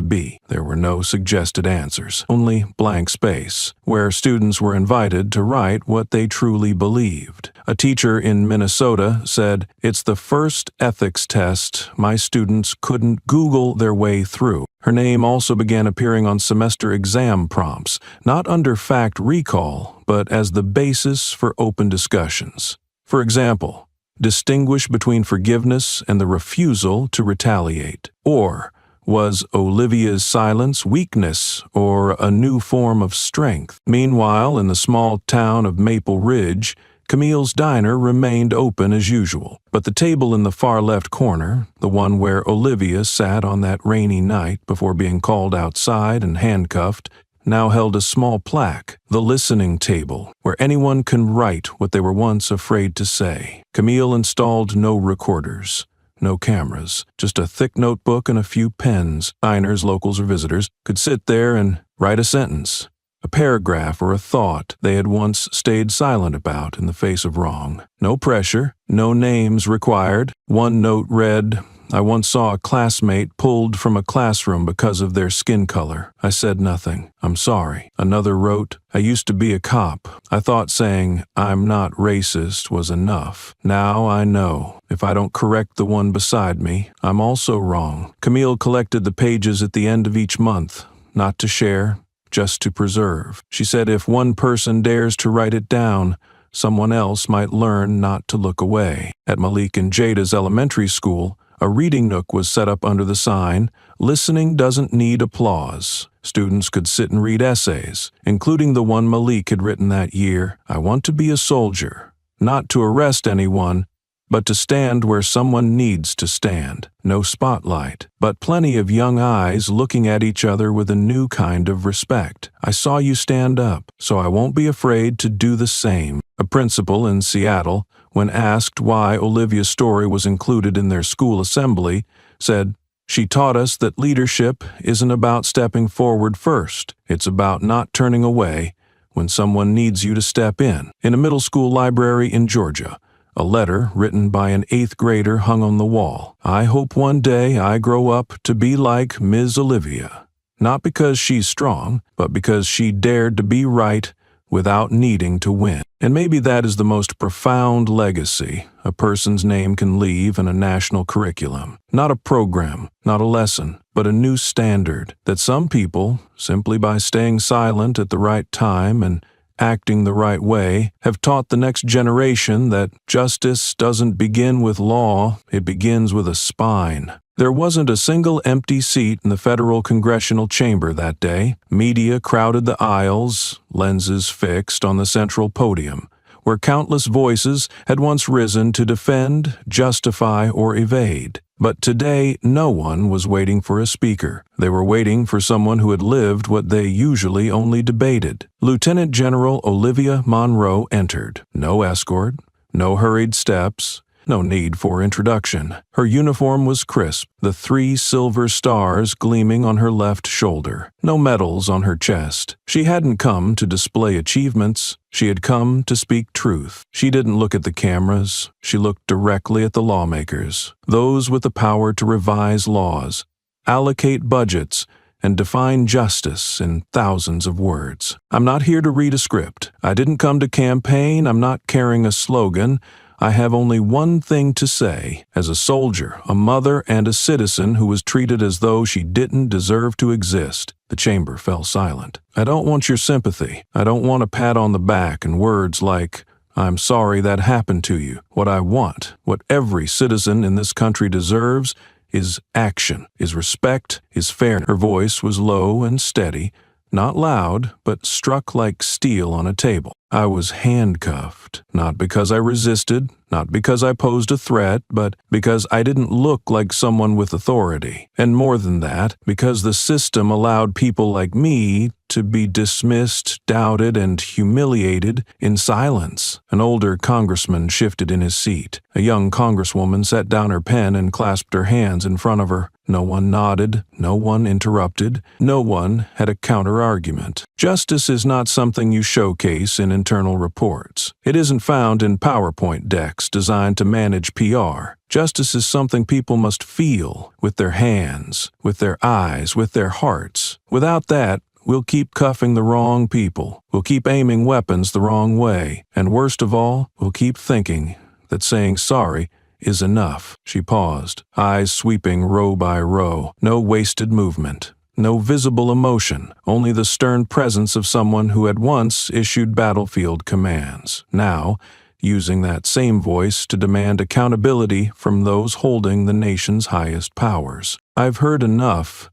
A: be?" There were no suggested answers, only blank space, where students were invited to write what they truly believed. A teacher in Minnesota said, "It's the first ethics test my students couldn't Google their way through." Her name also began appearing on semester exam prompts, not under fact recall, but as the basis for open discussions. For example, distinguish between forgiveness and the refusal to retaliate. Or, was Olivia's silence weakness or a new form of strength? Meanwhile, in the small town of Maple Ridge, Camille's diner remained open as usual, but the table in the far left corner, the one where Olivia sat on that rainy night before being called outside and handcuffed, now held a small plaque, the listening table, where anyone can write what they were once afraid to say. Camille installed no recorders, no cameras, just a thick notebook and a few pens. Diners, locals, or visitors could sit there and write a sentence, a paragraph or a thought they had once stayed silent about in the face of wrong. No pressure, no names required. One note read, "I once saw a classmate pulled from a classroom because of their skin color. I said nothing. I'm sorry." Another wrote, "I used to be a cop. I thought saying, 'I'm not racist' was enough. Now I know. If I don't correct the one beside me, I'm also wrong." Camille collected the pages at the end of each month, not to share, just to preserve. She said if one person dares to write it down, someone else might learn not to look away. At Malik and Jada's elementary school, a reading nook was set up under the sign, "Listening doesn't need applause." Students could sit and read essays, including the one Malik had written that year. "I want to be a soldier, not to arrest anyone, but to stand where someone needs to stand. No spotlight, but plenty of young eyes looking at each other with a new kind of respect. I saw you stand up, so I won't be afraid to do the same." A principal in Seattle, when asked why Olivia's story was included in their school assembly, said, "She taught us that leadership isn't about stepping forward first. It's about not turning away when someone needs you to step in." In a middle school library in Georgia, a letter written by an 8th grader hung on the wall. "I hope one day I grow up to be like Ms. Olivia. Not because she's strong, but because she dared to be right without needing to win." And maybe that is the most profound legacy a person's name can leave in a national curriculum. Not a program, not a lesson, but a new standard that some people, simply by staying silent at the right time and acting the right way, have taught the next generation that justice doesn't begin with law, it begins with a spine. There wasn't a single empty seat in the federal congressional chamber that day. Media crowded the aisles, lenses fixed on the central podium, where countless voices had once risen to defend, justify, or evade. But today, no one was waiting for a speaker. They were waiting for someone who had lived what they usually only debated. Lieutenant General Olivia Monroe entered. No escort, no hurried steps, no need for introduction. Her uniform was crisp, the 3 silver stars gleaming on her left shoulder. No medals on her chest. She hadn't come to display achievements. She had come to speak truth. She didn't look at the cameras. She looked directly at the lawmakers, those with the power to revise laws, allocate budgets, and define justice in thousands of words. "I'm not here to read a script. I didn't come to campaign. I'm not carrying a slogan. I have only one thing to say. As a soldier, a mother, and a citizen who was treated as though she didn't deserve to exist." The chamber fell silent. "I don't want your sympathy. I don't want a pat on the back and words like, 'I'm sorry that happened to you.' What I want, what every citizen in this country deserves, is action, is respect, is fairness." Her voice was low and steady, not loud, but struck like steel on a table. "I was handcuffed, not because I resisted, not because I posed a threat, but because I didn't look like someone with authority. And more than that, because the system allowed people like me to be dismissed, doubted, and humiliated in silence." An older congressman shifted in his seat. A young congresswoman set down her pen and clasped her hands in front of her. No one nodded, no one interrupted, no one had a counter-argument. Justice is not something you showcase in internal reports. It isn't found in PowerPoint decks designed to manage PR. Justice is something people must feel with their hands, with their eyes, with their hearts. Without that, we'll keep cuffing the wrong people. We'll keep aiming weapons the wrong way. And worst of all, we'll keep thinking that saying sorry is enough. She paused, eyes sweeping row by row. No wasted movement. No visible emotion, only the stern presence of someone who had once issued battlefield commands, now using that same voice to demand accountability from those holding the nation's highest powers. "I've heard enough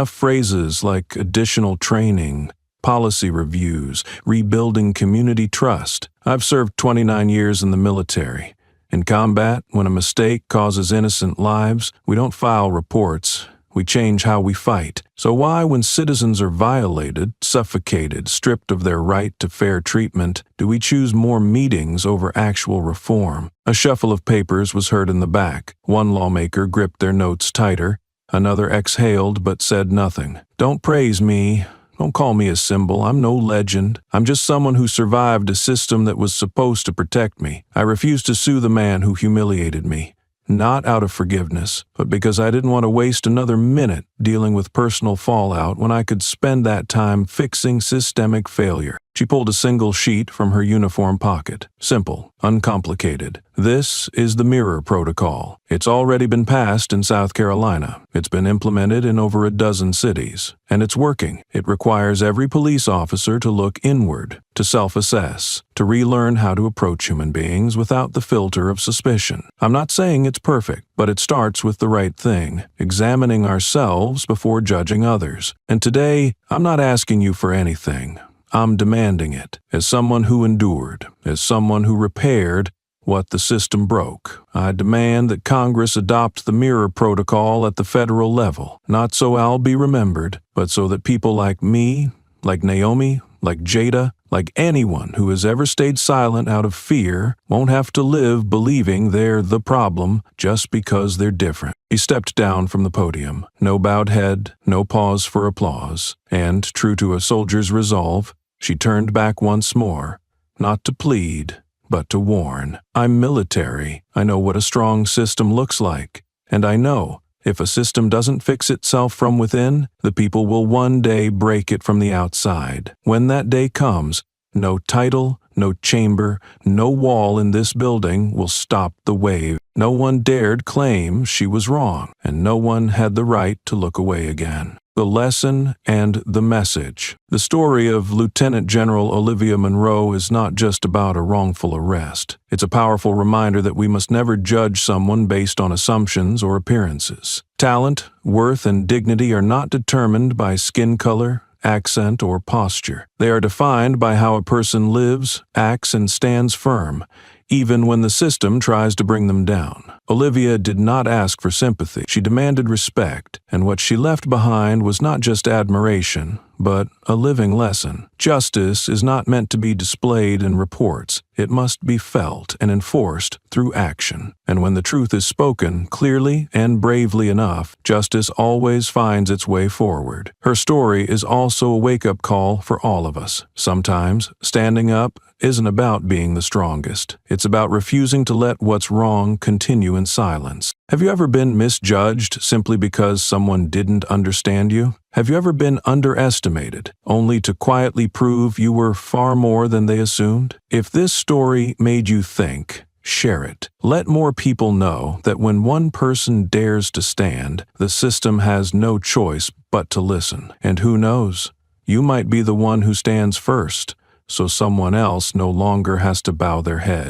A: phrases like additional training, policy reviews, rebuilding community trust. I've served 29 years in the military. In combat, when a mistake causes innocent lives, we don't file reports. we change how we fight. So why, when citizens are violated, suffocated, stripped of their right to fair treatment, do we choose more meetings over actual reform? A shuffle of papers was heard in the back. One lawmaker gripped their notes tighter. Another exhaled but said nothing. Don't praise me. Don't call me a symbol. I'm no legend. I'm just someone who survived a system that was supposed to protect me. I refuse to sue the man who humiliated me. Not out of forgiveness, but because I didn't want to waste another minute dealing with personal fallout when I could spend that time fixing systemic failure. She pulled a single sheet from her uniform pocket. Simple, uncomplicated. This is the Mirror Protocol. It's already been passed in South Carolina. It's been implemented in over a dozen cities. And it's working. It requires every police officer to look inward, to self-assess, to relearn how to approach human beings without the filter of suspicion. I'm not saying it's perfect, but it starts with the right thing, examining ourselves before judging others. And today, I'm not asking you for anything. I'm demanding it, as someone who endured, as someone who repaired what the system broke. I demand that Congress adopt the Mirror Protocol at the federal level, not so I'll be remembered, but so that people like me, like Naomi, like Jada, like anyone who has ever stayed silent out of fear, won't have to live believing they're the problem just because they're different. He stepped down from the podium. No bowed head, no pause for applause. And, true to a soldier's resolve, she turned back once more, not to plead, but to warn. I'm military. I know what a strong system looks like. And I know, if a system doesn't fix itself from within, the people will one day break it from the outside. When that day comes, no title, no chamber, no wall in this building will stop the wave. No one dared claim she was wrong, and no one had the right to look away again. The lesson and the message. The story of Lieutenant General Olivia Monroe is not just about a wrongful arrest. It's a powerful reminder that we must never judge someone based on assumptions or appearances. Talent, worth, and dignity are not determined by skin color, accent, or posture. They are defined by how a person lives, acts, and stands firm, even when the system tries to bring them down. Olivia did not ask for sympathy. She demanded respect, and what she left behind was not just admiration, but a living lesson. Justice is not meant to be displayed in reports. It must be felt and enforced through action. And when the truth is spoken clearly and bravely enough, justice always finds its way forward. Her story is also a wake-up call for all of us. Sometimes, standing up isn't about being the strongest. It's about refusing to let what's wrong continue in silence. Have you ever been misjudged simply because someone didn't understand you? Have you ever been underestimated, only to quietly prove you were far more than they assumed? If this story made you think, share it. Let more people know that when one person dares to stand, the system has no choice but to listen. And who knows? You might be the one who stands first, so someone else no longer has to bow their head.